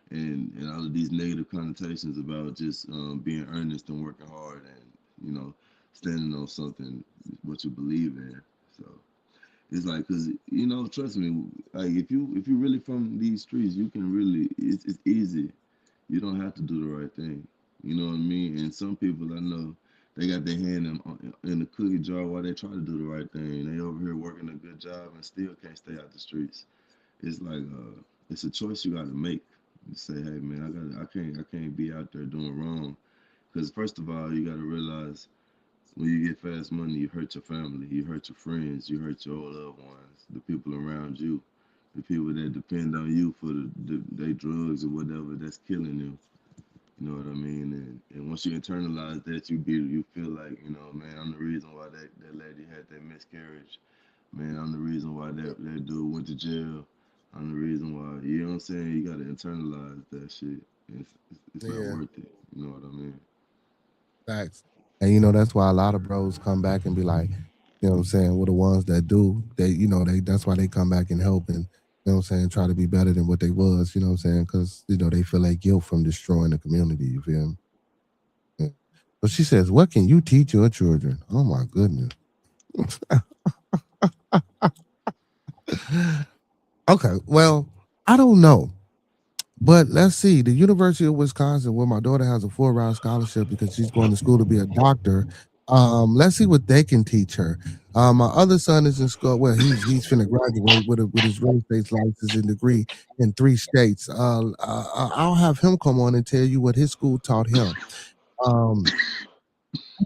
and all of these negative connotations about just being earnest and working hard and standing on something what you believe in. So it's like, cause trust me, like if you really from these streets, you can really it's easy. You don't have to do the right thing. You know what I mean? And some people I know, they got their hand in the cookie jar while they try to do the right thing. They over here working a good job and still can't stay out the streets. It's like it's a choice you got to make. You say, hey man, I can't be out there doing wrong. Because first of all, you got to realize when you get fast money, you hurt your family, you hurt your friends, you hurt your loved ones, the people around you, the people that depend on you for their drugs or whatever that's killing them. You know what I mean? And once you internalize that, you feel like, man, I'm the reason why that lady had that miscarriage. Man, I'm the reason why that dude went to jail. I'm the reason why. You know what I'm saying? You gotta internalize that shit. It's not Yeah, worth it. You know what I mean? facts. And that's why a lot of bros come back and be like, what I'm saying, well, the ones that do, they that's why they come back and help and what I'm saying, try to be better than what they was, what I'm saying, because they feel like guilt from destroying the community. You feel me? Yeah. So she says, what can you teach your children? Oh my goodness. Okay, well, I don't know. But let's see, the University of Wisconsin, where my daughter has a full-ride scholarship because she's going to school to be a doctor. Let's see what they can teach her. My other son is in school. Well, he's finna graduate with his real estate license and degree in 3 states. I'll have him come on and tell you what his school taught him. Um,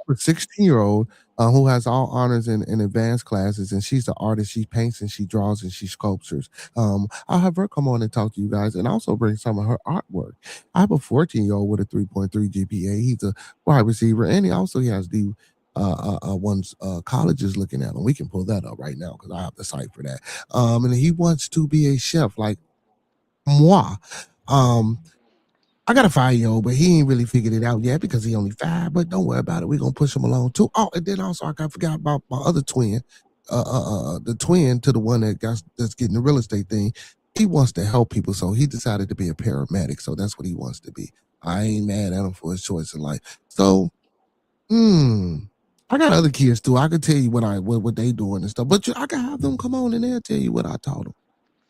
a 16-year-old who has all honors in advanced classes, and she's the artist. She paints and she draws and she sculptures. I'll have her come on and talk to you guys and also bring some of her artwork. I have a 14-year-old with a 3.3 GPA. He's a wide receiver, and he has the one's college is looking at him. We can pull that up right now because I have the site for that. And he wants to be a chef like moi. Um, I got a 5-year-old, but he ain't really figured it out yet because he only 5. But don't worry about it. We're gonna push him along too. Oh, and then also I forgot about my other twin, the twin to the one that's getting the real estate thing. He wants to help people, so he decided to be a paramedic. So that's what he wants to be. I ain't mad at him for his choice in life. So, I got other kids too. I could tell you what they doing and stuff, but I can have them come on and they'll tell you what I taught them.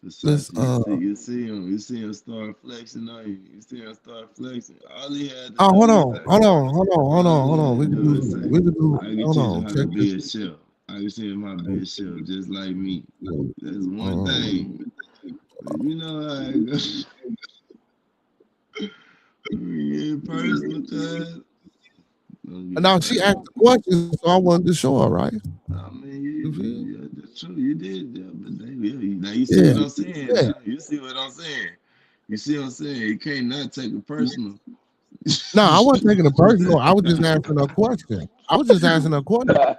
Let's Versace, you see him start flexing on you. You see him start flexing. All he had to Oh, do hold was on, say, hold on, hold on, hold all on, he hold on. had We to can do do, is say, we can do. I can Hold teach him on, how to check be a this. chef. I can teach him how to be a chef just like me. That's one Um, thing. But you know how it goes. We get personal, cuz. Don't get Now she asked personal. the question, so I wanted to show her, right? I mean, You feel? yeah, that's true. You did, yeah, but now you see Yeah, what I'm saying. yeah. Now you see what I'm saying. You see what I'm saying. You can't not take it personal. No, I wasn't taking it personal. I was just asking her a question. I was just asking her a question I'm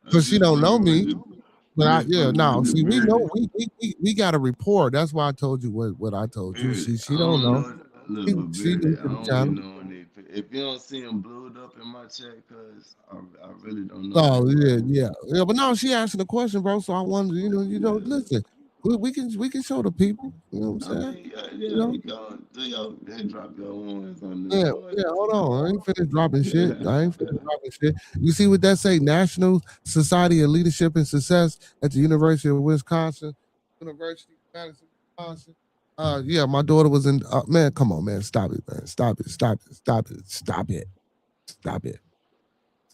because she just don't know fucking with me. you. But I'm just yeah, fucking no. with you, See, we know Birdie. we got a rapport. That's why I told you what I told you. Birdie. She I don't don't know. know. Look, She, but she Birdie, new I to the don't be channel. knowing if you don't see him blowed up in my chat, cause I really don't know that, Oh bro. yeah. But no, she asked the question, bro. So I wanted, Yeah. listen, we can show the people. You know what I I'm saying? mean, yeah, You yeah, know? you go do your, then drop your ones on there. Yeah, Go yeah. ahead, Hold talk on, I ain't finished dropping shit. I ain't finished about dropping shit. You see what that say? National Society of Leadership and Success at the University of Wisconsin, University of Madison, Wisconsin. Yeah, my daughter was in. Man, come on, man, stop it, man, stop it, stop it, stop it, stop it, stop it,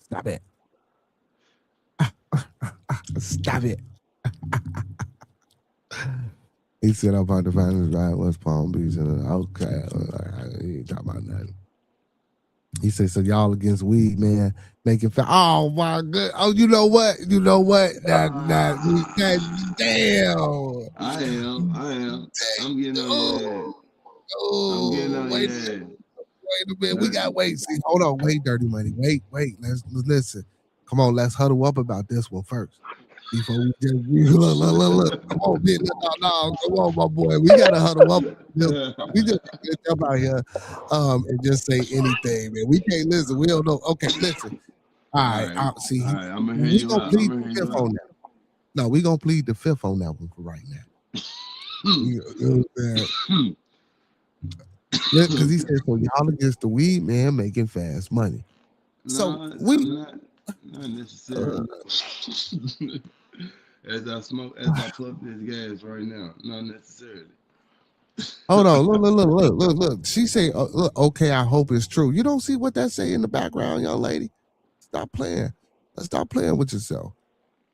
stop it, stop it. He said I'm about to find his ride West Palm Beach, and okay, he ain't talking about nothing. He said, "So y'all against weed, man, making oh my good. Oh, you know what? You know what? Damn. I am. I am. I'm getting on your ass. Oh, I'm getting oh, on wait, your ass. wait a minute. We That, got wait. See, hold on, wait, dirty money. Wait. Let's listen. Come on, let's huddle up about this one first. Before we just look. Come on, bitch. No, come on, my boy. We gotta huddle up. We just can't jump out here and just say anything, man. We can't listen. We don't know. Okay, listen. All all right. right. See, All right. I'm gonna hear we you gonna out. I'm plead gonna the hear fifth you on out. that. No, we gonna plead the fifth on that one for right now. You know what I'm saying? Because he said, so y'all against the weed man making fast money. So No, we I'm not. Not necessarily. As I puff this gas right now, not necessarily. hold on, look. She say, look, okay, I hope it's true. You don't see what that say in the background, young lady? Stop playing. Let's stop playing with yourself.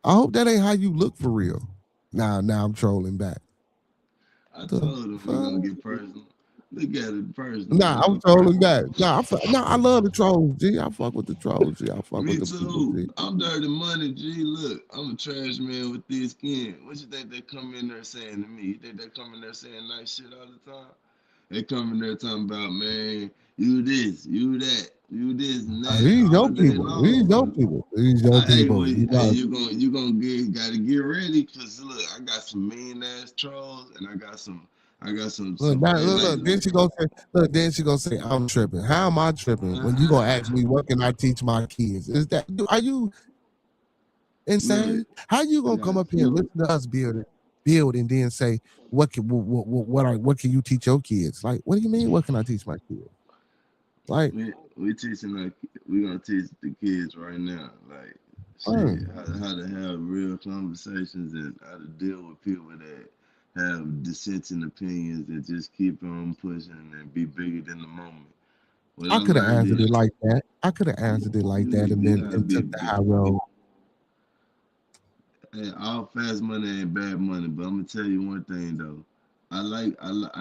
I hope that ain't how you look for real. Now I'm trolling back. I The told him we fuck? gonna get personal. Look at it personal. Nah, It's I'm not trolling personal. back. I love the trolls, G. I fuck with the trolls, G. I fuck with Me the people, too. G. I'm dirty money, G. Look, I'm a trash man with this skin. What you think they come in there saying to me? You think they come in there saying nice shit all the time? They coming there talking about, man, you this, you that, you this and that These all young day people. These young long. people. These young Hey, people. You hey, got you gonna gotta get ready, cause look, I got some mean ass trolls, and I got look, some hey like look. Then she gonna say, look. Then she gonna say, I'm tripping. How am I tripping? When you gonna ask me, what can I teach my kids? Is that are you look, insane? How you gonna come yeah, up here and listen to us build, and then say, what can you teach your kids? Like, what do you mean? What can I teach my kids? Like, we teaching like we gonna teach the kids right now, like mm, shit, how to have real conversations and how to deal with people that have dissenting opinions and just keep on pushing and be bigger than the moment. What I I could have learned answered is it like that. I could have answered it like that, and you then gotta and be took the big. high road. Hey, all fast money ain't bad money, but I'm gonna tell you one thing though. I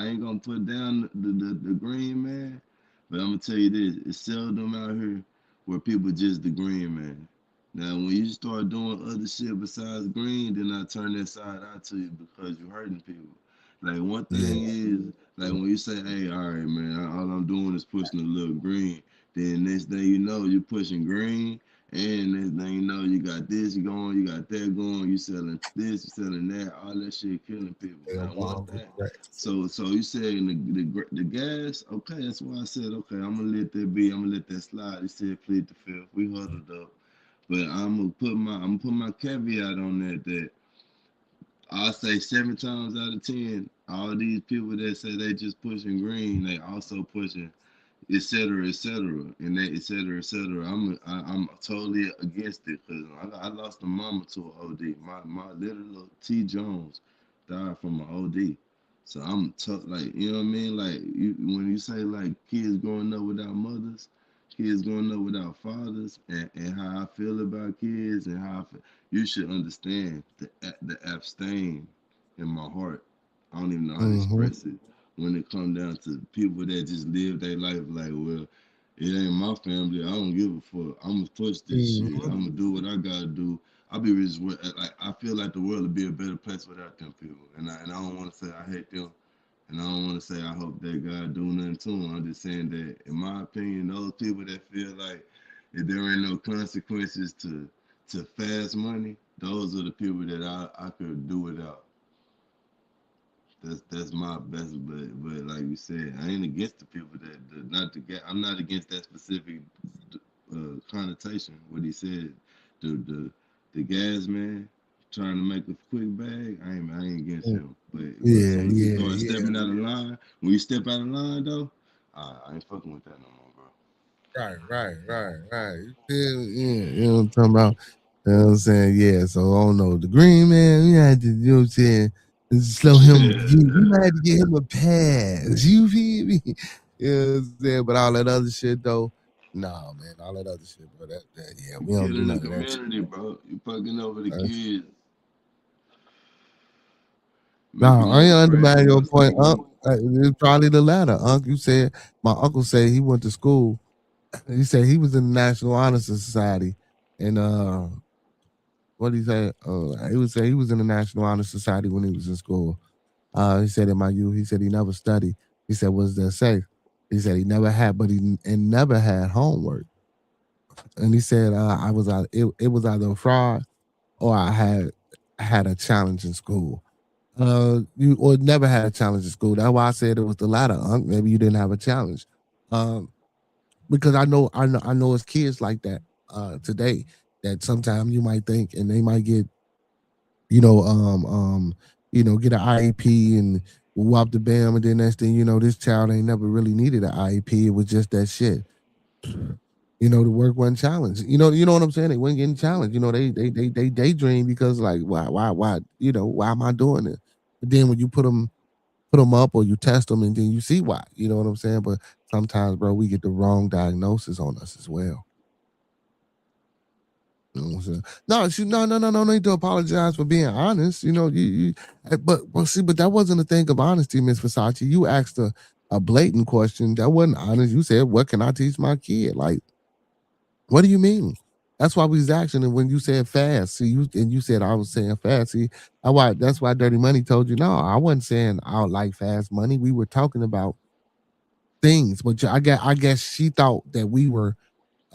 ain't gonna put down the green man, but I'm gonna tell you this: it's seldom out here where people just the green man. Now, when you start doing other shit besides green, then I turn that side out to you because you're hurting people. Like one Yeah. thing is, like when you say, "Hey, all right, man, all I'm doing is pushing a little green," then next thing you know, you're pushing green. And next thing you know, you got this going, you got that going, you selling this, you selling that, all that shit killing people. Yeah, Now, one well, thing, right. so you saying the gas, okay, that's why I said, okay, I'm gonna let that be, I'm gonna let that slide. He said, plead the fifth, we huddled up, but I'm gonna put my caveat on that I'll say 7 times out of 10, all these people that say they just pushing green, they also pushing et cetera, and that et cetera. I'm totally against it because I lost a mama to an OD. My little T Jones died from an OD. So like you know what I mean. Like when you say like kids growing up without mothers, kids growing up without fathers, and how I feel about kids and how you should understand the abstain in my heart. I don't even know how to Mm-hmm. express it when it comes down to people that just live their life like, well, it ain't my family. I don't give a fuck. I'm gonna push this shit. Mm-hmm. I'm gonna do what I gotta do. I'll be just like I feel like the world would be a better place without them people. And I don't want to say I hate them, and I don't want to say I hope that God do nothing to them. I'm just saying that, in my opinion, those people that feel like if there ain't no consequences to fast money, those are the people that I could do without. That's my best, but like you said, I ain't against the people that not to get. I'm not against that specific connotation. What he said, the gas man trying to make a quick bag. I ain't against him. But Yeah, soon as you yeah, start yeah. stepping out of line, when you step out of line though, I ain't fucking with that no more, bro. Right. Yeah, you know what I'm talking about? You know what I'm saying? Yeah, so I don't know. The green man, we had to, you know what I'm saying, slow him. We might have to get him a pass. You feel me? You know what I'm saying? But all that other shit, though, nah, man, all that other shit, bro. Yeah, You we don't do killing the none of that shit. community, bro. You fucking over the kids, making No, I them ain't afraid to undermine go your to point, Unc. school. It's probably the latter, Unc. You said, my uncle said he went to school. He said he was in the National Honor Society. And what did he say? He would say he was in the National Honor Society when he was in school. He said in my youth, he said he never studied. He said, "What's that say?" He said he never had, but he and never had homework. And he said, "I was it was either a fraud or I had a challenge in school. You or never had a challenge in school. That's why I said it was the latter. Unc. Maybe you didn't have a challenge, um, because I know it's kids like that today that sometimes you might think and they might get you know, get an IEP and whop the bam, and then next thing you know, this child ain't never really needed an IEP. It was just that shit. The work wasn't challenged. You know what I'm saying? They weren't getting challenged. They daydream because like why why am I doing it? But then when you put them up or you test them and then you see why. You know what I'm saying? But sometimes, bro, we get the wrong diagnosis on us as well. You know what I'm saying? No need to apologize for being honest. But see, but that wasn't a thing of honesty, Miss Versace. You asked a blatant question that wasn't honest. You said, "What can I teach my kid?" Like, what do you mean? That's why we was asking. And when you said fast, see, you said I was saying fast. See, that's why Dirty Money told you no. I wasn't saying I don't like fast money. We were talking about things, but I guess she thought that we were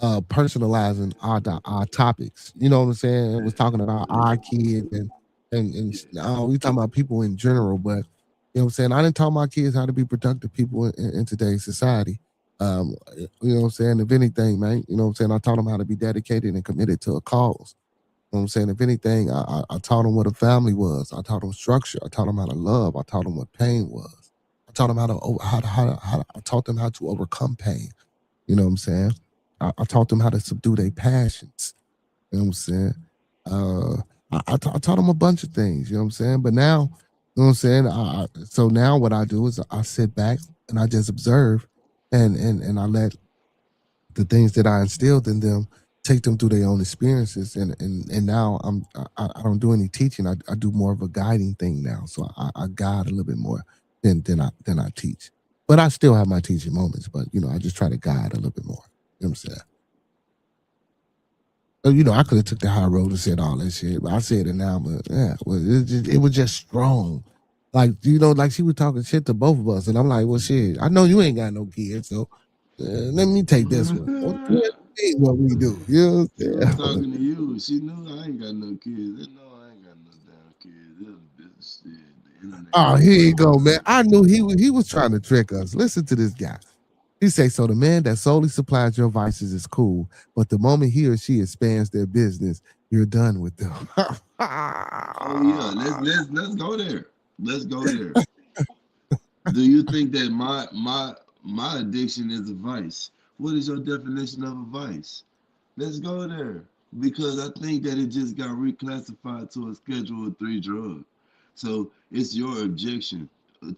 personalizing our topics. You know what I'm saying? It was talking about our kids and we talking about people in general, but you know what I'm saying? I didn't taught my kids how to be productive people in today's society. You know what I'm saying? If anything, man, you know what I'm saying? I taught them how to be dedicated and committed to a cause. You know what I'm saying? If anything, I taught them what a family was. I taught them structure. I taught them how to love. I taught them what pain was. I taught them I taught them how to overcome pain. You know what I'm saying? I taught them how to subdue their passions. You know what I'm saying? Uh, I taught them a bunch of things. You know what I'm saying? But now, you know what I'm saying? So now what I do is I sit back and I just observe, and I let the things that I instilled in them take them through their own experiences. And now I don't do any teaching. I do more of a guiding thing now. So I guide a little bit more than I teach. But I still have my teaching moments. But you know, I just try to guide a little bit more. You know what I'm saying? You know, I could have took the high road and said all that shit, but I said it now. But yeah, well, it was just strong. Like, you know, like she was talking shit to both of us, and I'm like, well, shit, I know you ain't got no kids, so let me take this one. What we do, you know? She was talking to you. She knew I ain't got no kids. They know I ain't got no damn kids. It was business shit. The internet. Oh, here you go, man. I knew he was trying to trick us. Listen to this guy. He say, so the man that solely supplies your vices is cool, but the moment he or she expands their business, you're done with them. Oh yeah, let's go there. Let's go there. Do you think that my addiction is a vice? What is your definition of a vice? Let's go there. Because I think that it just got reclassified to a Schedule 3 drug. So it's your objection.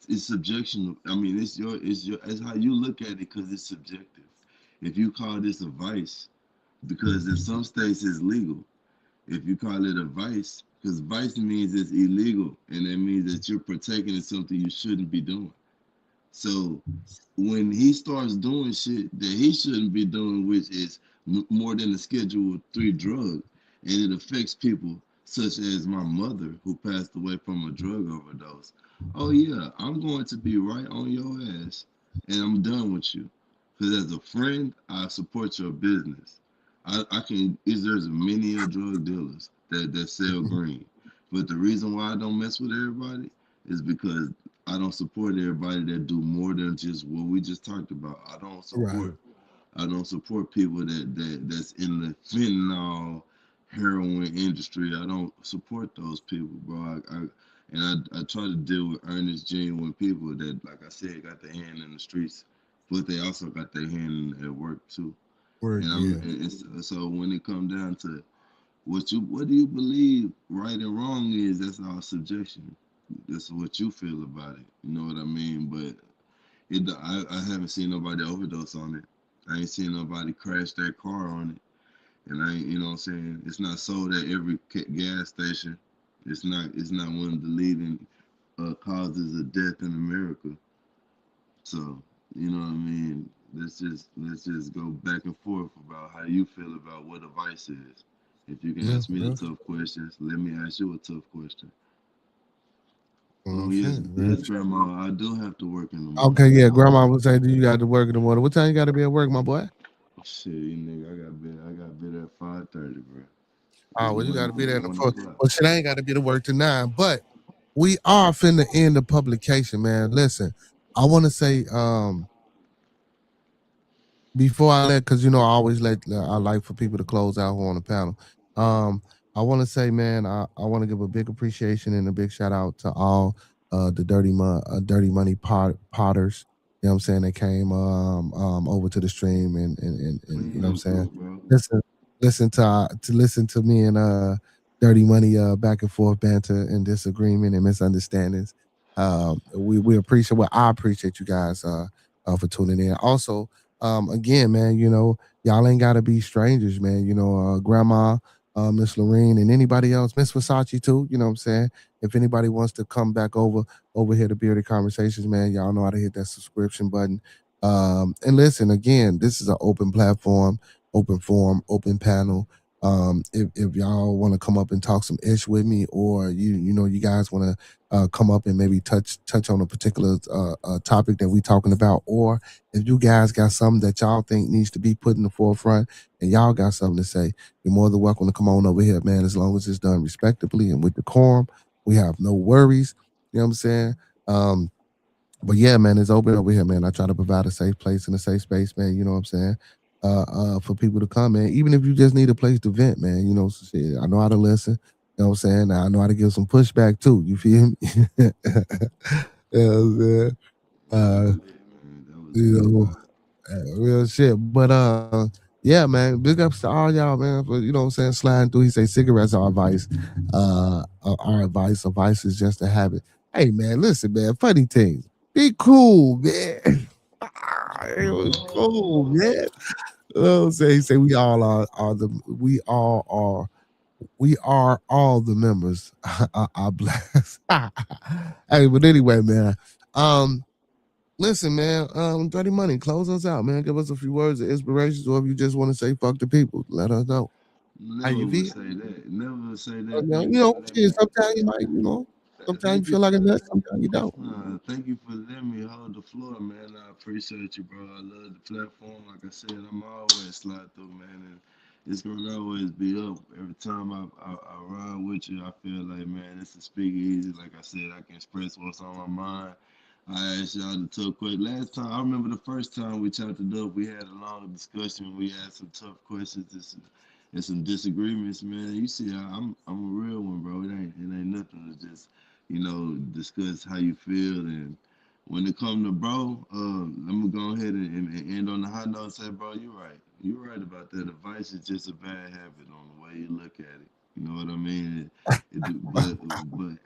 It's subjection. I mean, it's how you look at it because it's subjective. If you call this a vice, because in some states it's legal. If you call it a vice, because vice means it's illegal, and that means that you're partaking in something you shouldn't be doing. So when he starts doing shit that he shouldn't be doing, which is more than a Schedule 3 drug, and it affects people such as my mother who passed away from a drug overdose. Oh yeah, I'm going to be right on your ass, and I'm done with you. Because as a friend, I support your business. There's many drug dealers that sell green, but the reason why I don't mess with everybody is because I don't support everybody that do more than just what we just talked about. I don't support people that's in the fentanyl heroin industry. I don't support those people, bro. I try to deal with earnest, genuine people that, like I said, got their hand in the streets, but they also got their hand at work too. So when it comes down to what do you believe right and wrong is, that's all subjection. That's what you feel about it. You know what I mean? But I haven't seen nobody overdose on it. I ain't seen nobody crash their car on it. And you know what I'm saying? It's not sold at every gas station. It's not one of the leading causes of death in America. So, you know what I mean? Let's just go back and forth about how you feel about what a vice is. If you can ask me the tough questions, let me ask you a tough question. Oh yes, Grandma. I do have to work in the morning. Okay, yeah, Grandma would say, "Do you got to work in the morning? What time you got to be at work, my boy?" Shit, you nigga, I got bid at 5:30, bro. Oh, well, you got to be there in the first. Well, shit, I ain't got to be to work to 9, but we are finna end the publication, man. Listen, I want to say, before I let, because you know I always I like for people to close out on the panel. I want to say, man, I want to give a big appreciation and a big shout out to all the Dirty Money potters. You know what I'm saying? They came over to the stream and you know what I'm saying? Listen to me and Dirty Money back and forth banter and disagreement and misunderstandings. We appreciate I appreciate you guys for tuning in. Also, again, man, you know, y'all ain't gotta be strangers, man. You know, Grandma, Miss Lorene, and anybody else, Miss Versace too. You know what I'm saying? If anybody wants to come back over here to Bearded Conversations, man, y'all know how to hit that subscription button. And listen, again, this is an open platform, open forum, open panel. If y'all want to come up and talk some ish with me, or you know you guys want come up and maybe touch on a particular topic that we talking about, or if you guys got something that y'all think needs to be put in the forefront and y'all got something to say, you're more than welcome to come on over here, man. As long as it's done respectably and with decorum, we have no worries. You know what I'm saying? But yeah, man, it's open over here, man. I try to provide a safe place and a safe space, man. You know what I'm saying? For people to come, man. Even if you just need a place to vent, man. You know, shit, I know how to listen. You know what I'm saying? I know how to give some pushback too. You feel me? You know what I'm saying? Man, that was You good, know, bro. real shit. But yeah, man. Big ups to all y'all, man. For, you know what I'm saying, sliding through. He say cigarettes are advice. Our advice. Advice is just a habit. Hey, man, listen, man. Funny things. Be cool, man. It was cool, man. You know what I'm saying? He say we all are all the members. I bless. Hey, but anyway, man. Listen, man. Dirty Money, close us out, man. Give us a few words of inspiration, or if you just want to say "fuck the people," let us know. How Never you would feel? say that. Never would say that. You Thank you know, for that, shit, man. sometimes you might, sometimes you Thank you. feel like a nut, sometimes you don't. Thank you for letting me hold the floor, man. I appreciate you, bro. I love the platform. Like I said, I'm always slide through, man, and it's gonna always be up. Every time I ride with you, I feel like, man, it's a speak easy. Like I said, I can express what's on my mind. I asked y'all the tough question. Last time, I remember the first time we chopped it up, we had a long discussion. We had some tough questions and some disagreements, man. You see, I'm a real one, bro. It ain't nothing to just discuss how you feel. And when it come to bro, I'm gonna go ahead and end on the high note and say, bro, you're right. You're right about that. Advice is just a bad habit on the way you look at it. You know what I mean? But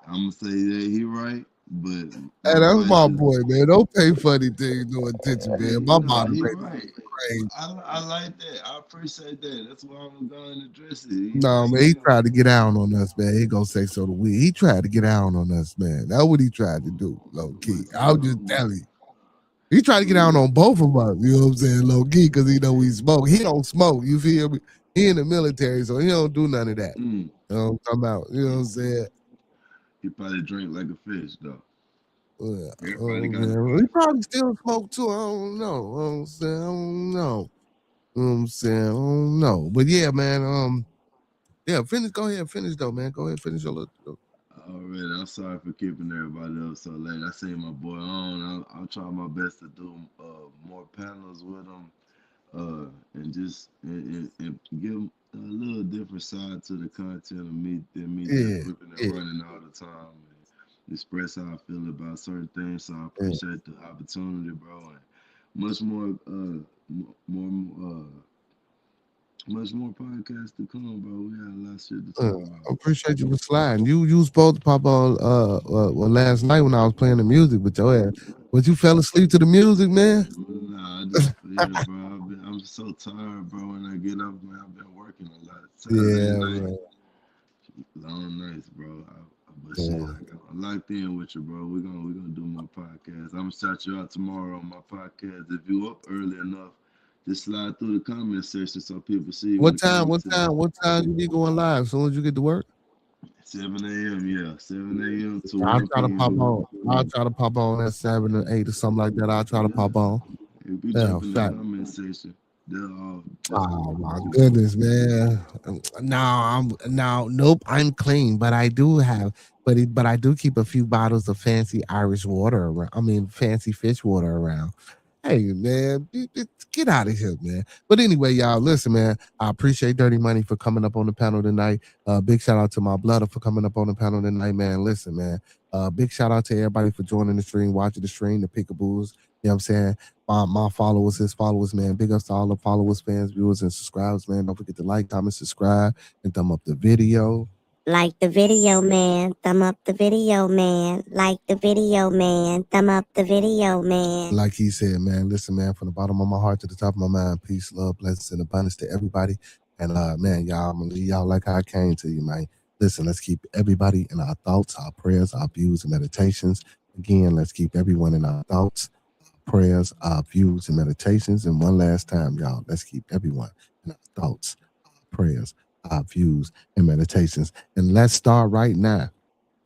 I'm gonna say that he right. But Hey, my that's advice my is, boy, man. Don't pay funny things no attention, man. My no, he moderator right. crazy. I like that. I appreciate that. That's why I'm going to address it. He No, right. man, he tried to get down on us, man. He gonna say so to we. He tried to get down on us, man. That's what he tried to do, low key. I'll just tell you. He tried to get down on both of us, you know what I'm saying, low key, because he know we smoke. He don't smoke, you feel me? He in the military, so he don't do none of that. Mm, You know what I'm talking about? You know what I'm saying? he probably drink like a fish, though. Everybody got it. Man, he probably still smoke too. I don't know. You know what I'm saying? I don't know. You know what I'm saying? I don't know. But yeah, man, yeah, finish. Go ahead, finish though, man. Go ahead, finish your little. Already, I'm sorry for keeping everybody up so late. I seen my boy on. I'll try my best to do more panels with him, and just and give a little different side to the content of me than me just Yeah, whipping and yeah, running all the time and express how I feel about certain things. So I yeah. appreciate the opportunity, bro, and much more, more. Much more podcasts to come, bro. We got a lot of shit to talk about. I appreciate you for sliding. You was supposed to pop on well, last night when I was playing the music with your ass, but you fell asleep to the music, man. Nah, I just yeah, bro. I'm so tired, bro. When I get up, man, I've been working a lot. Saturday Yeah, night, man. long nights, bro. But shit, Yeah. I'm locked in with you, bro. We're gonna do more podcasts. I'm gonna shout you out tomorrow on my podcast. If you up early enough, just slide through the comment section so people see What what the time? comment What says. time? What time you be going live? As soon as you get to work, 7 a.m. Yeah, 7 a.m. to I'll 1 try to pop p.m. on. I'll try to pop on at 7 or 8 or something like that. I'll try to pop on. If you Yeah, jump in the fact. comment section, they'll all just Oh my goodness, man. Nope, I'm clean, but I do have, but I do keep a few bottles of fancy Irish water around. I mean, fancy fish water around. Hey, man, get out of here, man. But anyway, y'all, listen, man. I appreciate Dirty Money for coming up on the panel tonight. Big shout out to my blooder for coming up on the panel tonight, man. Listen, man. Big shout out to everybody for joining the stream, watching the stream, the pickaboos. You know what I'm saying? My followers, his followers, man. Big ups to all the followers, fans, viewers, and subscribers, man. Don't forget to like, comment, subscribe, and thumb up the video. Like the video, man. Thumb up the video, man. Like the video, man. Thumb up the video, man. Like he said, man, listen, man, from the bottom of my heart to the top of my mind, peace, love, blessings, and abundance to everybody. And man, y'all, I'm gonna leave y'all like I came to you, man. Listen, let's keep everybody in our thoughts, our prayers, our views, and meditations. Again, let's keep everyone in our thoughts, prayers, our views, and meditations. And one last time, y'all, let's keep everyone in our thoughts, our prayers, our views, and meditations. And let's start right now.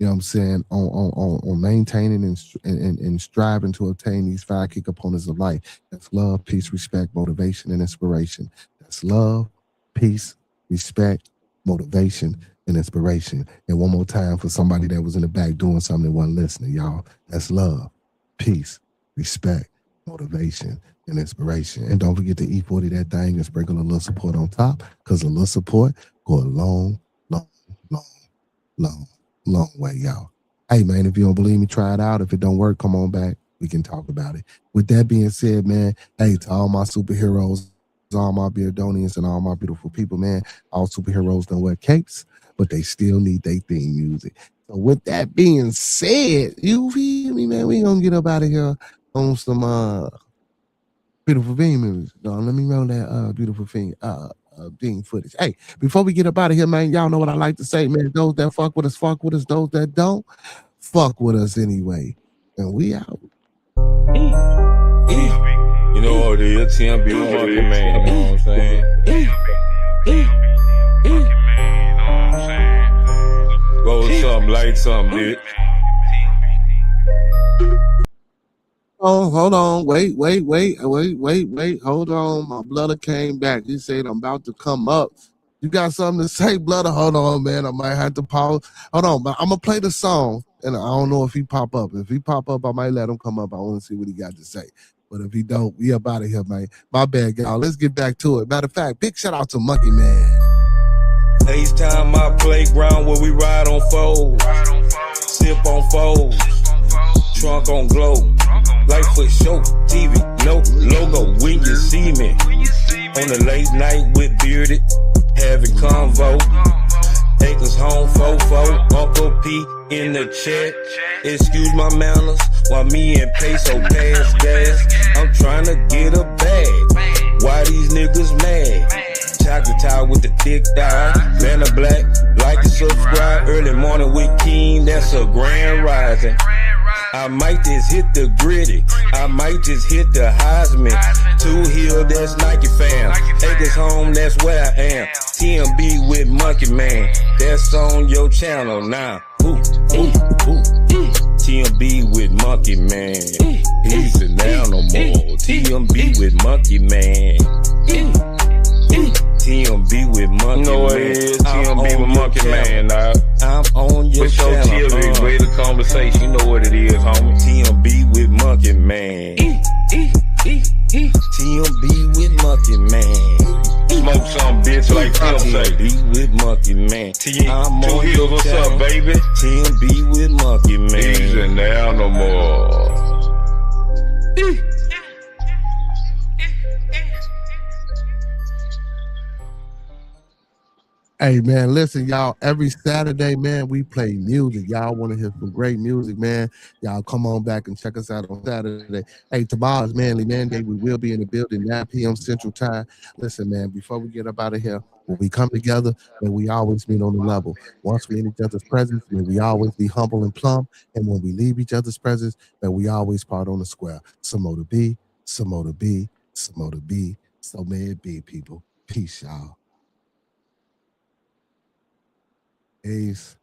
you know what I'm saying, on maintaining and striving to obtain these 5 key components of life. That's love, peace, respect, motivation, and inspiration. That's love, peace, respect, motivation, and inspiration. And one more time for somebody that was in the back doing something that wasn't listening, y'all. That's love, peace, respect, motivation, and inspiration. And don't forget to E40 that thing and sprinkle a little support on top, because a little support go a long, long, long, long, long way, y'all. Hey, man, if you don't believe me, try it out. If it don't work, come on back. We can talk about it. With that being said, man, hey, to all my superheroes, all my Beardonians, and all my beautiful people, man, all superheroes don't wear capes, but they still need their theme music. So with that being said, you feel me, man? We gonna get up out of here on some beautiful theme music. No, let me roll that beautiful thing theme footage. Hey, before we get up out of here, man, y'all know what I like to say, man. Those that fuck with us, fuck with us. Those that don't, fuck with us anyway. And we out. You know what it is, TMB, Monkey Man, you know what I'm saying? Roll something, light something, bitch. Oh, hold on. Wait. Hold on. My brother came back. He said, I'm about to come up. You got something to say, brother? Hold on, man. I might have to pause. Hold on, but I'm going to play the song, and I don't know if he pop up. If he pop up, I might let him come up. I want to see what he got to say. But if he don't, we up out of here, man. My bad, y'all. Let's get back to it. Matter of fact, big shout out to Monkey Man. FaceTime my playground where we ride on foes, sip on foes, trunk on glow, light for show, TV, no logo. When you see me on the late night with Bearded, having convo, Acres home, fofo, Uncle P in the chat. Excuse my manners while me and Peso pass gas. I'm trying to get a bag. Why these niggas mad? Chocolate tie with the thick thigh, Vanna Black, like and subscribe. Early morning with King, that's a grand rising. I might just hit the gritty, I might just hit the Heisman. 2 Hill, that's Nike fam. Acres home, that's where I am. TMB with Monkey Man, that's on your channel now. TMB with Monkey Man, easy now no more. TMB with Monkey Man. TMB with Monkey Man. You know what it is, TMB with Monkey Man, dog. I'm on your channel. TMB, way the conversation, you know what it is, homie. TMB with Monkey Man. TMB with Monkey Man. Smoke some bitch like Tim say. TMB with Monkey Man. I'm 2 on Hills, your what's channel. up, baby? TMB with Monkey Easy Man. now no more. Hey, man, listen, y'all. Every Saturday, man, we play music. Y'all want to hear some great music, man? Y'all come on back and check us out on Saturday. Hey, tomorrow's Manly Man Day. We will be in the building 9 p.m. Central Time. Listen, man, before we get up out of here, when we come together, man, we always meet on the level. Once we in each other's presence, man, we always be humble and plumb. And when we leave each other's presence, man, we always part on the square. Some more to be, some more to be, some more to be. So may it be, people. Peace, y'all. Peace.